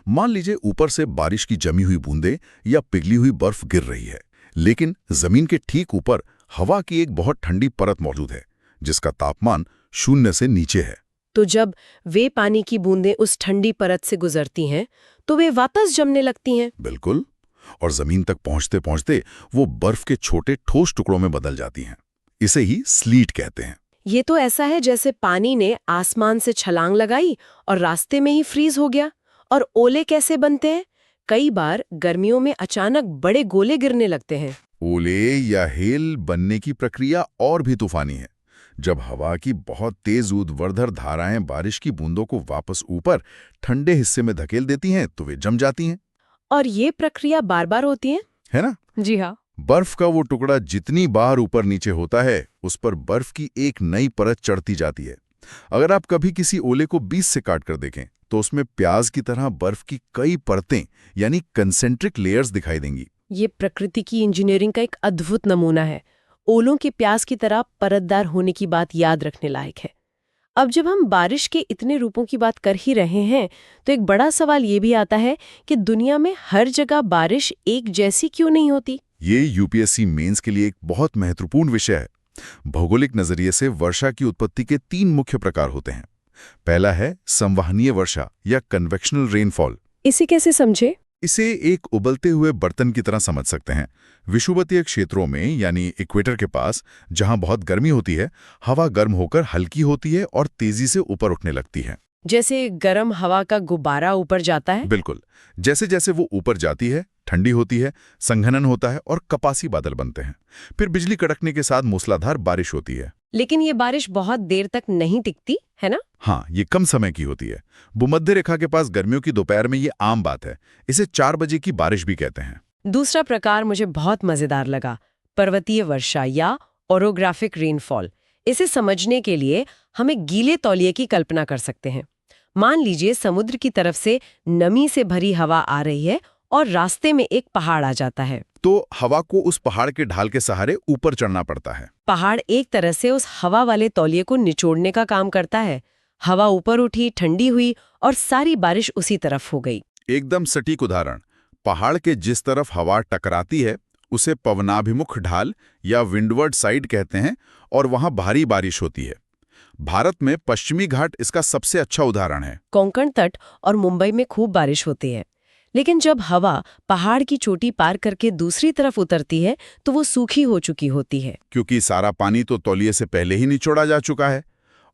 मान लीजिए ऊपर से बारिश की जमी हुई बूंदें या पिघली हुई बर्फ गिर रही है, लेकिन जमीन के ठीक ऊपर हवा की एक बहुत ठंडी परत मौजूद है जिसका तापमान 0 से नीचे है। तो जब वे पानी की बूंदें उस ठंडी परत से गुजरती हैं तो वे वापस जमने लगती हैं। बिल्कुल, और जमीन तक पहुंचते पहुंचते वो बर्फ के छोटे ठोस टुकड़ों में बदल जाती हैं। इसे ही स्लीट कहते हैं। ये तो ऐसा है जैसे पानी ने आसमान से छलांग लगाई और रास्ते में ही फ्रीज हो गया। और ओले कैसे बनते हैं? कई बार गर्मियों में अचानक बड़े गोले गिरने लगते हैं। ओले या हेल बनने की प्रक्रिया और भी तूफानी है। जब हवा की बहुत तेज ऊर्ध्वाधर धाराएं बारिश की बूंदों को वापस ऊपर ठंडे हिस्से में धकेल देती हैं तो वे जम जाती हैं। और ये प्रक्रिया बार बार होती है ना? जी हाँ। बर्फ का वो टुकड़ा जितनी बार ऊपर नीचे होता है, उस पर बर्फ की एक नई परत चढ़ती जाती है। अगर आप कभी किसी ओले को बीच से काट कर देखें तो उसमें प्याज की तरह बर्फ की कई परतें यानी कंसेंट्रिक लेयर्स दिखाई देंगी। ये प्रकृति की इंजीनियरिंग का एक अद्भुत नमूना है। ओलों के प्याज की तरह परतदार होने की बात याद रखने लायक है। अब जब हम बारिश के इतने रूपों की बात कर ही रहे हैं तो एक बड़ा सवाल ये भी आता है कि दुनिया में हर जगह बारिश एक जैसी क्यों नहीं होती? ये यूपीएससी मेंस के लिए एक बहुत महत्वपूर्ण विषय है। भौगोलिक नजरिए से वर्षा की उत्पत्ति के 3 मुख्य प्रकार होते हैं। पहला है संवहनीय वर्षा या कन्वेक्शनल रेनफॉल। इसे कैसे समझे? इसे एक उबलते हुए बर्तन की तरह समझ सकते हैं। विषुवतीय क्षेत्रों में यानी इक्वेटर के पास जहां बहुत गर्मी होती है, हवा गर्म होकर हल्की होती है और तेजी से ऊपर उठने लगती है। जैसे गर्म हवा का गुब्बारा ऊपर जाता है। बिल्कुल, जैसे जैसे वो ऊपर जाती है, ठंडी होती है, संघनन होता है और कपासी बादल बनते हैं। फिर बिजली कड़कने के साथ मूसलाधार बारिश होती है। लेकिन ये बारिश बहुत देर तक नहीं टिकती है ना? हाँ, ये कम समय की होती है। भूमध्य रेखा के पास गर्मियों की दोपहर में ये आम बात है। इसे 4 बजे की बारिश भी कहते हैं। दूसरा प्रकार मुझे बहुत मजेदार लगा, पर्वतीय वर्षा या ओरोग्राफिक रेनफॉल। इसे समझने के लिए हमें गीले तौलिए की कल्पना कर सकते हैं। मान लीजिए समुद्र की तरफ से नमी से भरी हवा आ रही है और रास्ते में एक पहाड़ आ जाता है। तो हवा को उस पहाड़ के ढाल के सहारे ऊपर चढ़ना पड़ता है। पहाड़ एक तरह से उस हवा वाले तौलिए को निचोड़ने का काम करता है। हवा ऊपर उठी, ठंडी हुई और सारी बारिश उसी तरफ हो गई। एकदम सटीक उदाहरण। पहाड़ के जिस तरफ हवा टकराती है उसे पवनाभिमुख ढाल या विंडवर्ड साइड कहते हैं और वहां भारी बारिश होती है। भारत में पश्चिमी घाट इसका सबसे अच्छा उदाहरण है। कोंकण तट और मुंबई में खूब बारिश होती है। लेकिन जब हवा पहाड़ की चोटी पार करके दूसरी तरफ उतरती है तो वो सूखी हो चुकी होती है, क्योंकि सारा पानी तो तौलिए से पहले ही निचोड़ा जा चुका है।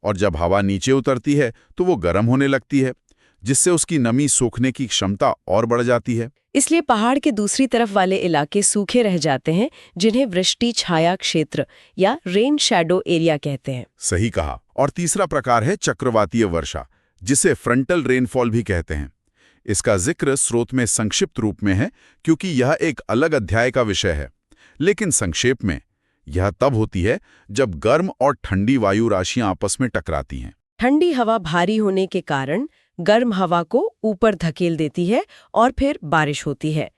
और जब हवा नीचे उतरती है तो वो गर्म होने लगती है, जिससे उसकी नमी सोखने की क्षमता और बढ़ जाती है। इसलिए पहाड़ के दूसरी तरफ वाले इलाके सूखे रह जाते हैं, जिन्हें वृष्टि छाया क्षेत्र या रेन शैडो एरिया कहते हैं। सही कहा। और तीसरा प्रकार है चक्रवातीय वर्षा, जिसे फ्रंटल रेनफॉल भी कहते हैं। इसका जिक्र स्रोत में संक्षिप्त रूप में है क्योंकि यह एक अलग अध्याय का विषय है। लेकिन संक्षेप में यह तब होती है जब गर्म और ठंडी वायु राशियां आपस में टकराती हैं। ठंडी हवा भारी होने के कारण गर्म हवा को ऊपर धकेल देती है और फिर बारिश होती है।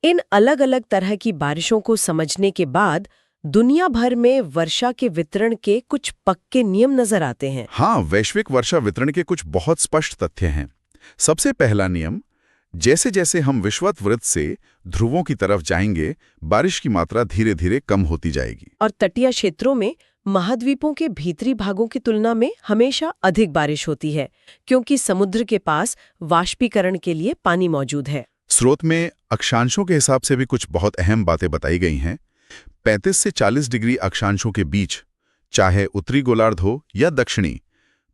इन अलग अलग तरह की बारिशों को समझने के बाद दुनिया भर में वर्षा के वितरण के कुछ पक्के नियम नजर आते हैं। हाँ, वैश्विक वर्षा वितरण के कुछ बहुत स्पष्ट तथ्य हैं। सबसे पहला नियम, जैसे जैसे हम विषुवत वृत्त से ध्रुवों की तरफ जाएंगे, बारिश की मात्रा धीरे धीरे कम होती जाएगी। और तटीय क्षेत्रों में महाद्वीपों के भीतरी भागों की तुलना में हमेशा अधिक बारिश होती है, क्योंकि समुद्र के पास वाष्पीकरण के लिए पानी मौजूद है। स्रोत में अक्षांशों के हिसाब से भी कुछ बहुत अहम बातें बताई गई हैं। 35 से 40 डिग्री अक्षांशों के बीच, चाहे उत्तरी गोलार्ध हो या दक्षिणी,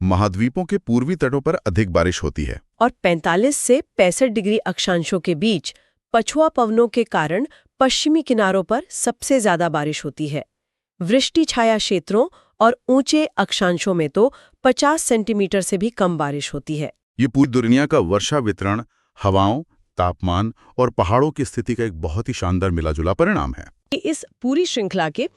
महाद्वीपों के पूर्वी तटों पर अधिक बारिश होती है। और 45 से 65 डिग्री अक्षांशों के बीच पछुआ पवनों के कारण पश्चिमी किनारों पर सबसे ज्यादा बारिश होती है। वृष्टि छाया क्षेत्रों और ऊंचे अक्षांशों में तो 50 सेंटीमीटर से भी कम बारिश होती है। ये पूरी दुनिया का वर्षा वितरण, हवाओं, तापमान और पहाड़ों की स्थिति का एक बहुत ही शानदार मिलाजुला परिणाम है। इस पूरी श्रृंखला के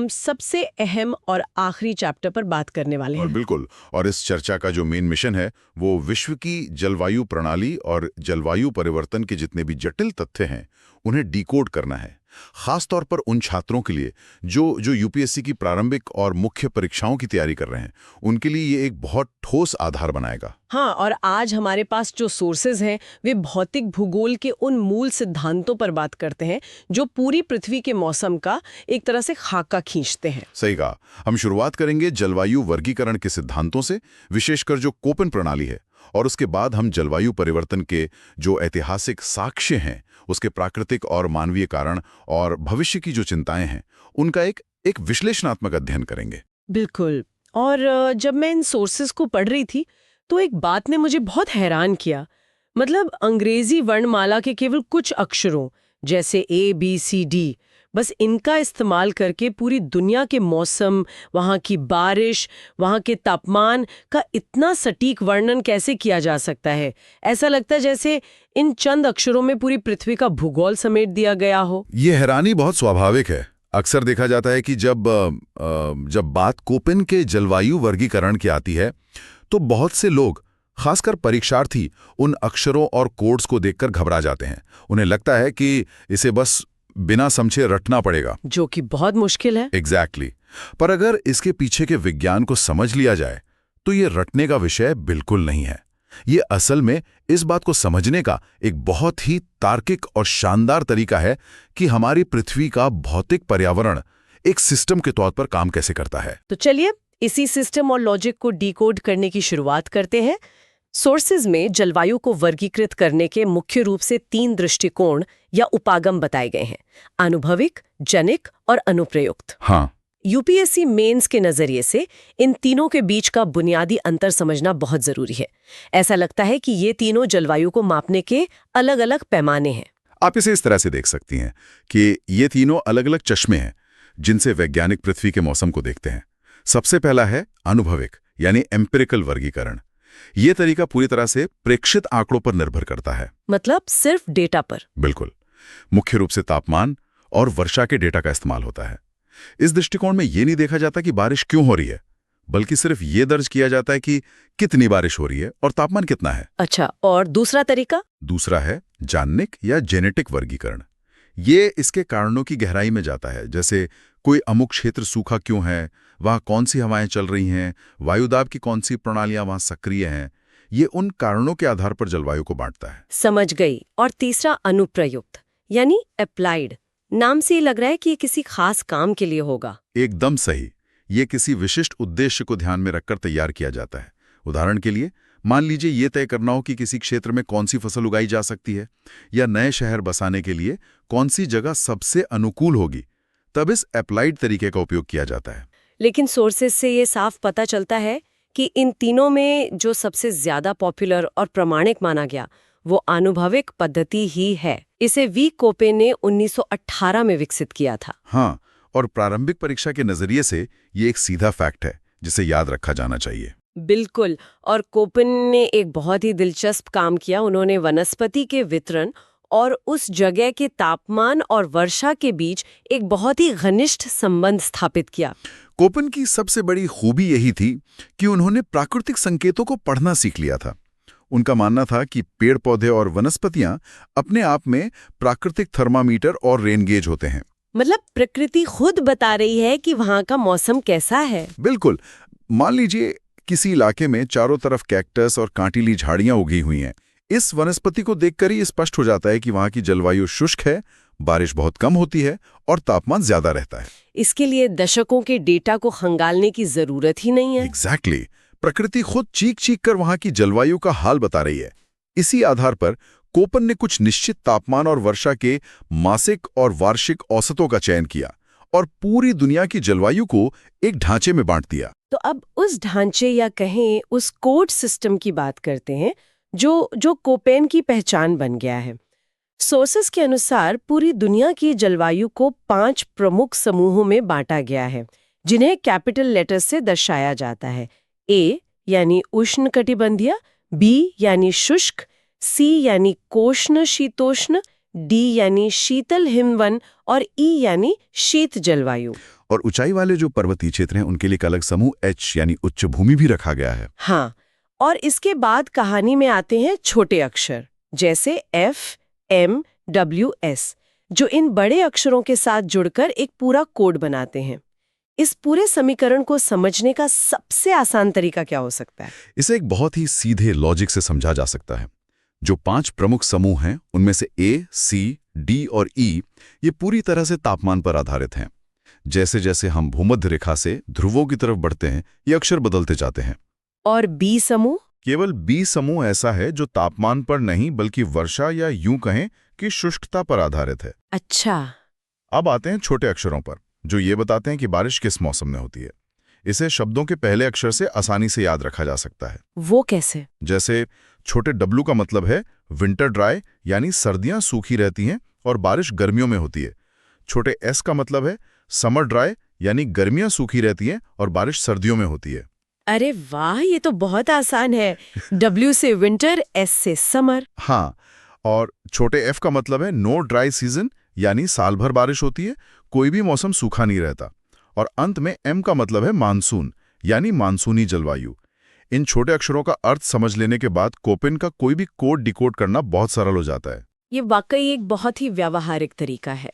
सबसे अहम और आखिरी चैप्टर पर बात करने वाले और हैं। बिल्कुल, और इस चर्चा का जो मेन मिशन है वो विश्व की जलवायु प्रणाली और जलवायु परिवर्तन के जितने भी जटिल तथ्य हैं उन्हें डिकोड करना है। खास तौर पर उन छात्रों के लिए जो यूपीएससी की प्रारंभिक और मुख्य परीक्षाओं की तैयारी कर रहे हैं, उनके लिए ये एक बहुत ठोस आधार बनाएगा। हाँ, और आज हमारे पास जो सोर्सेज हैं वे भौतिक भूगोल के उन मूल सिद्धांतों पर बात करते हैं जो पूरी पृथ्वी के मौसम का एक तरह से खाका खींचते हैं। सही कहा। हम शुरुआत करेंगे जलवायु वर्गीकरण के सिद्धांतों से, विशेषकर जो कोपेन प्रणाली है, और उसके बाद हम जलवायु परिवर्तन के जो ऐतिहासिक साक्ष्य हैं, उसके प्राकृतिक और मानवीय कारण और भविष्य की जो चिंताएं हैं, उनका एक विश्लेषणात्मक अध्ययन करेंगे। बिल्कुल। और जब मैं इन सोर्सेज को पढ़ रही थी तो एक बात ने मुझे बहुत हैरान किया। मतलब अंग्रेजी वर्णमाला के केवल कुछ अक्षरों जैसे ABCD, बस इनका इस्तेमाल करके पूरी दुनिया के मौसम, वहाँ की बारिश, वहाँ के तापमान का इतना सटीक वर्णन कैसे किया जा सकता है। ऐसा लगता है जैसे इन चंद अक्षरों में पूरी पृथ्वी का भूगोल समेट दिया गया हो। ये हैरानी बहुत स्वाभाविक है। अक्सर देखा जाता है कि जब बात कोपेन के जलवायु वर्गीकरण की आती है तो बहुत से लोग, खासकर परीक्षार्थी, उन अक्षरों और कोड्स को देखकर घबरा जाते हैं। उन्हें लगता है कि इसे बस बिना समझे रटना पड़ेगा, जो कि बहुत मुश्किल है। एग्जैक्टली। पर अगर इसके पीछे के विज्ञान को समझ लिया जाए तो ये रटने का विषय बिल्कुल नहीं है। ये असल में इस बात को समझने का एक बहुत ही तार्किक और शानदार तरीका है कि हमारी पृथ्वी का भौतिक पर्यावरण एक सिस्टम के तौर पर काम कैसे करता है। तो चलिए इसी सिस्टम और लॉजिक को डिकोड करने की शुरुआत करते हैं। सोर्सेज में जलवायु को वर्गीकृत करने के मुख्य रूप से 3 दृष्टिकोण या उपागम बताए गए हैं: आनुभविक, जनिक और अनुप्रयुक्त। हाँ, यूपीएससी मेंस के नजरिए से इन तीनों के बीच का बुनियादी अंतर समझना बहुत जरूरी है। ऐसा लगता है कि ये तीनों जलवायु को मापने के अलग अलग पैमाने हैं। आप इसे इस तरह से देख सकती हैं कि ये तीनों अलग अलग चश्मे हैं जिनसे वैज्ञानिक पृथ्वी के मौसम को देखते हैं। सबसे पहला है अनुभविक यानी एम्पिरिकल वर्गीकरण। ये तरीका पूरी तरह से प्रेक्षित आंकड़ों पर निर्भर करता है। मतलब सिर्फ डेटा पर? बिल्कुल। मुख्य रूप से तापमान और वर्षा के डेटा का इस्तेमाल होता है। इस दृष्टिकोण में ये नहीं देखा जाता कि बारिश क्यों हो रही है, बल्कि सिर्फ ये दर्ज किया जाता है कि कितनी बारिश हो रही है और तापमान कितना है। अच्छा, और दूसरा तरीका? दूसरा है जाननिक या जेनेटिक वर्गीकरण। ये इसके कारणों की गहराई में जाता है, जैसे कोई अमुक क्षेत्र सूखा क्यों है, वहाँ कौन सी हवाएं चल रही हैं, वायुदाब की कौन सी प्रणालियां वहाँ सक्रिय हैं। ये उन कारणों के आधार पर जलवायु को बांटता है। समझ गई। और तीसरा अनुप्रयुक्त यानी अप्लाइड। नाम से ही लग रहा है कि ये किसी खास काम के लिए होगा। एकदम सही। ये किसी विशिष्ट उद्देश्य को ध्यान में रखकर तैयार किया जाता है। उदाहरण के लिए, मान लीजिए ये तय करना हो कि किसी क्षेत्र में कौन सी फसल उगाई जा सकती है या नए शहर बसाने के लिए कौन सी जगह सबसे अनुकूल होगी, तब इस अप्लाइड तरीके का उपयोग किया जाता है। लेकिन सोर्सेज से ये साफ पता चलता है कि इन तीनों में जो सबसे ज्यादा पॉपुलर और प्रमाणिक माना गया वो आनुभविक पद्धति ही है। इसे वी कोपेन ने 1918 में विकसित किया था। हाँ, और प्रारंभिक परीक्षा के नजरिए से ये एक सीधा फैक्ट है जिसे याद रखा जाना चाहिए। बिल्कुल। और कोपेन ने एक बहुत ही दिलचस्प काम किया। उन्होंने वनस्पति के वितरण और उस जगह के तापमान और वर्षा के बीच एक बहुत ही घनिष्ठ संबंध स्थापित किया। कोपेन की सबसे बड़ी खूबी यही थी कि उन्होंने प्राकृतिक संकेतों को पढ़ना सीख लिया था। उनका मानना था कि पेड़ पौधे और वनस्पतियां अपने आप में प्राकृतिक थर्मामीटर और रेन गेज होते हैं। मतलब प्रकृति खुद बता रही है कि वहाँ का मौसम कैसा है। बिल्कुल। मान लीजिए किसी इलाके में चारों तरफ कैक्टस और कांटीली झाड़ियां उगी हुई हैं। इस वनस्पति को देखकर ही स्पष्ट हो जाता है कि वहाँ की जलवायु शुष्क है, बारिश बहुत कम होती है और तापमान ज्यादा रहता है। इसके लिए दशकों के डेटा को खंगालने की जरूरत ही नहीं है। एग्जैक्टली। प्रकृति खुद चीख कर वहाँ की जलवायु का हाल बता रही है। इसी आधार पर कोपन ने कुछ निश्चित तापमान और वर्षा के मासिक और वार्षिक औसतों का चयन किया और पूरी दुनिया की जलवायु को एक ढांचे में बांट दिया। तो अब उस ढांचे या कहें उस कोड सिस्टम की बात करते हैं जो कोपेन की पहचान बन गया है। सोर्सेस के अनुसार पूरी दुनिया की जलवायु को 5 प्रमुख समूहों में बांटा गया है, जिन्हें कैपिटल लेटर से दर्शाया जाता है। ए यानी उष्णकटिबंधीय, बी यानी शुष्क, सी यानी कोष्ण शीतोष्ण, डी यानी शीतल हिमवन और ई यानी शीत जलवायु। और ऊंचाई वाले जो पर्वतीय क्षेत्र हैं उनके लिए एक अलग समूह एच यानी उच्च भूमि भी रखा गया है। हाँ, और इसके बाद कहानी में आते हैं छोटे अक्षर जैसे एफ, एम, डब्ल्यू, एस, जो इन बड़े अक्षरों के साथ जुड़कर एक पूरा कोड बनाते हैं। इस पूरे समीकरण को समझने का सबसे आसान तरीका क्या हो सकता है? इसे एक बहुत ही सीधे लॉजिक से समझा जा सकता है। जो 5 प्रमुख समूह हैं उनमें से ए, सी, डी और ई ये पूरी तरह से तापमान पर आधारित हैं। जैसे जैसे हम भूमध्य रेखा से ध्रुवों की तरफ बढ़ते हैं ये अक्षर बदलते जाते हैं। और बी समूह? केवल बी समूह ऐसा है जो तापमान पर नहीं बल्कि वर्षा या यूं कहें कि शुष्कता पर आधारित है। अच्छा। अब आते हैं छोटे अक्षरों पर, जो ये बताते हैं कि बारिश किस मौसम में होती है। इसे शब्दों के पहले अक्षर से आसानी से याद रखा जा सकता है। वो कैसे? जैसे छोटे डब्लू का मतलब है विंटर ड्राई, यानी सर्दियां सूखी रहती हैं और बारिश गर्मियों में होती है। छोटे एस का मतलब है समर ड्राई, यानी गर्मियां सूखी रहती हैं और बारिश सर्दियों में होती है। अरे वाह, ये तो बहुत आसान है। डब्ल्यू से विंटर, एस से समर। हाँ, और छोटे एफ का मतलब है नो ड्राई सीजन, यानी साल भर बारिश होती है, कोई भी मौसम सूखा नहीं रहता। और अंत में एम का मतलब है मानसून, यानी मानसूनी जलवायु। इन छोटे अक्षरों का अर्थ समझ लेने के बाद कोपेन का कोई भी कोड डिकोड करना बहुत सरल हो जाता है। ये वाकई एक बहुत ही व्यावहारिक तरीका है।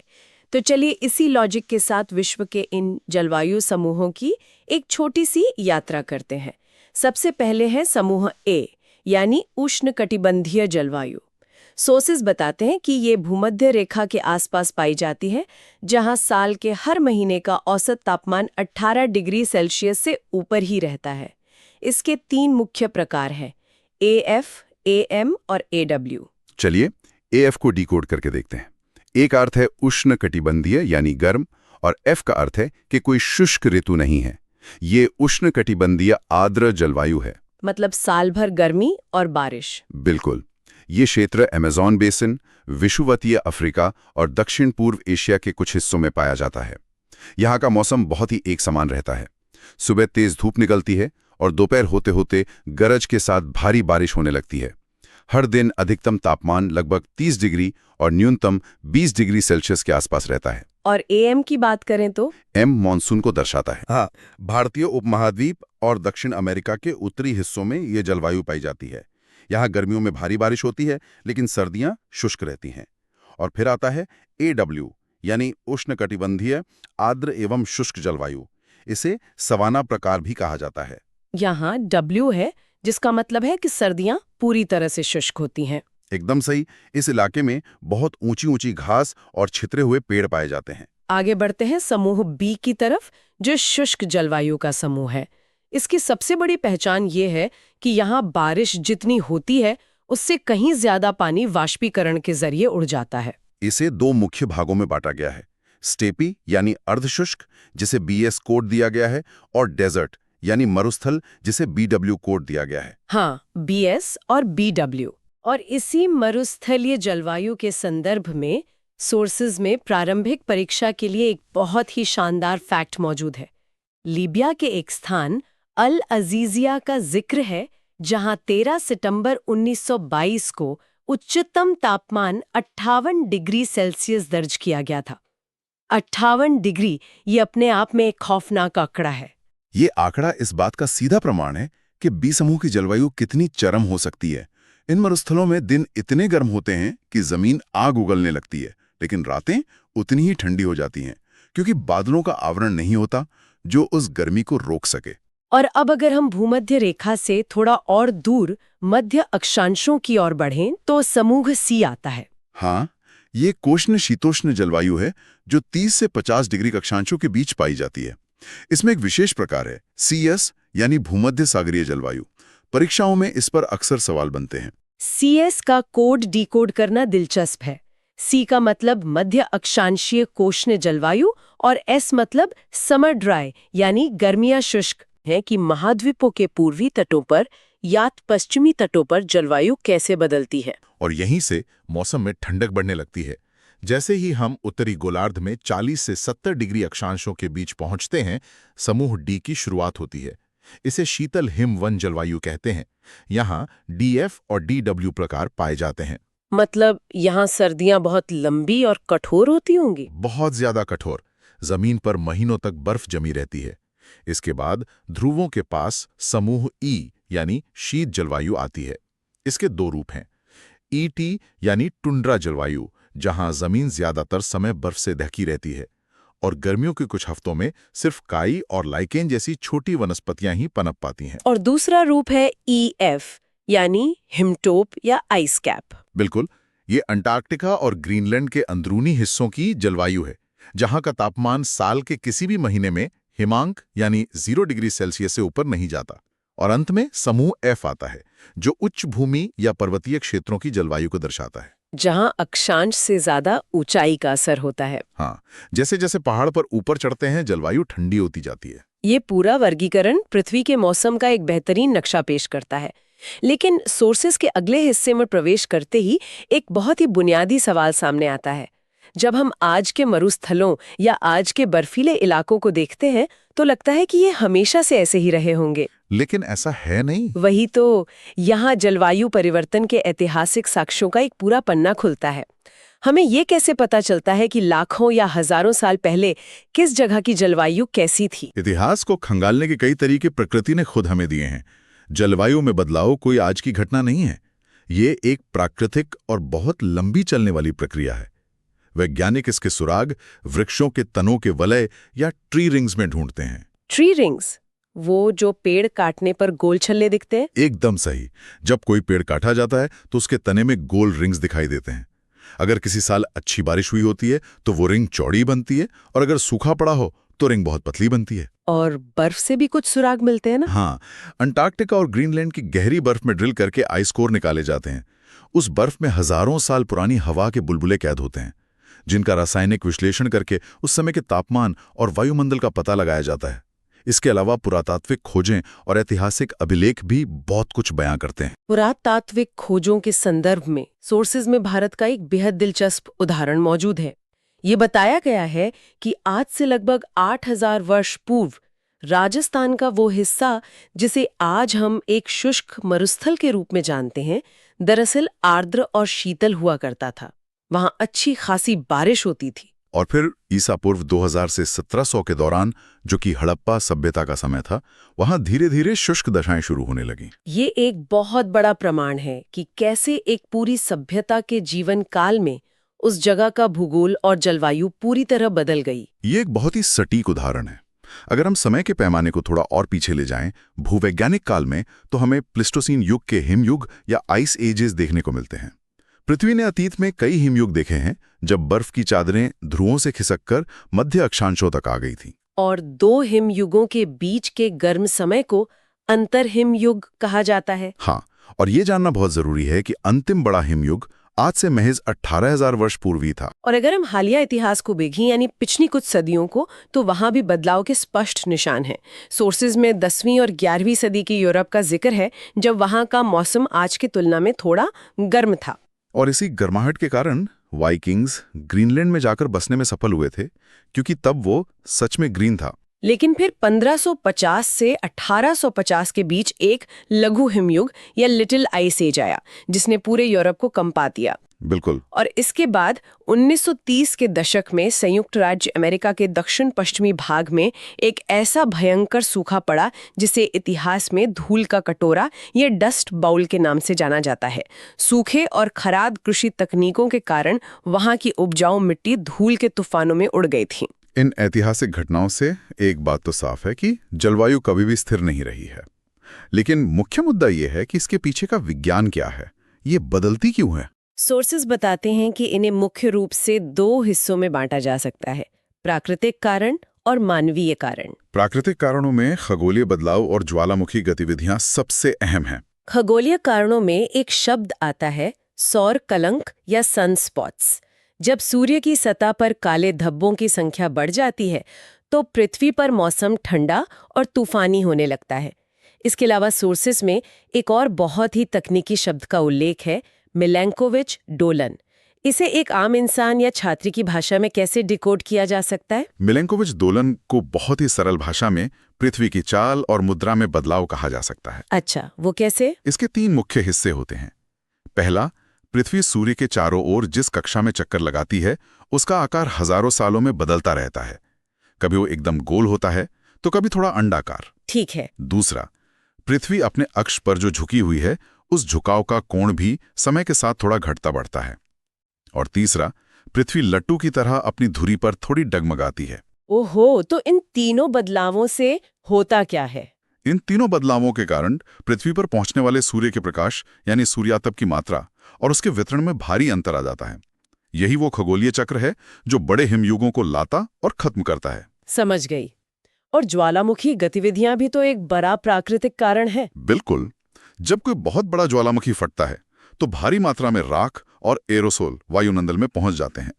तो चलिए इसी लॉजिक के साथ विश्व के इन जलवायु समूहों की एक छोटी सी यात्रा करते हैं। सबसे पहले है समूह ए, यानी उष्णकटिबंधीय जलवायु। सोर्सेस बताते हैं कि ये भूमध्य रेखा के आसपास पाई जाती है, जहां साल के हर महीने का औसत तापमान 18 डिग्री सेल्सियस से ऊपर ही रहता है। इसके 3 मुख्य प्रकार हैं, AF, AM और AW। चलिए AF को डिकोड करके देखते हैं। ए का अर्थ है उष्णकटिबंधीय यानी गर्म, और F का अर्थ है कि कोई शुष्क ऋतु नहीं है। ये उष्णकटिबंधीय आर्द्र जलवायु है, मतलब साल भर गर्मी और बारिश। बिल्कुल। ये क्षेत्र अमेज़न बेसिन, विषुवतीय अफ्रीका और दक्षिण पूर्व एशिया के कुछ हिस्सों में पाया जाता है। यहाँ का मौसम बहुत ही एक समान रहता है। सुबह तेज धूप निकलती है और दोपहर होते होते गरज के साथ भारी बारिश होने लगती है। हर दिन अधिकतम तापमान लगभग 30 डिग्री और न्यूनतम 20 डिग्री सेल्सियस के आसपास रहता है। और AM की बात करें तो? एम मानसून को दर्शाता है। हाँ, भारतीय उपमहाद्वीप और दक्षिण अमेरिका के उत्तरी हिस्सों में ये जलवायु पाई जाती है। यहाँ गर्मियों में भारी बारिश होती है, लेकिन सर्दियाँ शुष्क रहती हैं। और फिर आता है AW, यानी उष्णकटिबंधीय आर्द्र एवं शुष्क जलवायु। इसे सवाना प्रकार भी कहा जाता है। यहाँ W है, जिसका मतलब है कि सर्दियां पूरी तरह से शुष्क होती हैं। एकदम सही। इस इलाके में बहुत ऊंची ऊंची घास और छितरे हुए पेड़ पाए जाते हैं। आगे बढ़ते हैं समूह B की तरफ, जो शुष्क जलवायु का समूह है। इसकी सबसे बड़ी पहचान ये है कि यहाँ बारिश जितनी होती है उससे कहीं ज्यादा पानी वाष्पीकरण के जरिए उड़ जाता है। इसे 2 मुख्य भागों में बांटा गया है, स्टेपी यानी अर्धशुष्क, जिसे BS कोड दिया गया है, और डेजर्ट यानी मरुस्थल, जिसे BW कोड दिया गया है। हाँ, BS और BW। और इसी मरुस्थलीय जलवायु के संदर्भ में सोर्सेज में प्रारंभिक परीक्षा के लिए एक बहुत ही शानदार फैक्ट मौजूद है। लीबिया के एक स्थान अल अजीजिया का जिक्र है, जहां 13 सितंबर 1922 को उच्चतम तापमान 58 डिग्री सेल्सियस दर्ज किया गया था। 58 डिग्री, ये अपने आप में एक खौफनाक आंकड़ा है। ये आंकड़ा इस बात का सीधा प्रमाण है कि बी समूह की जलवायु कितनी चरम हो सकती है। इन मरुस्थलों में दिन इतने गर्म होते हैं कि जमीन आग उगलने लगती है, लेकिन रातें उतनी ही ठंडी हो जाती हैं, क्योंकि बादलों का आवरण नहीं होता जो उस गर्मी को रोक सके। और अब अगर हम भूमध्य रेखा से थोड़ा और दूर मध्य अक्षांशों की ओर बढ़ें तो समूह सी आता है। हाँ, ये कोष्ण शीतोष्ण जलवायु है जो 30 से 50 डिग्री अक्षांशों के बीच पाई जाती है। इसमें एक विशेष प्रकार है CS यानी भूमध्य सागरीय जलवायु। परीक्षाओं में इस पर अक्सर सवाल बनते हैं। CS का कोड डिकोड करना दिलचस्प है। C का मतलब मध्य अक्षांशीय कोष्ण जलवायु और S मतलब समर ड्राई यानी गर्मियां शुष्क है कि महाद्वीपों के पूर्वी तटों पर या पश्चिमी तटों पर जलवायु कैसे बदलती है। और यहीं से मौसम में ठंडक बढ़ने लगती है। जैसे ही हम उत्तरी गोलार्ध में 40 से 70 डिग्री अक्षांशों के बीच पहुंचते हैं, समूह डी की शुरुआत होती है। इसे शीतल हिमवन जलवायु कहते हैं। यहाँ DF और DW प्रकार पाए जाते हैं। मतलब यहाँ सर्दियां बहुत लंबी और कठोर होती होंगी। बहुत ज्यादा कठोर, जमीन पर महीनों तक बर्फ जमी रहती है। इसके बाद ध्रुवों के पास समूह E यानी शीत जलवायु आती है। इसके दो रूप हैं। ET यानी टुंड्रा जलवायु, जहां जमीन ज्यादातर समय बर्फ से ढकी रहती है और गर्मियों के कुछ हफ्तों में सिर्फ काई और लाइकेन जैसी छोटी वनस्पतियां ही पनप पाती हैं। और दूसरा रूप है EF यानी हिमटोप या आइस कैप। बिल्कुल, ये अंटार्कटिका और ग्रीनलैंड के अंदरूनी हिस्सों की जलवायु है, जहां का तापमान साल के किसी भी महीने में हिमांक यानी 0 डिग्री सेल्सियस से ऊपर नहीं जाता। और अंत में समूह F आता है, जो उच्च भूमि या पर्वतीय क्षेत्रों की जलवायु को दर्शाता है, जहां अक्षांश से ज्यादा ऊंचाई का असर होता है। हाँ, जैसे जैसे पहाड़ पर ऊपर चढ़ते हैं जलवायु ठंडी होती जाती है। ये पूरा वर्गीकरण पृथ्वी के मौसम का एक बेहतरीन नक्शा पेश करता है। लेकिन सोर्सेस के अगले हिस्से में प्रवेश करते ही एक बहुत ही बुनियादी सवाल सामने आता है। जब हम आज के मरुस्थलों या आज के बर्फीले इलाकों को देखते हैं तो लगता है कि ये हमेशा से ऐसे ही रहे होंगे। लेकिन ऐसा है नहीं। वही तो, यहाँ जलवायु परिवर्तन के ऐतिहासिक साक्ष्यों का एक पूरा पन्ना खुलता है। हमें ये कैसे पता चलता है कि लाखों या हजारों साल पहले किस जगह की जलवायु कैसी थी? इतिहास को खंगालने के कई तरीके प्रकृति ने खुद हमें दिए हैं। जलवायु में बदलाव कोई आज की घटना नहीं है। ये एक प्राकृतिक और बहुत लंबी चलने वाली प्रक्रिया है। वैज्ञानिक इसके सुराग वृक्षों के तनों के वलय या ट्री रिंग्स में ढूंढते हैं। ट्री रिंग्स, वो जो पेड़ काटने पर गोल छल्ले दिखते हैं? एकदम सही। जब कोई पेड़ काटा जाता है तो उसके तने में गोल रिंग्स दिखाई देते हैं। अगर किसी साल अच्छी बारिश हुई होती है तो वो रिंग चौड़ी बनती है, और अगर सूखा पड़ा हो तो रिंग बहुत पतली बनती है। और बर्फ से भी कुछ सुराग मिलते हैं ना? हाँ, अंटार्कटिका और ग्रीनलैंड की गहरी बर्फ में ड्रिल करके आइस कोर निकाले जाते हैं। उस बर्फ में हजारों साल पुरानी हवा के बुलबुले कैद होते हैं, जिनका रासायनिक विश्लेषण करके उस समय के तापमान और वायुमंडल का पता लगाया जाता है। इसके अलावा पुरातात्विक खोजें और ऐतिहासिक अभिलेख भी बहुत कुछ बयां करते हैं। पुरातात्विक खोजों के संदर्भ में सोर्सेज में भारत का एक बेहद दिलचस्प उदाहरण मौजूद है। ये बताया गया है कि आज से लगभग 8000 वर्ष पूर्व राजस्थान का वो हिस्सा जिसे आज हम एक शुष्क मरुस्थल के रूप में जानते हैं, दरअसल आर्द्र और शीतल हुआ करता था। वहां अच्छी खासी बारिश होती थी। और फिर ईसा पूर्व 2000 से 1700 के दौरान, जो कि हड़प्पा सभ्यता का समय था, वहां धीरे धीरे शुष्क दशाएं शुरू होने लगीं। ये एक बहुत बड़ा प्रमाण है कि कैसे एक पूरी सभ्यता के जीवन काल में उस जगह का भूगोल और जलवायु पूरी तरह बदल गई। ये एक बहुत ही सटीक उदाहरण है। अगर हम समय के पैमाने को थोड़ा और पीछे ले जाएं, भूवैज्ञानिक काल में, तो हमें प्लिस्टोसीन युग के हिमयुग या आइस एजेस देखने को मिलते हैं। पृथ्वी ने अतीत में कई हिमयुग देखे हैं, जब बर्फ की चादरें ध्रुवों से खिसककर मध्य अक्षांशों तक आ गई थी। और 2 हिमयुगों के बीच के गर्म समय को अंतर हिमयुग कहा जाता है। हाँ, और ये जानना बहुत जरूरी है कि अंतिम बड़ा हिमयुग आज से महज 18,000 वर्ष पूर्व ही था। और अगर हम हालिया इतिहास को देखें, यानी पिछली कुछ सदियों को, तो वहां भी बदलाव के स्पष्ट निशान हैं। सोर्सेज में 10वीं और 11वीं सदी की यूरोप का जिक्र है, जब वहां का मौसम आज की तुलना में थोड़ा गर्म था। और इसी गर्माहट के कारण वाइकिंग्स ग्रीनलैंड में जाकर बसने में सफल हुए थे, क्योंकि तब वो सच में ग्रीन था। लेकिन फिर 1550 से 1850 के बीच एक लघु हिमयुग या लिटिल आइस एज आया, जिसने पूरे यूरोप को कंपा दिया। बिल्कुल। और इसके बाद 1930 के दशक में संयुक्त राज्य अमेरिका के दक्षिण पश्चिमी भाग में एक ऐसा भयंकर सूखा पड़ा जिसे इतिहास में धूल का कटोरा या डस्ट बाउल के नाम से जाना जाता है। सूखे और खराद कृषि तकनीकों के कारण वहां की उपजाऊ मिट्टी धूल के तूफानों में उड़ गई थी। इन ऐतिहासिक घटनाओं से एक बात तो साफ है कि जलवायु कभी भी स्थिर नहीं रही है, लेकिन मुख्य मुद्दा यह है कि इसके पीछे का विज्ञान क्या है, ये बदलती क्यों है। सोर्सेज बताते हैं कि इन्हें मुख्य रूप से 2 हिस्सों में बांटा जा सकता है, प्राकृतिक कारण और मानवीय कारण। प्राकृतिक कारणों में खगोलीय बदलाव और ज्वालामुखी गतिविधियां सबसे अहम हैं। खगोलीय कारणों में एक शब्द आता है सौर कलंक या सनस्पॉट्स। जब सूर्य की सतह पर काले धब्बों की संख्या बढ़ जाती है तो पृथ्वी पर मौसम ठंडा और तूफानी होने लगता है। इसके अलावा सोर्सेस में एक और बहुत ही तकनीकी शब्द का उल्लेख है, मिलैंकोविच दोलन। इसे एक आम इंसान या छात्र की भाषा में कैसे डिकोड किया जा सकता है? मिलैंकोविच दोलन को बहुत ही सरल भाषा में पृथ्वी की चाल और मुद्रा में बदलाव कहा जा सकता है। अच्छा, वो कैसे? इसके 3 मुख्य हिस्से होते हैं। पहला, पृथ्वी सूर्य के चारों ओर जिस कक्षा में चक्कर लगाती है उसका आकार हजारों सालों में बदलता रहता है। कभी वो एकदम गोल होता है तो कभी थोड़ा अंडाकार। ठीक है। दूसरा, पृथ्वी अपने अक्ष पर जो झुकी हुई है उस झुकाव का कोण भी समय के साथ थोड़ा घटता बढ़ता है। और तीसरा, पृथ्वी लट्टू की तरह अपनी धुरी पर थोड़ी डगमगाती है। ओहो, तो इन तीनों बदलावों से होता क्या है? इन तीनों बदलावों के कारण पृथ्वी पर पहुंचने वाले सूर्य के प्रकाश यानी सूर्यातप की मात्रा और उसके वितरण में भारी अंतर आ जाता है। यही वो खगोलीय चक्र है जो बड़े हिमयुगों को लाता और खत्म करता है। समझ गई। और ज्वालामुखी गतिविधियां भी तो एक बड़ा प्राकृतिक कारण है। बिल्कुल। जब कोई बहुत बड़ा ज्वालामुखी फटता है तो भारी मात्रा में राख और एरोसोल वायुमंडल में पहुंच जाते हैं।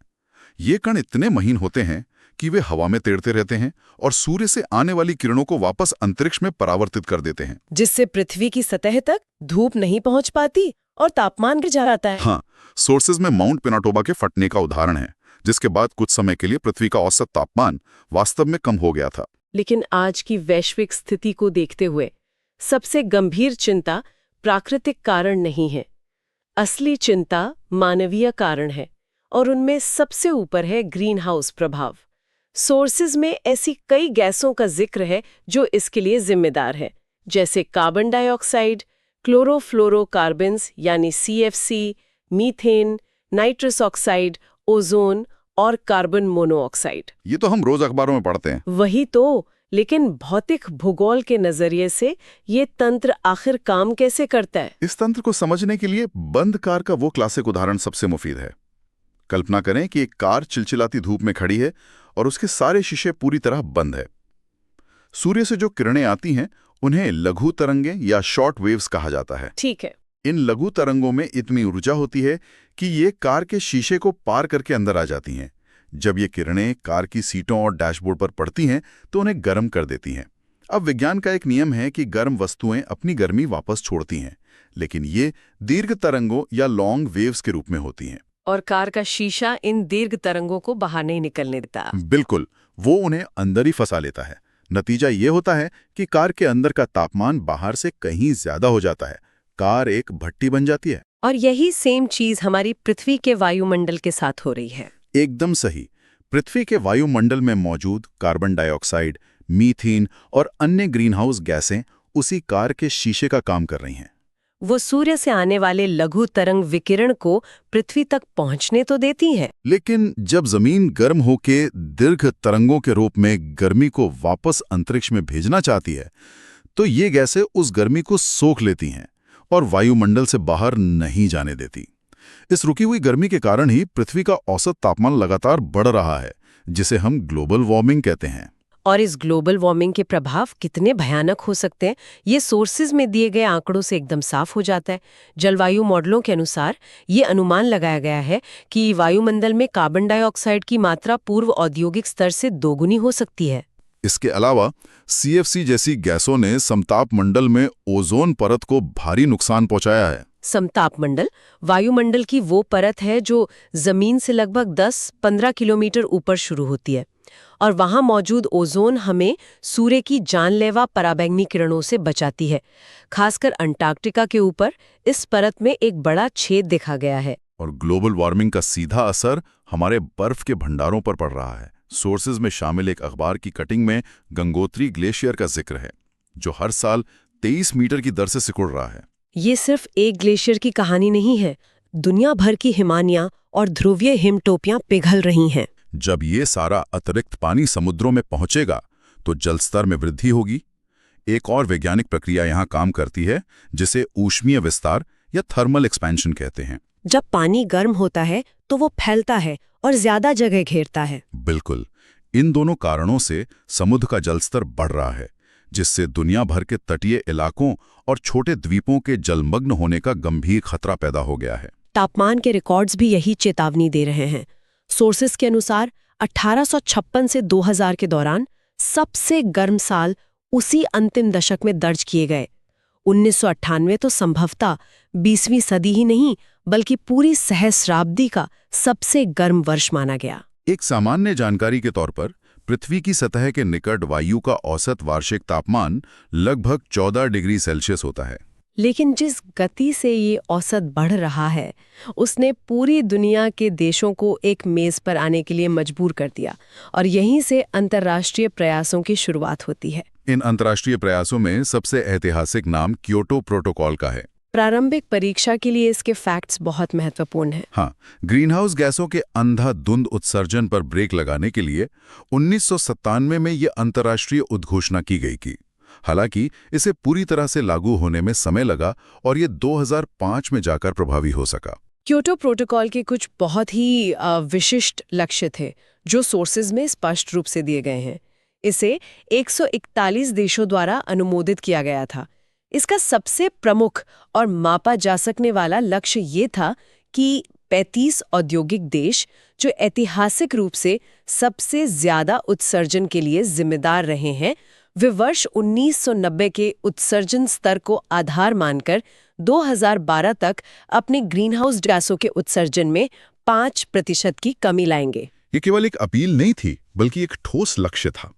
ये कण इतने महीन होते हैं कि वे हवा में तैरते रहते हैं और सूर्य से आने वाली किरणों को वापस अंतरिक्ष में परावर्तित कर देते हैं, जिससे पृथ्वी की सतह तक धूप नहीं पहुंच पाती और तापमान गिर जाता है। हाँ, सोर्सेज में माउंट पिनाटोबा के फटने का उदाहरण है, जिसके बाद कुछ समय के लिए पृथ्वी का औसत तापमान वास्तव में कम हो गया था। लेकिन आज की वैश्विक स्थिति को देखते हुए सबसे गंभीर चिंता प्राकृतिक कारण नहीं है। असली चिंता मानवीय कारण है और उनमें सबसे ऊपर है ग्रीन हाउस प्रभाव। सोर्सेज में ऐसी कई गैसों का जिक्र है जो इसके लिए जिम्मेदार है, जैसे कार्बन डाइऑक्साइड, क्लोरोफ्लोरोकार्बन्स यानी CFC, methane, nitrous oxide, ozone और कार्बन मोनोऑक्साइड। ये तो हम रोज अखबारों में पढ़ते हैं। वही तो, लेकिन भौतिक भूगोल के नजरिए से ये तंत्र आखिर काम कैसे करता है? इस तंत्र को समझने के लिए बंद कार का वो क्लासिक उदाहरण सबसे मुफीद है। कल्पना करें कि एक कार चिलचिलाती धूप में खड़ी है और उसके सारे शीशे पूरी तरह बंद है। सूर्य से जो किरणें आती हैं उन्हें लघु तरंगें या शॉर्ट वेव्स कहा जाता है। ठीक है। इन लघु तरंगों में इतनी ऊर्जा होती है कि ये कार के शीशे को पार करके अंदर आ जाती हैं। जब ये किरणें कार की सीटों और डैशबोर्ड पर पड़ती हैं तो उन्हें गर्म कर देती हैं। अब विज्ञान का एक नियम है कि गर्म वस्तुएं अपनी गर्मी वापस छोड़ती हैं, लेकिन ये दीर्घ तरंगों या लॉन्ग वेव्स के रूप में होती हैं। और कार का शीशा इन दीर्घ तरंगों को बाहर नहीं निकलने देता। बिल्कुल, वो उन्हें अंदर ही फंसा लेता है। नतीजा ये होता है कि कार के अंदर का तापमान बाहर से कहीं ज्यादा हो जाता है। कार एक भट्टी बन जाती है। और यही सेम चीज हमारी पृथ्वी के वायुमंडल के साथ हो रही है। एकदम सही। पृथ्वी के वायुमंडल में मौजूद कार्बन डाइऑक्साइड, मीथेन और अन्य ग्रीनहाउस गैसें उसी कार के शीशे का काम कर रही हैं। वो सूर्य से आने वाले लघु तरंग विकिरण को पृथ्वी तक पहुंचने तो देती हैं, लेकिन जब जमीन गर्म होके दीर्घ तरंगों के रूप में गर्मी को वापस अंतरिक्ष में भेजना चाहती है, तो ये गैसें उस गर्मी को सोख लेती हैं और वायुमंडल से बाहर नहीं जाने देती। इस रुकी हुई गर्मी के कारण ही पृथ्वी का औसत तापमान लगातार बढ़ रहा है, जिसे हम ग्लोबल वार्मिंग कहते हैं। और इस ग्लोबल वार्मिंग के प्रभाव कितने भयानक हो सकते हैं ये सोर्सेज में दिए गए आंकड़ों से एकदम साफ हो जाता है। जलवायु मॉडलों के अनुसार ये अनुमान लगाया गया है कि वायुमंडल में कार्बन डाइऑक्साइड की मात्रा पूर्व औद्योगिक स्तर से दोगुनी हो सकती है। इसके अलावा CFC जैसी गैसों ने समताप मंडल में ओजोन परत को भारी नुकसान पहुंचाया है। समताप मंडल वायुमंडल की वो परत है जो जमीन से लगभग 10-15 किलोमीटर ऊपर शुरू होती है। और वहां मौजूद ओजोन हमें सूर्य की जानलेवा पराबैंगनी किरणों से बचाती है। खासकर अंटार्कटिका के ऊपर इस परत में एक बड़ा छेद देखा गया है। और ग्लोबल वार्मिंग का सीधा असर हमारे बर्फ के भंडारों पर पड़ रहा है। सोर्सेज में शामिल एक अखबार की कटिंग में गंगोत्री ग्लेशियर का जिक्र है, जो हर साल 23 मीटर की दर से सिकुड़ रहा है। ये सिर्फ एक ग्लेशियर की कहानी नहीं है। दुनिया भर की हिमानियां और ध्रुवीय हिमटोपियां पिघल रही हैं। जब ये सारा अतिरिक्त पानी समुद्रों में पहुंचेगा तो जलस्तर में वृद्धि होगी। एक और वैज्ञानिक प्रक्रिया यहाँ काम करती है, जिसे ऊष्मीय विस्तार या थर्मल एक्सपेंशन कहते हैं। जब पानी गर्म होता है तो वो फैलता है और ज्यादा जगह घेरता है। बिल्कुल, इन दोनों कारणों से समुद्र का जलस्तर बढ़ रहा है, जिससे दुनिया भर के तटीय इलाकों और छोटे द्वीपों के जलमग्न होने का गंभीर खतरा पैदा हो गया है। तापमान के रिकॉर्ड्स भी यही चेतावनी दे रहे हैं। सोर्सेस के अनुसार 1856 से 2000 के दौरान सबसे गर्म साल उसी अंतिम दशक में दर्ज किए गए। 1998 तो संभवतः 20वीं सदी ही नहीं बल्कि पूरी सहस्राब्दी का सबसे गर्म वर्ष माना गया। एक सामान्य जानकारी के तौर पर पृथ्वी की सतह के निकट वायु का औसत वार्षिक तापमान लगभग 14 डिग्री सेल्सियस होता है। लेकिन जिस गति से ये औसत बढ़ रहा है, उसने पूरी दुनिया के देशों को एक मेज पर आने के लिए मजबूर कर दिया और यहीं से अंतर्राष्ट्रीय प्रयासों की शुरुआत होती है। इन अंतर्राष्ट्रीय प्रयासों में सबसे ऐतिहासिक नाम क्योटो प्रोटोकॉल का है। प्रारंभिक परीक्षा के लिए इसके फैक्ट्स बहुत महत्वपूर्ण हैं। हाँ, ग्रीनहाउस गैसों के अंधाधुंध उत्सर्जन पर ब्रेक लगाने के लिए 1997 में ये अंतर्राष्ट्रीय उद्घोषणा की गई थी। हालांकि इसे पूरी तरह से लागू होने में समय लगा और ये 2005 में जाकर प्रभावी हो सका। क्योटो प्रोटोकॉल के कुछ बहुत ही विशिष्ट लक्ष्य थे, जो सोर्सेज में स्पष्ट रूप से दिए गए हैं। इसे 141 देशों द्वारा अनुमोदित किया गया था। इसका सबसे प्रमुख और मापा जा सकने वाला लक्ष्य ये था कि 35 औद्योगिक देश, जो ऐतिहासिक रूप से सबसे ज्यादा उत्सर्जन के लिए जिम्मेदार रहे हैं, वे वर्ष 1990 के उत्सर्जन स्तर को आधार मानकर 2012 तक अपने ग्रीनहाउस गैसों के उत्सर्जन में 5% की कमी लाएंगे। ये केवल एक अपील नहीं थी, बल्कि एक ठोस लक्ष्य था।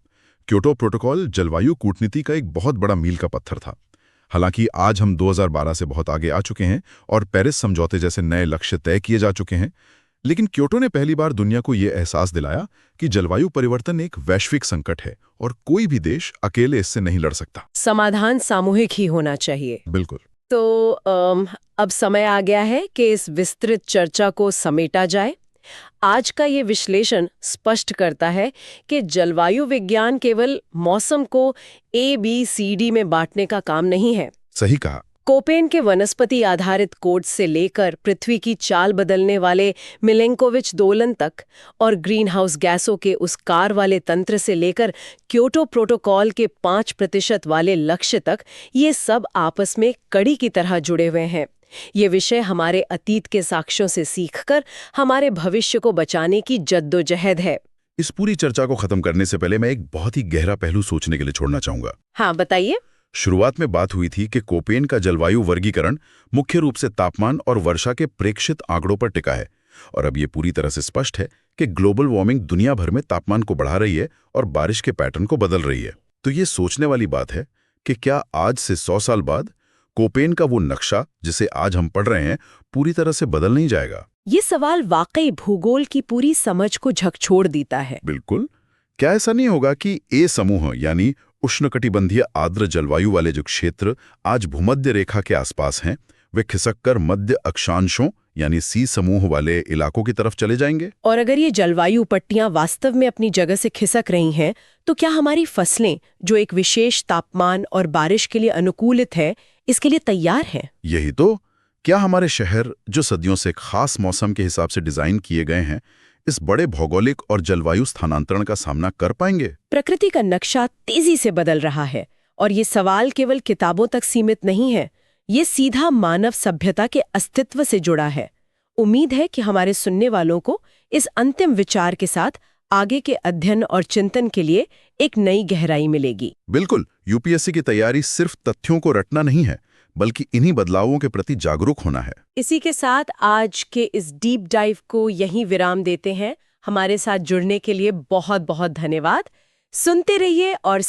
क्योटो प्रोटोकॉल जलवायु कूटनीति का एक बहुत बड़ा मील का पत्थर था। हालांकि आज हम 2012 से बहुत आगे आ चुके हैं और पेरिस समझौते जैसे नए लक्ष्य तय किए जा चुके हैं, लेकिन क्योटो ने पहली बार दुनिया को ये एहसास दिलाया कि जलवायु परिवर्तन एक वैश्विक संकट है और कोई भी देश अकेले इससे नहीं लड़ सकता। समाधान सामूहिक ही होना चाहिए। बिल्कुल। तो अब समय आ गया है कि इस विस्तृत चर्चा को समेटा जाए। आज का ये विश्लेषण स्पष्ट करता है कि जलवायु विज्ञान केवल मौसम को ABCD में बांटने का काम नहीं है। सही कहा। कोपेन के वनस्पति आधारित कोड से लेकर पृथ्वी की चाल बदलने वाले मिलेंकोविच दोलन तक और ग्रीनहाउस गैसों के उस कार वाले तंत्र से लेकर क्योटो प्रोटोकॉल के 5% वाले लक्ष्य तक, ये सब आपस में कड़ी की तरह जुड़े हुए हैं। ये विषय हमारे अतीत के साक्ष्यों से सीखकर हमारे भविष्य को बचाने की जद्दोजहद है। इस पूरी चर्चा को खत्म करने से पहले मैं एक बहुत ही गहरा पहलू सोचने के लिए छोड़ना चाहूंगा। हाँ, बताइए। शुरुआत में बात हुई थी कि कोपेन का जलवायु वर्गीकरण मुख्य रूप से तापमान और वर्षा के प्रेक्षित आंकड़ों पर टिका है, और अब ये पूरी तरह से स्पष्ट है कि ग्लोबल वार्मिंग दुनिया भर में तापमान को बढ़ा रही है और बारिश के पैटर्न को बदल रही है। तो ये सोचने वाली बात है कि क्या आज से 100 साल बाद कोपेन का वो नक्शा जिसे आज हम पढ़ रहे हैं पूरी तरह से बदल नहीं जाएगा? ये सवाल वाकई भूगोल की पूरी समझ को झकझोर देता है। बिल्कुल। क्या ऐसा नहीं होगा कि ए समूह यानी उष्णकटिबंधीय आर्द्र जलवायु वाले जो क्षेत्र आज भूमध्य रेखा के आसपास हैं, वे खिसककर मध्य अक्षांशों यानी सी समूह वाले इलाकों की तरफ चले जाएंगे? और अगर ये जलवायु पट्टियां वास्तव में अपनी जगह से खिसक रही हैं, तो क्या हमारी फसलें, जो एक विशेष तापमान और बारिश के लिए अनुकूलित है, इसके लिए तैयार हैं? यही तो। क्या हमारे शहर, जो सदियों से खास मौसम के हिसाब से डिजाइन किए गए हैं, इस बड़े भौगोलिक और जलवायु स्थानांतरण का सामना कर पाएंगे? प्रकृति का नक्शा तेजी से बदल रहा है और ये सवाल केवल किताबों तक सीमित नहीं है। ये सीधा मानव सभ्यता के अस्तित्व से जुड़ा है। उम्मीद है कि हमारे सुनने वालों को इस अंतिम विचार के साथ आगे के अध्ययन और चिंतन के लिए एक नई गहराई मिलेगी। बिल्कुल। यूपीएससी की तैयारी सिर्फ तथ्यों को रटना नहीं है, बल्कि इन्हीं बदलावों के प्रति जागरूक होना है। इसी के साथ आज के इस डीप डाइव को यहीं विराम देते हैं। हमारे साथ जुड़ने के लिए बहुत बहुत धन्यवाद। सुनते रहिए और